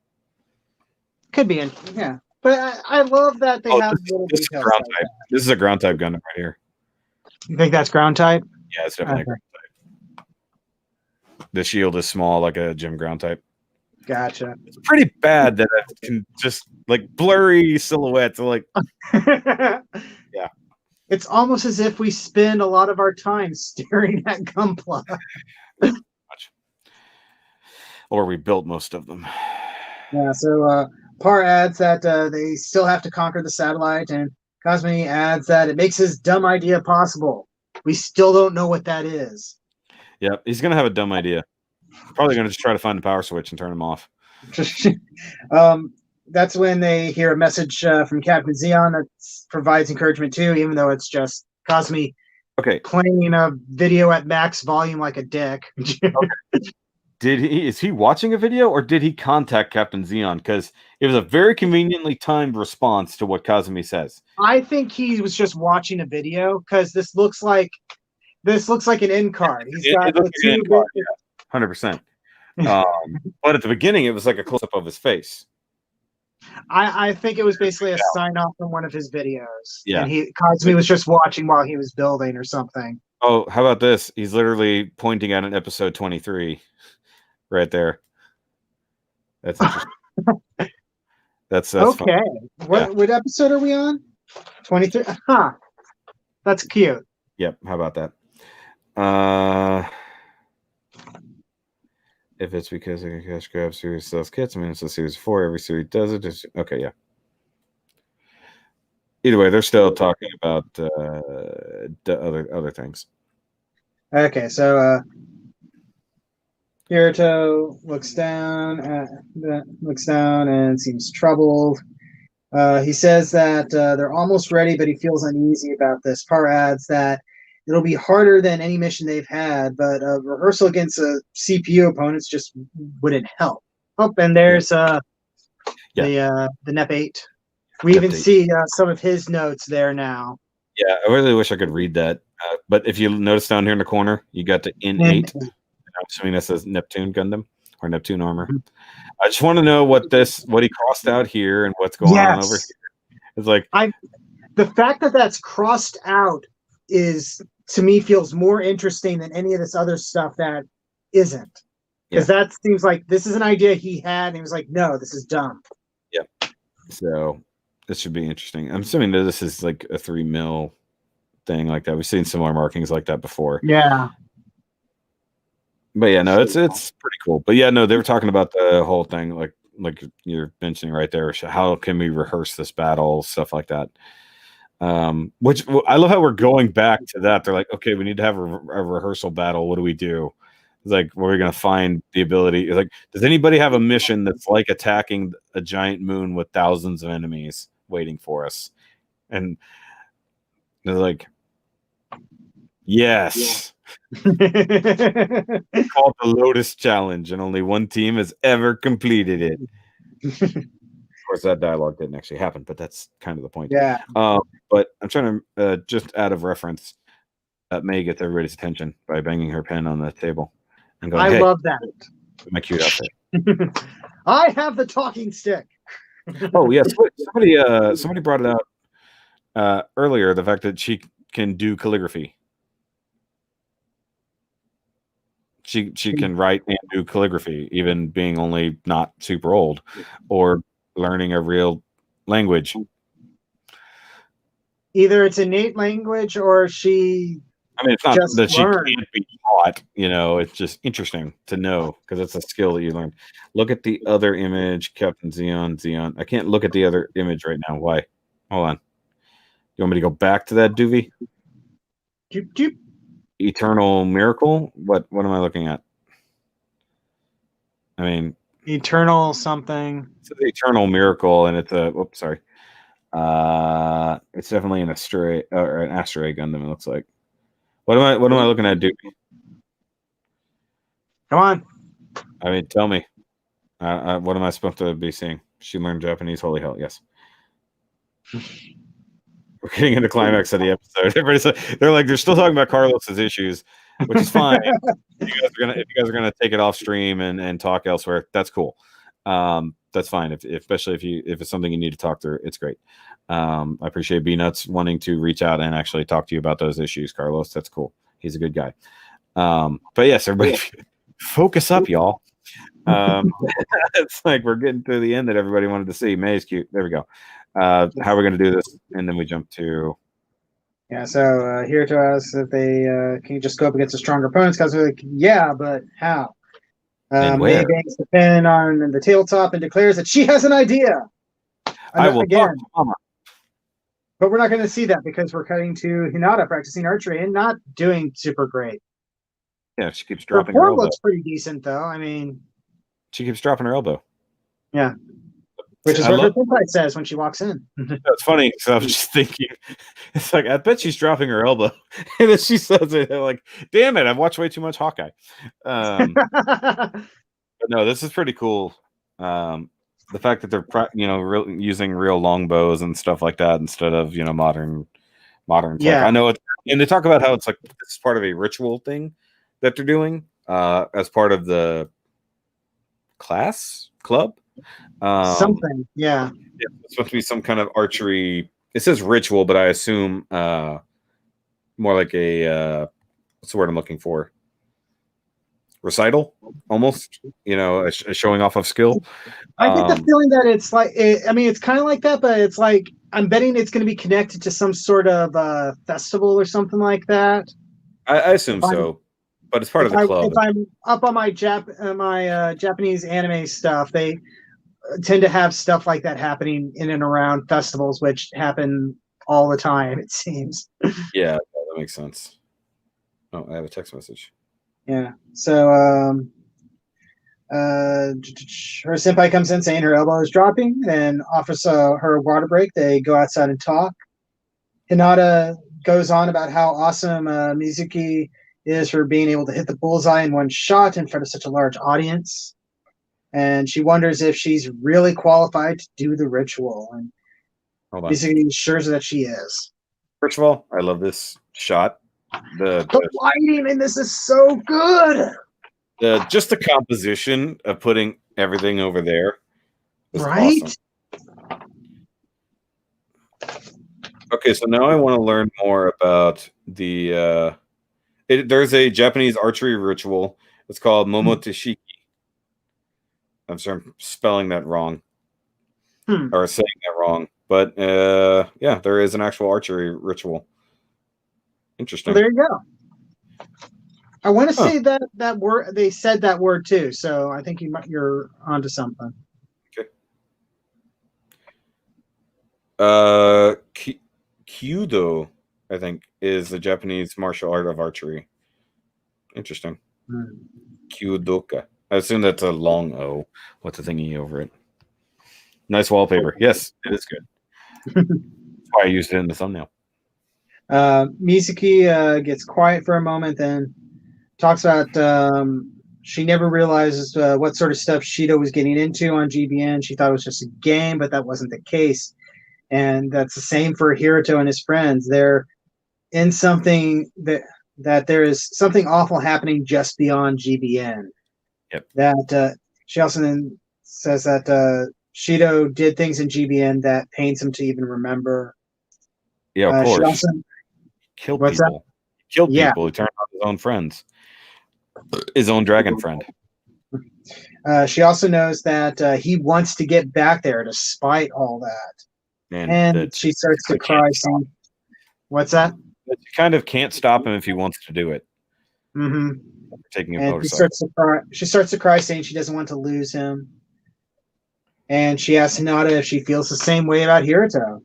Could be, yeah. But I love that they have little this details. Ground type. This is a ground type Gundam right here. You think that's ground type? Yeah, it's definitely a ground type. The shield is small, like a gym ground type. Gotcha. It's pretty bad that I can just like blurry silhouettes. Like, yeah. It's almost as if we spend a lot of our time staring at Gunpla. Or we built most of them. Yeah, so Parr adds that they still have to conquer the satellite, and Cosme adds that it makes his dumb idea possible. We still don't know what that is. Yeah, he's going to have a dumb idea. Probably going to just try to find the power switch and turn him off. That's when they hear a message from Captain Zeon that provides encouragement too, even though it's just Cosme playing a video at max volume like a dick. Is he watching a video, or did he contact Captain Zeon? Because it was a very conveniently timed response to what Cosme says. I think he was just watching a video, because this looks like an end card. He's got the two 100%. But at the beginning, it was like a close-up of his face. I think it was basically a sign-off from one of his videos. Yeah. And Cosme was just watching while he was building or something. Oh, how about this? He's literally pointing at an episode 23 right there. That's interesting. that's okay. Fun. What episode are we on? 23? Huh. That's cute. Yep. How about that? If it's because a cash grab series sells kits, I mean, it's a series 4. Every series does it. Okay, yeah. Either way, they're still talking about the other things. Okay, so Kirito looks down and seems troubled. He says that they're almost ready, but he feels uneasy about this. Parr adds that it'll be harder than any mission they've had, but rehearsal against CPU opponents just wouldn't help. Oh, and there's the NEP 8. We even see some of his notes there now. Yeah, I really wish I could read that. But if you notice down here in the corner, you got the N8. I'm assuming that says Neptune Gundam or Neptune Armor. I just want to know what he crossed out here and what's going on over here. It's like the fact that that's crossed out is, to me, feels more interesting than any of this other stuff that isn't. Because that seems like this is an idea he had, and he was like, no, this is dumb. Yeah. So this should be interesting. I'm assuming that this is like a 3 mil thing like that. We've seen similar markings like that before. Yeah. But yeah, no, it's pretty cool. But yeah, no, they were talking about the whole thing, like you're mentioning right there. How can we rehearse this battle, stuff like that. Which I love how we're going back to that. They're like, okay, we need to have a rehearsal battle. What do we do? It's like, where are we going to find the ability? It's like, does anybody have a mission that's like attacking a giant moon with thousands of enemies waiting for us? And they're like, yes. Called the Lotus Challenge, and only one team has ever completed it. Of course, that dialogue didn't actually happen, but that's kind of the point. Yeah. But I'm trying to just out of reference, that May gets everybody's attention by banging her pen on the table and going, I love that. My cute outfit. I have the talking stick. Oh yes, somebody brought it out earlier. The fact that she can do calligraphy. She can write and do calligraphy, even being only not super old, or learning a real language. Either it's innate language or she. I mean, it's not that she can't be taught. It's just interesting to know because it's a skill that you learn. Look at the other image, Captain Xeon. I can't look at the other image right now. Why? Hold on. You want me to go back to that doobie? Eternal Miracle? What am I looking at? I mean, Eternal something. It's an Eternal Miracle, and it's a. Whoops, sorry. It's definitely an Astray or an Astray Gundam. It looks like. What am I looking at, dude? Come on. I mean, tell me. What am I supposed to be seeing? She learned Japanese. Holy hell, yes. We're getting into climax of the episode. They're like, they're still talking about Carlos's issues, which is fine. If you guys are gonna take it off stream and talk elsewhere, that's cool. That's fine. Especially if it's something you need to talk through, it's great. I appreciate B-Nuts wanting to reach out and actually talk to you about those issues, Carlos. That's cool. He's a good guy. But yes, everybody, focus up, y'all. It's like we're getting to the end that everybody wanted to see. May's cute. There we go. How are we going to do this? And then we jump to. Yeah, so here to us that they can just go up against the stronger opponents because they're like, yeah, but how? May bangs the pen on the tabletop and declares that she has an idea. I will again. Talk to Mama. But we're not going to see that because we're cutting to Hinata practicing archery and not doing super great. Yeah, she keeps dropping her elbow. Looks pretty decent, though. I mean, she keeps dropping her elbow. Yeah. Which is what her senpai says when she walks in. That's funny. So I was just thinking, it's like, I bet she's dropping her elbow. And then she says it, like, damn it, I've watched way too much Hawkeye. But no, this is pretty cool. The fact that they're, using real longbows and stuff like that instead of, modern tech. Yeah. I know it, and they talk about how it's like, this is part of a ritual thing that they're doing as part of the club. Something, yeah. It's supposed to be some kind of archery. It says ritual, but I assume more like a what's the word I'm looking for? Recital, almost. A showing off of skill. I get the feeling that it's like. It's kind of like that, but it's like I'm betting it's going to be connected to some sort of festival or something like that. I assume so. But it's part of the club. If I'm up on my Japanese anime stuff, they tend to have stuff like that happening in and around festivals, which happen all the time, it seems. Yeah, that makes sense. Oh, I have a text message. Yeah. So Her senpai comes in saying her elbow is dropping and offers her a water break. They go outside and talk. Hinata goes on about how awesome Mizuki is for being able to hit the bullseye in one shot in front of such a large audience. And she wonders if she's really qualified to do the ritual. And Mizuki assures her that she is. First of all, I love this shot. The lighting in this is so good. Just the composition of putting everything over there is right? Awesome. Okay, so now I want to learn more about the there's a Japanese archery ritual. It's called Momoteshiki. I'm sorry, I'm spelling that wrong. Or saying that wrong. But yeah, there is an actual archery ritual. Interesting. Well, there you go. I want to say that word. They said that word too, so I think you're onto something. Okay. Kyudo, I think, is the Japanese martial art of archery. Interesting. Kyudoka. I assume that's a long O with the thingy over it. Nice wallpaper. Yes, it is good. That's why I used it in the thumbnail. Mizuki gets quiet for a moment, then talks about she never realizes what sort of stuff Shido was getting into on GBN. She thought it was just a game, but that wasn't the case. And that's the same for Hiroto and his friends. They're in something that there is something awful happening just beyond GBN. Yep. That she also then says that Shido did things in GBN that pains him to even remember. Yeah, of course. She also, killed people. That? Killed people. He turned on his own friends. His own dragon friend. She also knows that he wants to get back there despite all that. And she starts to cry. Saying, what's that? You kind of can't stop him if he wants to do it. Mm-hmm. Taking a and she starts to cry, saying she doesn't want to lose him. And she asks Hinata if she feels the same way about Hiroto.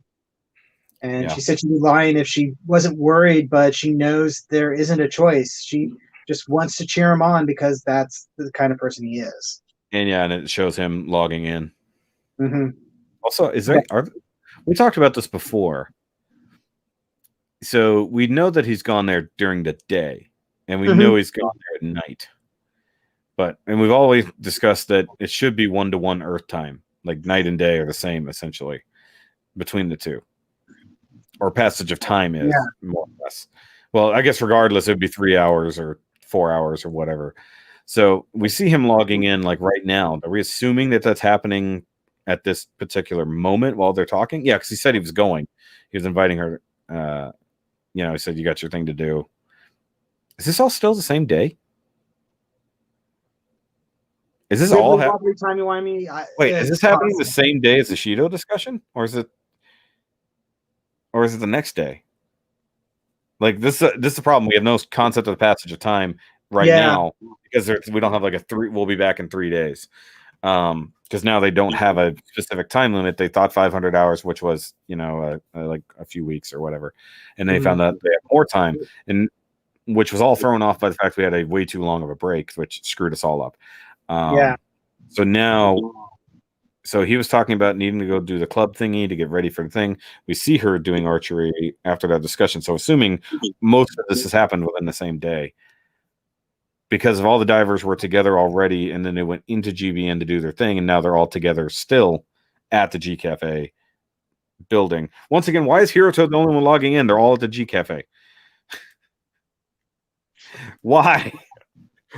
And she said she'd be lying if she wasn't worried, but she knows there isn't a choice. She just wants to cheer him on because that's the kind of person he is. And it shows him logging in. Mm-hmm. Also, we talked about this before. So we know that he's gone there during the day, and we know he's gone there at night. And we've always discussed that it should be 1-to-1 Earth time, like night and day are the same essentially between the two, or passage of time is more or less. Well, I guess regardless, it would be 3 hours or 4 hours or whatever. So we see him logging in like right now. Are we assuming that that's happening at this particular moment while they're talking? Yeah, because he said he was going. He was inviting her. He said, you got your thing to do. Is this all still the same day? Is this all happening? Wait, is this happening the same day as the Shido discussion? Or is it the next day? Like this is the problem. We have no concept of the passage of time now because we don't have like we'll be back in 3 days. Because now they don't have a specific time limit. They thought 500 hours, which was, like a few weeks or whatever. And they found out they had more time, and which was all thrown off by the fact we had a way too long of a break, which screwed us all up. So he was talking about needing to go do the club thingy to get ready for the thing. We see her doing archery after that discussion. So assuming most of this has happened within the same day, because of all the divers were together already, and then they went into GBN to do their thing, and now they're all together still at the G Cafe building. Once again, why is Hiroto the only one logging in? They're all at the G Cafe. Why?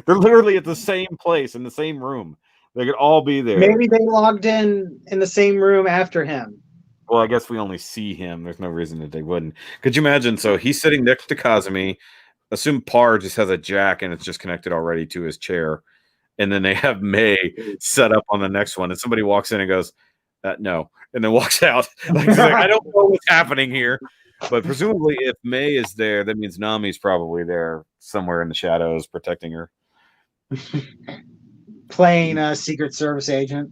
They're literally at the same place in the same room. They could all be there. Maybe they logged in the same room after him. Well, I guess we only see him. There's no reason that they wouldn't. Could you imagine? So he's sitting next to Kazumi. Assume Par just has a jack and it's just connected already to his chair. And then they have May set up on the next one. And somebody walks in and goes, no. And then walks out. I don't know what's happening here. But presumably if May is there, that means Nami's probably there somewhere in the shadows protecting her. Playing a Secret Service agent.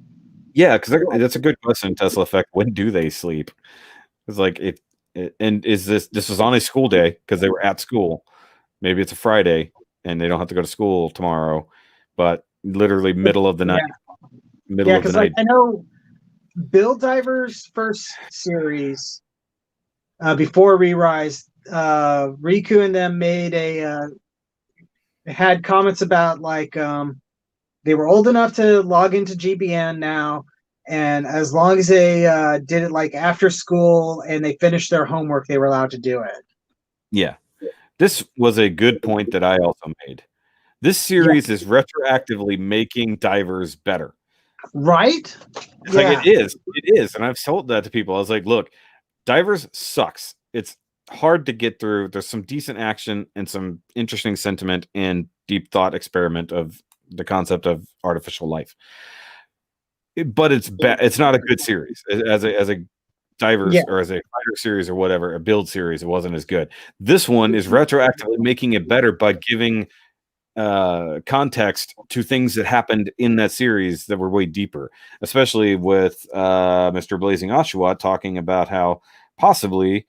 Yeah, because that's a good question. Tesla Effect. When do they sleep? It's like and is this was on a school day because they were at school. Maybe it's a Friday and they don't have to go to school tomorrow. But literally middle of the night. Yeah, because like I know Bill Diver's first series before ReRISE, Riku and them made had comments about like they were old enough to log into GBN now, and as long as they did it like after school and they finished their homework, they were allowed to do it. Yeah, this was a good point that I also made. This series is retroactively making Divers better. Right? Like it is. And I've told that to people. I was like, look, Divers sucks. It's hard to get through. There's some decent action and some interesting sentiment and deep thought experiment of the concept of artificial life. But it's it's not a good series. As a Divers or as a fighter series or whatever, a build series, it wasn't as good. This one is retroactively making it better by giving context to things that happened in that series that were way deeper, especially with Mr. Blazing Oshawott talking about how possibly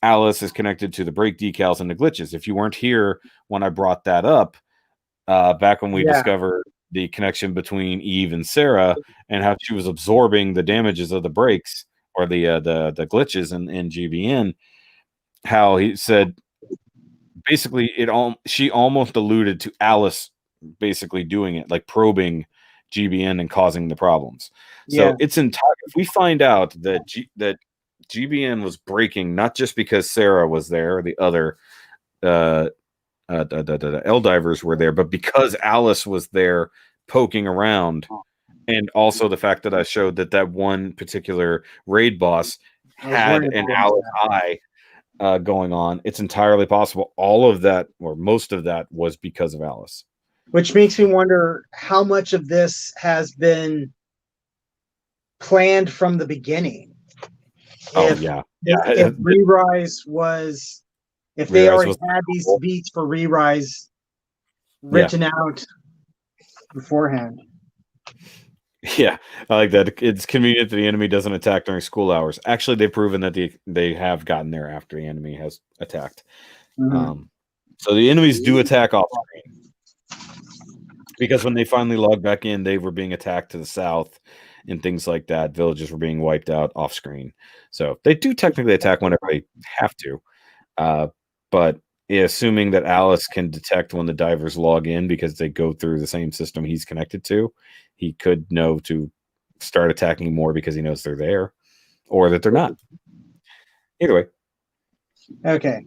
Alice is connected to the brake decals and the glitches. If you weren't here when I brought that up back when we discovered the connection between Eve and Sarah and how she was absorbing the damages of the brakes or the glitches in GBN, how he said basically she almost alluded to Alice basically doing it, like probing GBN and causing the problems. So it's entire. If we find out that that GBN was breaking not just because Sarah was there, the other the L-divers were there, but because Alice was there poking around, and also the fact that I showed that one particular raid boss had an Alice eye going on, it's entirely possible all of that or most of that was because of Alice. Which makes me wonder how much of this has been planned from the beginning. If ReRISE was, if they already had these beats for ReRISE written out beforehand. Yeah, I like that. It's convenient that the enemy doesn't attack during school hours. Actually, they've proven that they have gotten there after the enemy has attacked. So the enemies do attack off screen. Because when they finally logged back in, they were being attacked to the south and things like that. Villages were being wiped out off screen. So they do technically attack whenever they have to. But assuming that Alice can detect when the divers log in because they go through the same system he's connected to, he could know to start attacking more because he knows they're there or that they're not. Either way. Okay.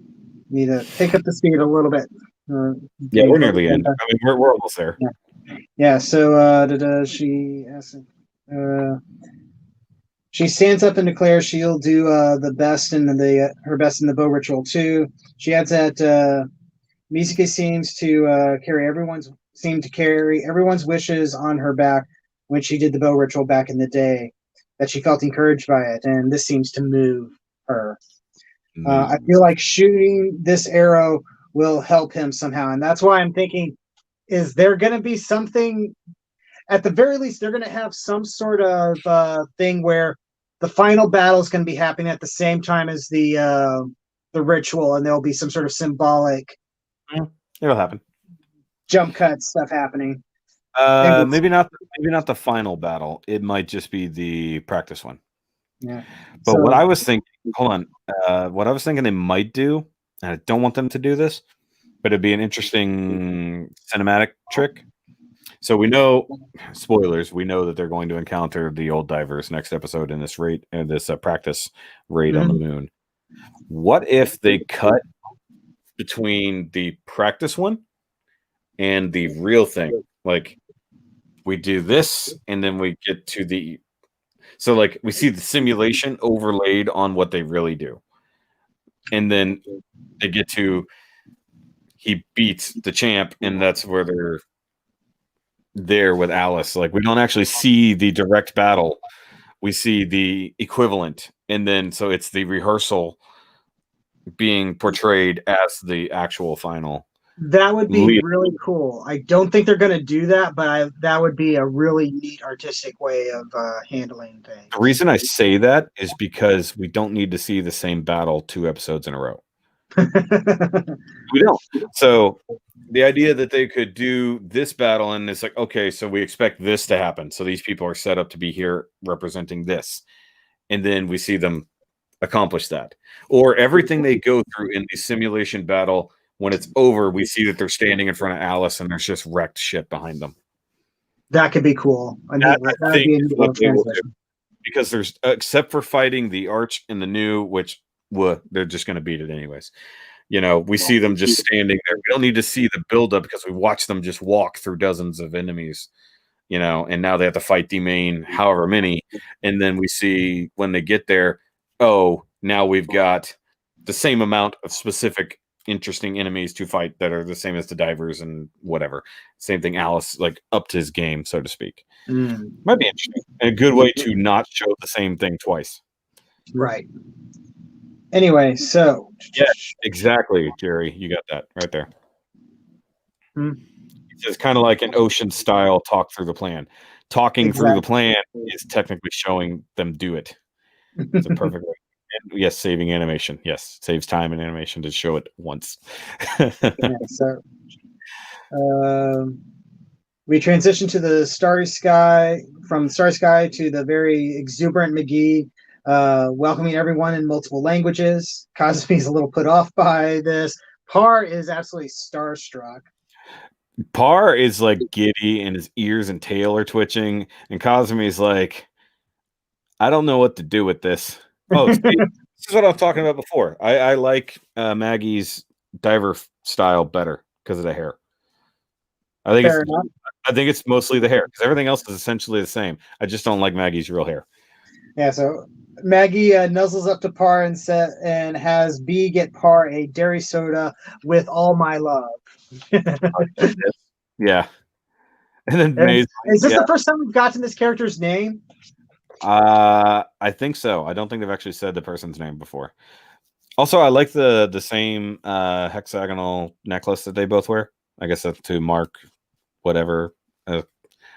Need to pick up the speed a little bit. Yeah, we're near the end. I mean, we're almost there. Yeah. So she stands up and declares she'll do the best in her best in the bow ritual too. She adds that Misuke seemed to carry everyone's wishes on her back when she did the bow ritual back in the day. That she felt encouraged by it, and this seems to move her. I feel like shooting this arrow will help him somehow, and that's why I'm thinking: is there going to be something? At the very least, they're going to have some sort of thing where the final battle is going to be happening at the same time as the ritual, and there'll be some sort of symbolic. It'll happen. Jump cut stuff happening. Maybe not the final battle. It might just be the practice one. Yeah. But what I was thinking, what I was thinking they might do, and I don't want them to do this, but it'd be an interesting cinematic trick. So we know, spoilers, we know that they're going to encounter the old divers next episode in this raid, this practice raid on the moon. What if they cut between the practice one and the real thing? Like, we do this, and then we get to the... So, like, we see the simulation overlaid on what they really do. And then they get to... He beats the champ, and that's where they're there with Alice. Like, we don't actually see the direct battle. We see the equivalent. And then, so it's the rehearsal being portrayed as the actual final. That would be really cool. I don't think they're going to do that, but that would be a really neat artistic way of handling things. The reason I say that is because we don't need to see the same battle 2 episodes in a row. We don't. So the idea that they could do this battle and it's like, okay, so we expect this to happen. So these people are set up to be here representing this. And then we see them accomplish that. Or everything they go through in the simulation battle, when it's over, we see that they're standing in front of Alice and there's just wrecked shit behind them. That could be cool. That'd be a neat little transition. Because there's, except for fighting the Arch and the New, which they're just going to beat it anyways. You know, we see them just standing there. We don't need to see the buildup because we watch them just walk through dozens of enemies, you know, and now they have to fight the main however many. And then we see when they get there, oh, now we've got the same amount of specific interesting enemies to fight that are the same as the divers and whatever. Same thing, Alice, like upped his game, so to speak. Might be interesting. A good way to not show the same thing twice. Right. Anyway, so yeah, exactly, Jerry. You got that right there. It's kind of like an Ocean style talk through the plan. Talking through the plan is technically showing them do it. It's a perfect way. And yes, saving animation. Yes, saves time and animation to show it once. We transition to the Starry Sky, from Starry Sky to the very exuberant McGee, welcoming everyone in multiple languages. Cosby's a little put off by this. Parr is absolutely starstruck. Parr is like giddy and his ears and tail are twitching. And Cosby's like, I don't know what to do with this. Oh, see, this is what I was talking about before. I like Maggie's diver style better because of the hair. I think it's mostly the hair because everything else is essentially the same. I just don't like Maggie's real hair. Yeah, so Maggie nuzzles up to Parr and has B get Parr a dairy soda with all my love. Yeah. And then is this the first time we've gotten this character's name? I think so. I don't think they've actually said the person's name before. Also, I like the same hexagonal necklace that they both wear. I guess that's to mark whatever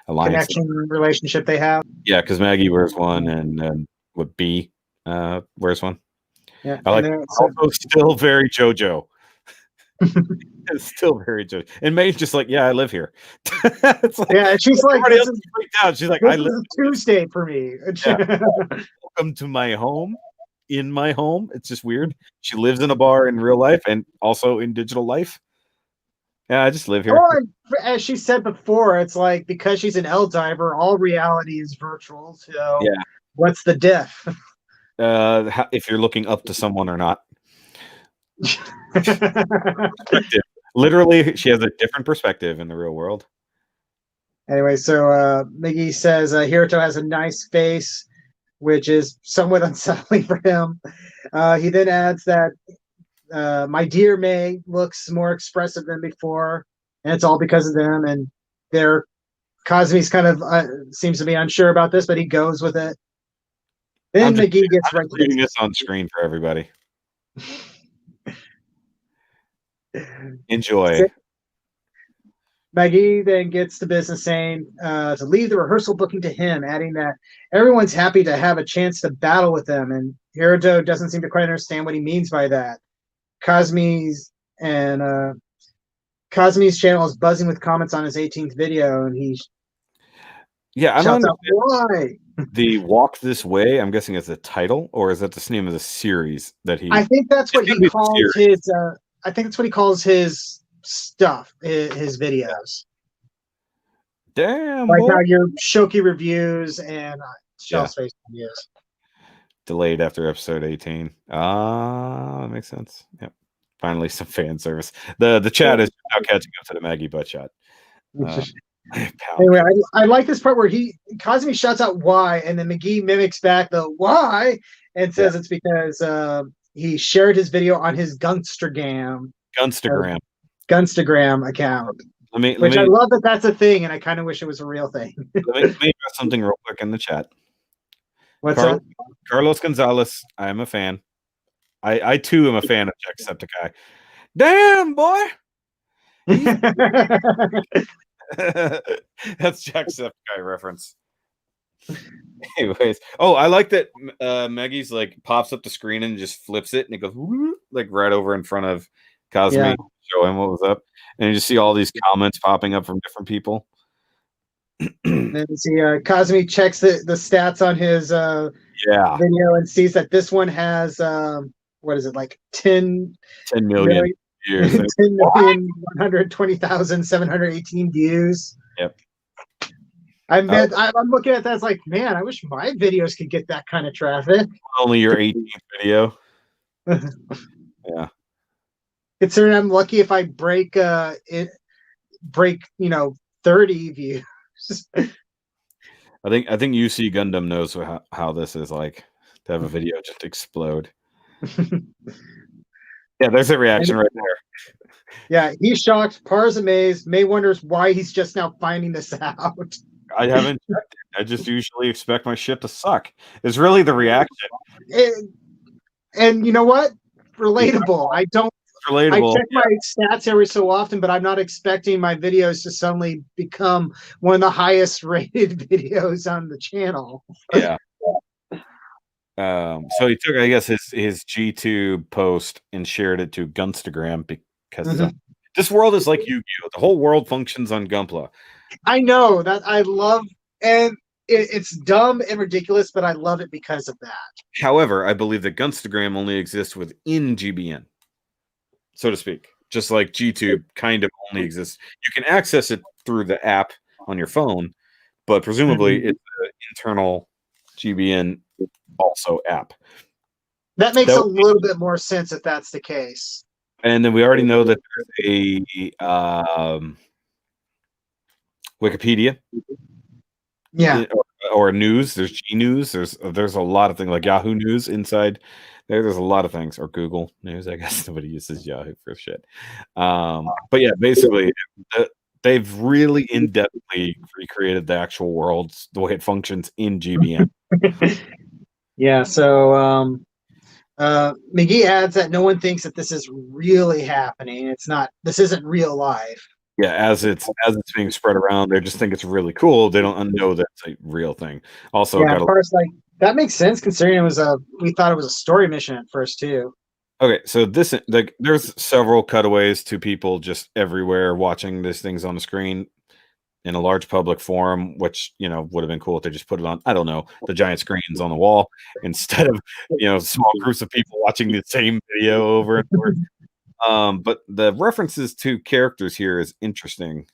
alliance connection relationship they have. Yeah, because Maggie wears one, and what B wears one. Yeah, I like. Also, still very JoJo. It's still very JoJo, and May's just like, yeah, I live here. It's like, yeah, she's like, else is freaked out. She's like, I live Tuesday for me. Yeah. Welcome to my home. In my home, it's just weird. She lives in a bar in real life and also in digital life. Yeah, I just live here. Well, as she said before, it's like because she's an L diver, all reality is virtual. So, yeah. What's the diff? If you're looking up to someone or not. Literally, she has a different perspective in the real world. Anyway, so Miggy says Hiroto has a nice face, which is somewhat unsettling for him. He then adds that my dear May looks more expressive than before, and it's all because of them. And Cosby's kind of seems to be unsure about this, but he goes with it. Then McGee gets right to putting this on screen for everybody. Enjoy. Maggie then gets to business saying to leave the rehearsal booking to him, adding that everyone's happy to have a chance to battle with them, and Hiroto doesn't seem to quite understand what he means by that. Cosme's channel is buzzing with comments on his 18th video, and he shouts out, why? The Walk This Way, I'm guessing is the title, or is that the name of the series that he... I think that's what he calls his... I think that's what he calls his stuff, his videos. Damn, like how your Shoki reviews and Shell Space reviews. Delayed after episode 18. That makes sense. Yep. Finally, some fan service. The chat is now catching up to the Maggie butt shot. Anyway, I like this part where Cosme shouts out why, and then McGee mimics back the why and says it's because he shared his video on his Gunstagram account. Which I love that that's a thing, and I kind of wish it was a real thing. let me address something real quick in the chat. What's that? Carlos Gonzalez, I am a fan. I too am a fan of Jacksepticeye. Damn, boy! That's Jacksepticeye reference. Anyways, I like that Maggie's like pops up the screen and just flips it, and it goes whoop, like right over in front of Cosme, show him what was up, and you just see all these comments popping up from different people. Then you see Cosme checks the stats on his video and sees that this one has what is it, like 10 million views. 10,120,718 views. Yep. I'm looking at that. It's like, man, I wish my videos could get that kind of traffic. Only your 18th video. Yeah. Considering I'm lucky if I break 30 views. I think UC Gundam knows how this is like to have a video just explode. Yeah, there's a reaction right there. Yeah, he's shocked. Par's amazed. May wonders why he's just now finding this out. I haven't checked it. I just usually expect my shit to suck. It's really the reaction. And you know what? Relatable. I check my stats every so often, but I'm not expecting my videos to suddenly become one of the highest rated videos on the channel. Yeah. So he took, I guess, his G2 post and shared it to Gunstagram because this world is like Yu-Gi-Oh! The whole world functions on Gunpla. I know that. I love, and it's dumb and ridiculous, but I love it because of that. However, I believe that Gunstagram only exists within GBN, so to speak. Just like G2 kind of only exists. You can access it through the app on your phone, but presumably it's an internal GBN also app. That makes a little bit more sense if that's the case. And then we already know that there's a Wikipedia, or news. There's G News. There's a lot of things like Yahoo News inside there. There's a lot of things, or Google News. I guess nobody uses Yahoo for shit. But yeah, basically, they've really in-depthly recreated the actual world, the way it functions in GBN. Yeah. So McGee adds that no one thinks that this is really happening. It's not. This isn't real life. Yeah, as it's being spread around, they just think it's really cool. They don't know that it's a real thing. Also, that makes sense considering it was we thought it was a story mission at first too. Okay, so this there's several cutaways to people just everywhere watching these things on the screen in a large public forum, which would have been cool if they just put it on, I don't know, the giant screens on the wall instead of small groups of people watching the same video over and over. But the references to characters here is interesting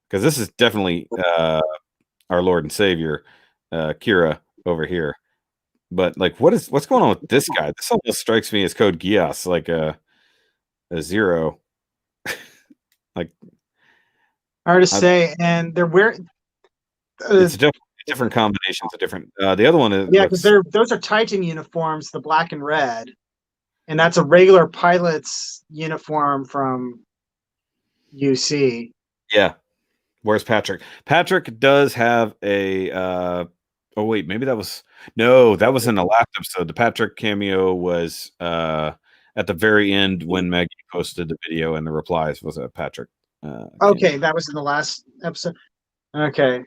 because this is definitely our Lord and Savior, Kira over here. But like, what's going on with this guy? This almost strikes me as Code Geass, like a Zero. Like, hard to say, and they're wearing. It's different combinations of different. The other one is because those are Titan uniforms, the black and red. And that's a regular pilot's uniform from UC. Yeah. Where's Patrick? Patrick does have a oh wait, maybe that was in the last episode. The Patrick cameo was at the very end when Maggie posted the video and the replies was a Patrick. Okay, that was in the last episode. Okay.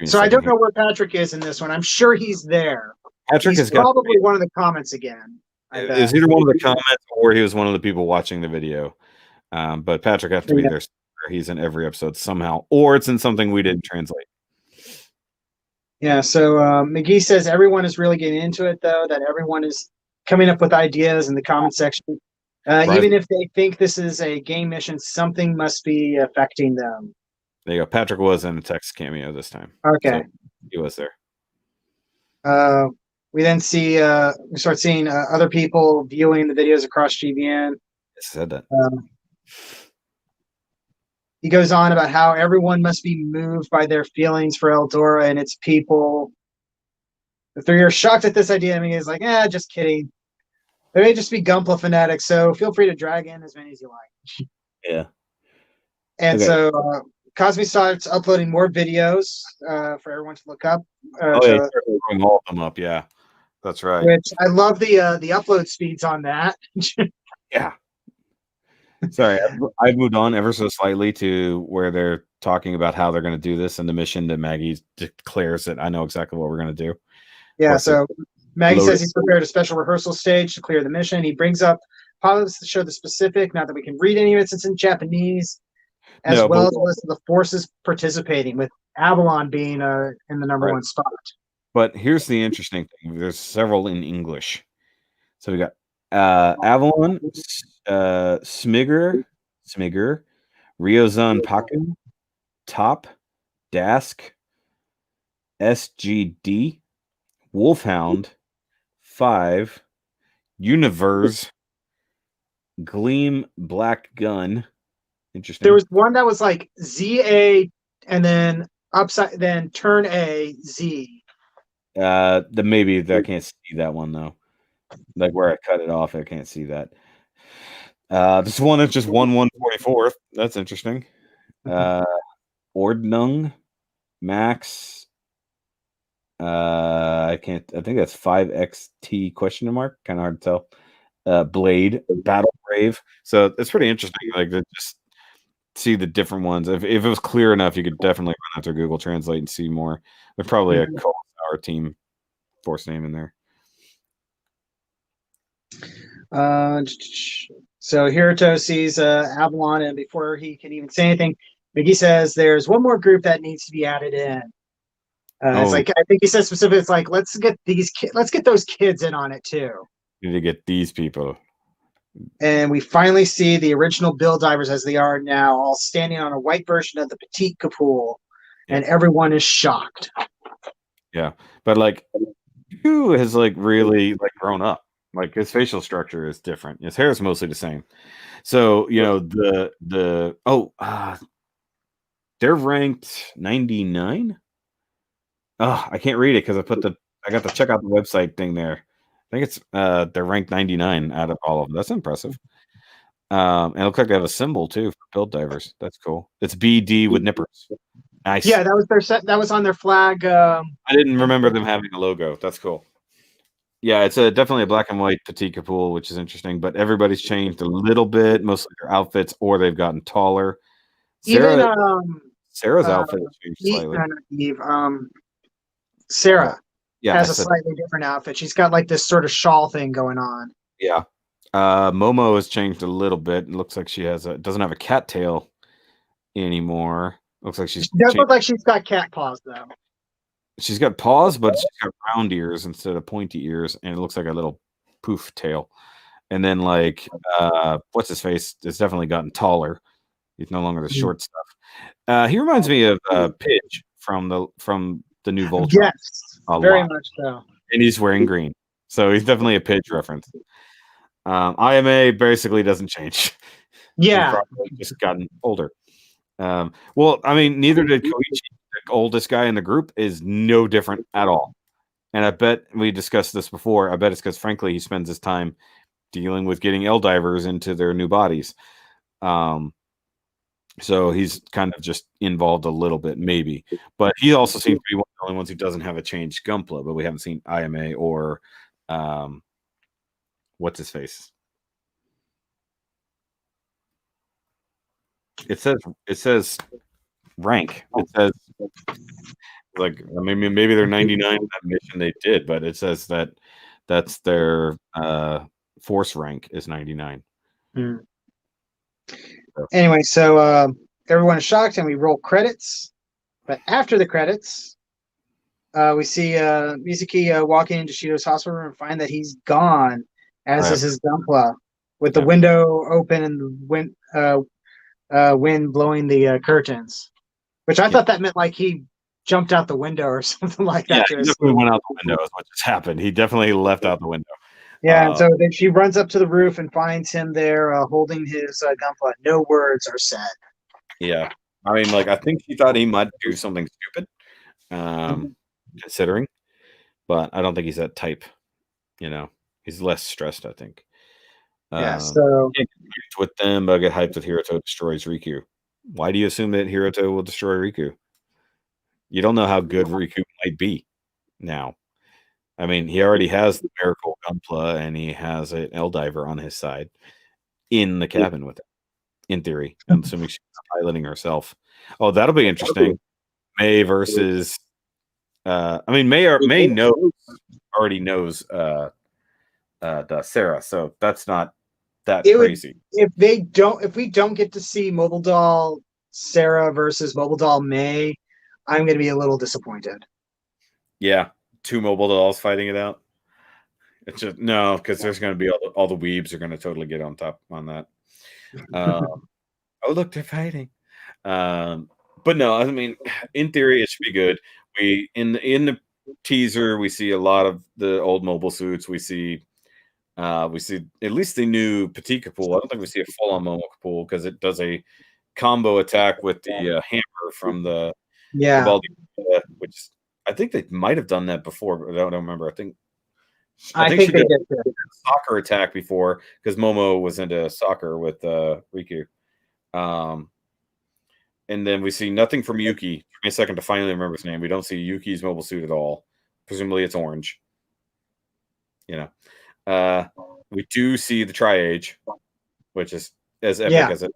So I don't know where Patrick is in this one. I'm sure he's there. He's probably one of the comments again. It was either one of the comments or he was one of the people watching the video. But Patrick has to be there. He's in every episode somehow, or it's in something we didn't translate. Yeah, so McGee says everyone is really getting into it, though, that everyone is coming up with ideas in the comment section. Right. Even if they think this is a game mission, something must be affecting them. There you go. Patrick was in a text cameo this time. Okay. So he was there. We then see we start seeing other people viewing the videos across GBN. I said that. He goes on about how everyone must be moved by their feelings for Eldora and its people. The three are shocked at this idea. I mean, he's like, just kidding. They may just be Gunpla fanatics, so feel free to drag in as many as you like. Yeah. And so Cosme starts uploading more videos for everyone to look up. Bring all of them up, yeah. That's right. Which I love the upload speeds on that. Yeah. Sorry, I moved on ever so slightly to where they're talking about how they're going to do this in the mission, that Maggie declares that I know exactly what we're going to do. Yeah, so Maggie says he's prepared a special rehearsal stage to clear the mission. He brings up pilots to show the specific, not that we can read any of it since it's in Japanese, as well as a list of the forces participating, with Avalon being in the number one spot. But here's the interesting thing. There's several in English. So we got Avalon, Smigger, Ryozan Paku, Top, Dask, SGD, Wolfhound, 5, Universe, Gleam, Black Gun. Interesting. There was one that was like ZA and then turn A, Z. Maybe I can't see that one though. Like where I cut it off, I can't see that. This one is just 1/144th. That's interesting. Ordnung, Max. I think that's 5XT question mark. Kind of hard to tell. Blade, Battle Brave. So it's pretty interesting. Like to just see the different ones. If it was clear enough, you could definitely run out through Google Translate and see more. There's probably a Cold Sour team force name in there. So Hiruto sees Avalon, and before he can even say anything, Miggy says there's one more group that needs to be added in. It's like, I think he says specifically, it's like, let's get those kids in on it too. We need to get these people. And we finally see the original Bill divers as they are now, all standing on a white version of the Petite Capool, and everyone is shocked. Yeah, but like, who has like really like grown up? Like his facial structure is different. His hair is mostly the same. So you know they're ranked 99. Oh, I can't read it because I got to check out the website thing there. I think it's they're ranked 99 out of all of them. That's impressive. And it looks like they have a symbol too for build divers. That's cool. It's BD with nippers. Nice. Yeah, that was their set. That was on their flag. I didn't remember them having a logo. That's cool. Yeah, it's definitely a black and white Petite Capool, which is interesting. But everybody's changed a little bit, mostly their outfits, or they've gotten taller. Sarah's outfit has changed slightly. Sarah has a slightly different outfit. She's got like this sort of shawl thing going on. Yeah. Momo has changed a little bit. It looks like she doesn't have a cattail anymore. Looks like she does look like she's got cat paws though. She's got paws, but she's got round ears instead of pointy ears, and it looks like a little poof tail. And then like what's his face? It's definitely gotten taller. He's no longer the short stuff. He reminds me of Pidge from the new Voltron. Yes, very much so. And he's wearing green, so he's definitely a Pidge reference. IMA basically doesn't change. Yeah, he's probably just gotten older. Well, I mean, neither did Koichi. The oldest guy in the group is no different at all. And I bet we discussed this before. I bet it's because, frankly, he spends his time dealing with getting L divers into their new bodies. So he's kind of just involved a little bit, maybe. But he also seems to be one of the only ones who doesn't have a changed Gunpla, but we haven't seen IMA or what's his face? It says rank. It says like maybe they're 99 in that mission they did, but it says that's their force rank is 99. Anyway, so everyone is shocked and we roll credits. But after the credits, we see Mizuki walking into Shido's hospital room and find that he's gone, as is his Gunpla, with the window open and the wind blowing the curtains. Which I thought that meant like he jumped out the window or something like that. Yeah, he definitely went out the window is what just happened. He definitely left out the window. Yeah, and so then she runs up to the roof and finds him there holding his Gunpla. No words are said. Yeah. I mean, like, I think he thought he might do something stupid, considering. But I don't think he's that type. You know, he's less stressed, I think. Yeah, so... Get hyped with them, but get hyped with Hiruto destroys Riku. Why do you assume that Hiruto will destroy Riku? You don't know how good Riku might be now. I mean, he already has the Miracle Gunpla, and he has an L diver on his side in the cabin with him. in theory. I'm assuming she's piloting herself. Oh, that'll be interesting. May versus I mean May already knows the Sarah, so that's not that crazy. If we don't get to see Mobile Doll Sarah versus Mobile Doll May, I'm going to be a little disappointed. Yeah, 2 Mobile Dolls fighting it out. It's just no, because there's going to be all the weebs are going to totally get on top on that. Oh, look, they're fighting. But no, I mean, in theory, it should be good. We in the teaser, we see a lot of the old mobile suits. We see at least the new Petit Capool. I don't think we see a full-on Momo Capool because it does a combo attack with the hammer from the which I think they might have done that before, but I don't remember. I think she did a soccer attack before because Momo was into soccer with Riku. And then we see nothing from Yuki. Give me a second to finally remember his name. We don't see Yuki's mobile suit at all. Presumably it's orange. You know. We do see the Tri-Age, which is as epic as it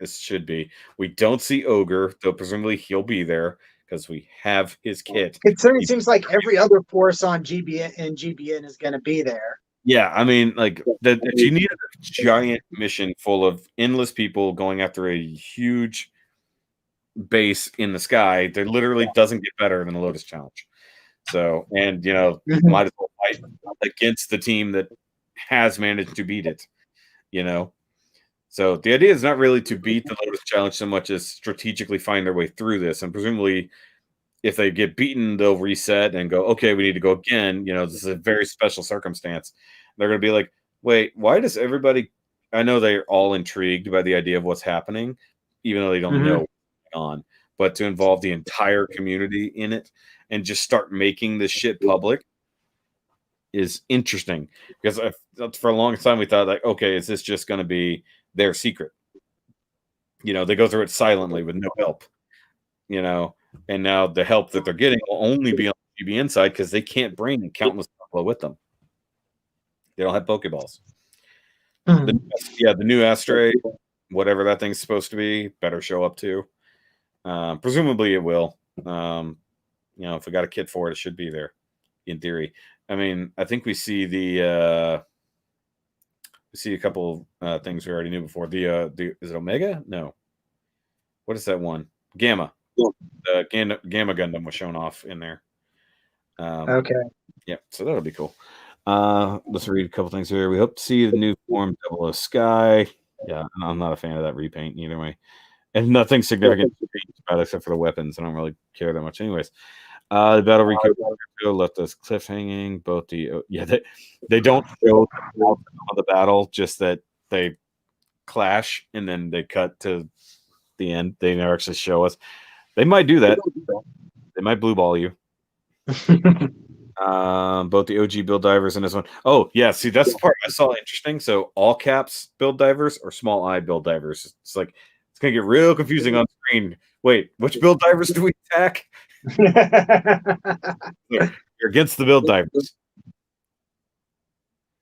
should be. We don't see Ogre, though presumably he'll be there because we have his kit. It certainly seems like every other force on GBN is going to be there. Yeah, I mean, like if you needed a giant mission full of endless people going after a huge base in the sky, there literally doesn't get better than a Lotus Challenge. So, and might as well fight against the team that has managed to beat it. So the idea is not really to beat the Lotus Challenge so much as strategically find their way through this, and presumably if they get beaten, they'll reset and go, okay, we need to go again. This is a very special circumstance. They're going to be like, wait, why does everybody? I know they're all intrigued by the idea of what's happening, even though they don't know what's going on. But to involve the entire community in it and just start making this shit public is interesting. Because for a long time we thought, like, okay, is this just going to be their secret? They go through it silently with no help. And now the help that they're getting will only be on the GBN side because they can't bring countless Buffalo with them. They don't have Pokeballs. The new Astray, whatever that thing's supposed to be, better show up too. Presumably it will. If we got a kit for it, it should be there, in theory. I mean, I think we see a couple things we already knew before. Is it Omega? No. What is that one? Gamma. The Gamma Gundam was shown off in there. Okay. Yeah, so that'll be cool. Let's read a couple things here. We hope to see the new form Double O Sky. Yeah, I'm not a fan of that repaint either way. And nothing significant about it except for the weapons. I don't really care that much anyways. The Battle Rico left us cliffhanging. Both they don't show the battle, just that they clash and then they cut to the end. They never actually show us. They might do that. They might blue ball you. Both the OG build divers and this one. Oh, yeah. See, that's the part I saw interesting. So all caps build divers or small I build divers. It's like it's gonna get real confusing on screen. Wait, which build divers do we attack? You're against the build divers.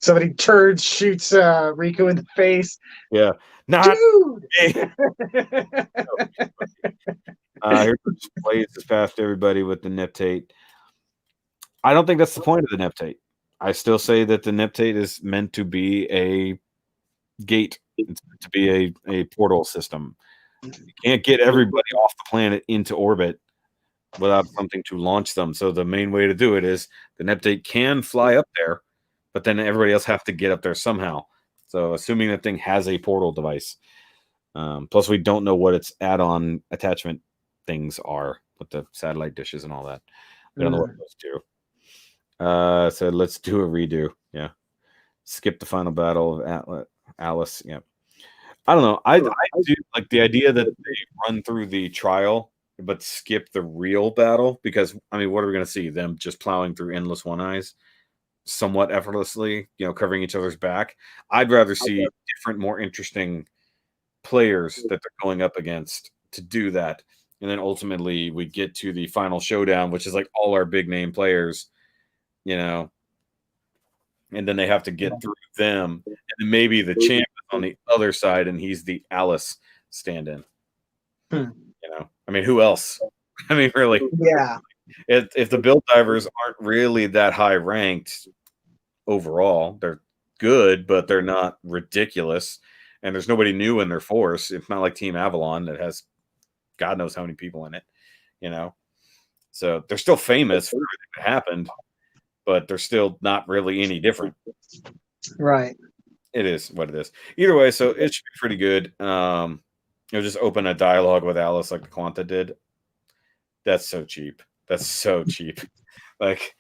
Somebody shoots Riku in the face. Yeah. Not dude! Here's plays this past everybody with the Neptate. I don't think that's the point of the Neptate. I still say that the Neptate is meant to be a gate. It's meant to be a portal system. You can't get everybody off the planet into orbit without something to launch them. So the main way to do it is the Neptate can fly up there, but then everybody else have to get up there somehow. So assuming that thing has a portal device. Plus we don't know what its add-on attachment things are with the satellite dishes and all that. We don't know what those do. So let's do a redo. Yeah. Skip the final battle of Alice. Yeah. I don't know. I do like the idea that they run through the trial but skip the real battle, because I mean, what are we going to see? Them just plowing through endless one-eyes somewhat effortlessly, covering each other's back. I'd rather see different, more interesting players that they're going up against to do that. And then ultimately we get to the final showdown, which is like all our big name players, and then they have to get through them. And then maybe the champ of on the other side, and he's the Alice stand-in. Hmm. You know, I mean, who else? I mean, really, Yeah. if the build divers aren't really that high ranked overall, they're good, but they're not ridiculous, and there's nobody new in their force. It's not like Team Avalon that has God knows how many people in it, you know. So they're still famous for everything that happened, but they're still not really any different. Right. It is what it is. Either way, so it should be pretty good. You'll just open a dialogue with Alice like the Quanta did. That's so cheap. That's so cheap. Like,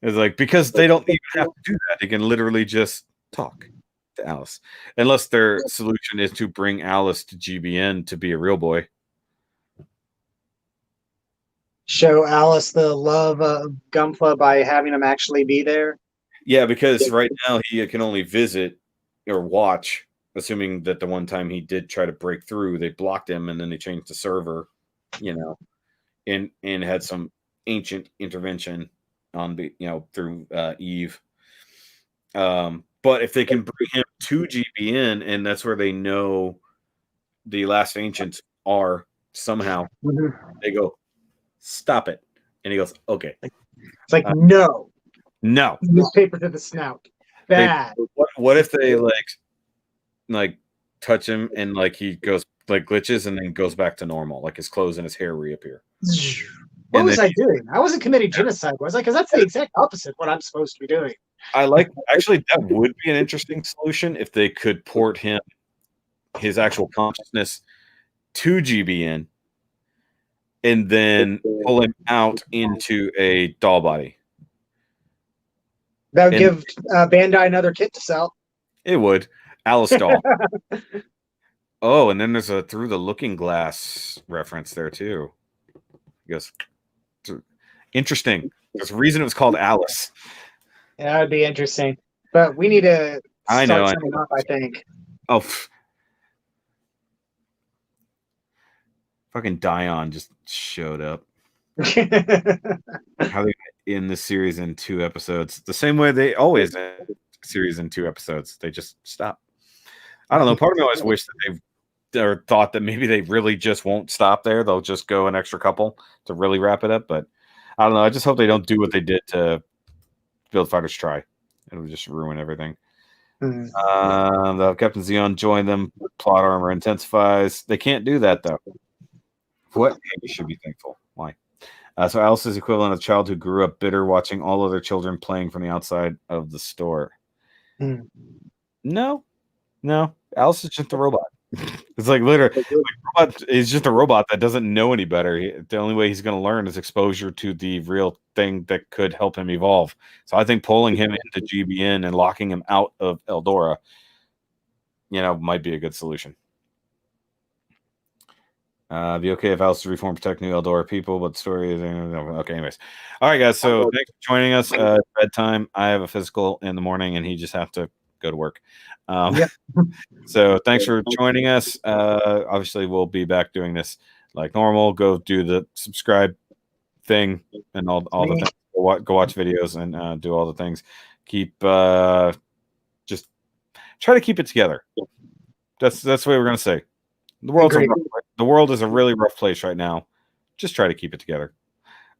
it's like, because they don't even have to do that. They can literally just talk to Alice. Unless their solution is to bring Alice to GBN to be a real boy. Show Alice the love of Gunpla by having him actually be there. Yeah, because right now he can only visit or watch, assuming that the one time he did try to break through, they blocked him and then they changed the server, you know, and had some ancient intervention on the, you know, through Eve. But if they can bring him to GBN, and that's where they know the last ancients are somehow, they go, stop it. And he goes, okay. It's like, no. No. Newspaper to the snout. Bad. What if they like touch him and like he goes like glitches and then goes back to normal, like his clothes and his hair reappear? What was I doing? I wasn't committing genocide, was I? Because that's the exact opposite of what I'm supposed to be doing. Actually, that would be an interesting solution if they could port his actual consciousness to GBN and then pull him out into a doll body. That would give Bandai another kit to sell. It would. Alice doll. Oh, and then there's a Through the Looking Glass reference there too. He goes, interesting. There's a reason it was called Alice. Yeah, that would be interesting. But we need to start summing up, I think. Oh, fucking Dion just showed up. How they in this series in 2 episodes? The same way they always end series in 2 episodes. They just stop. I don't know. Part of me always wished that they thought that maybe they really just won't stop there. They'll just go an extra couple to really wrap it up. But I don't know. I just hope they don't do what they did to Build Fighters Try. It'll just ruin everything. The Captain Xeon joined them. Plot armor intensifies. They can't do that though. What? You should be thankful. Why? So Alice is equivalent of a child who grew up bitter, watching all other children playing from the outside of the store. No. Alice is just a robot. It's like literally, robot is just a robot that doesn't know any better. The only way he's going to learn is exposure to the real thing that could help him evolve. So I think pulling him into GBN and locking him out of Eldora, might be a good solution. Be okay if Alice reform protect new Eldora people, but the story is okay. Anyways, all right, guys. So thanks for joining us. Bedtime. I have a physical in the morning, and he just have to go to work. So thanks for joining us. Obviously, we'll be back doing this like normal. Go do the subscribe thing and all the things. Go watch videos and do all the things. Keep just try to keep it together. That's the way we're gonna say. The world is a really rough place right now. Just try to keep it together.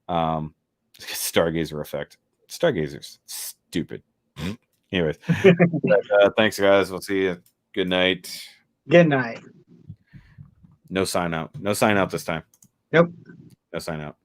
Stargazer effect. Stargazers stupid. Anyways, thanks guys. We'll see you. Good night. Good night. No sign out. No sign out this time. Nope. No sign out.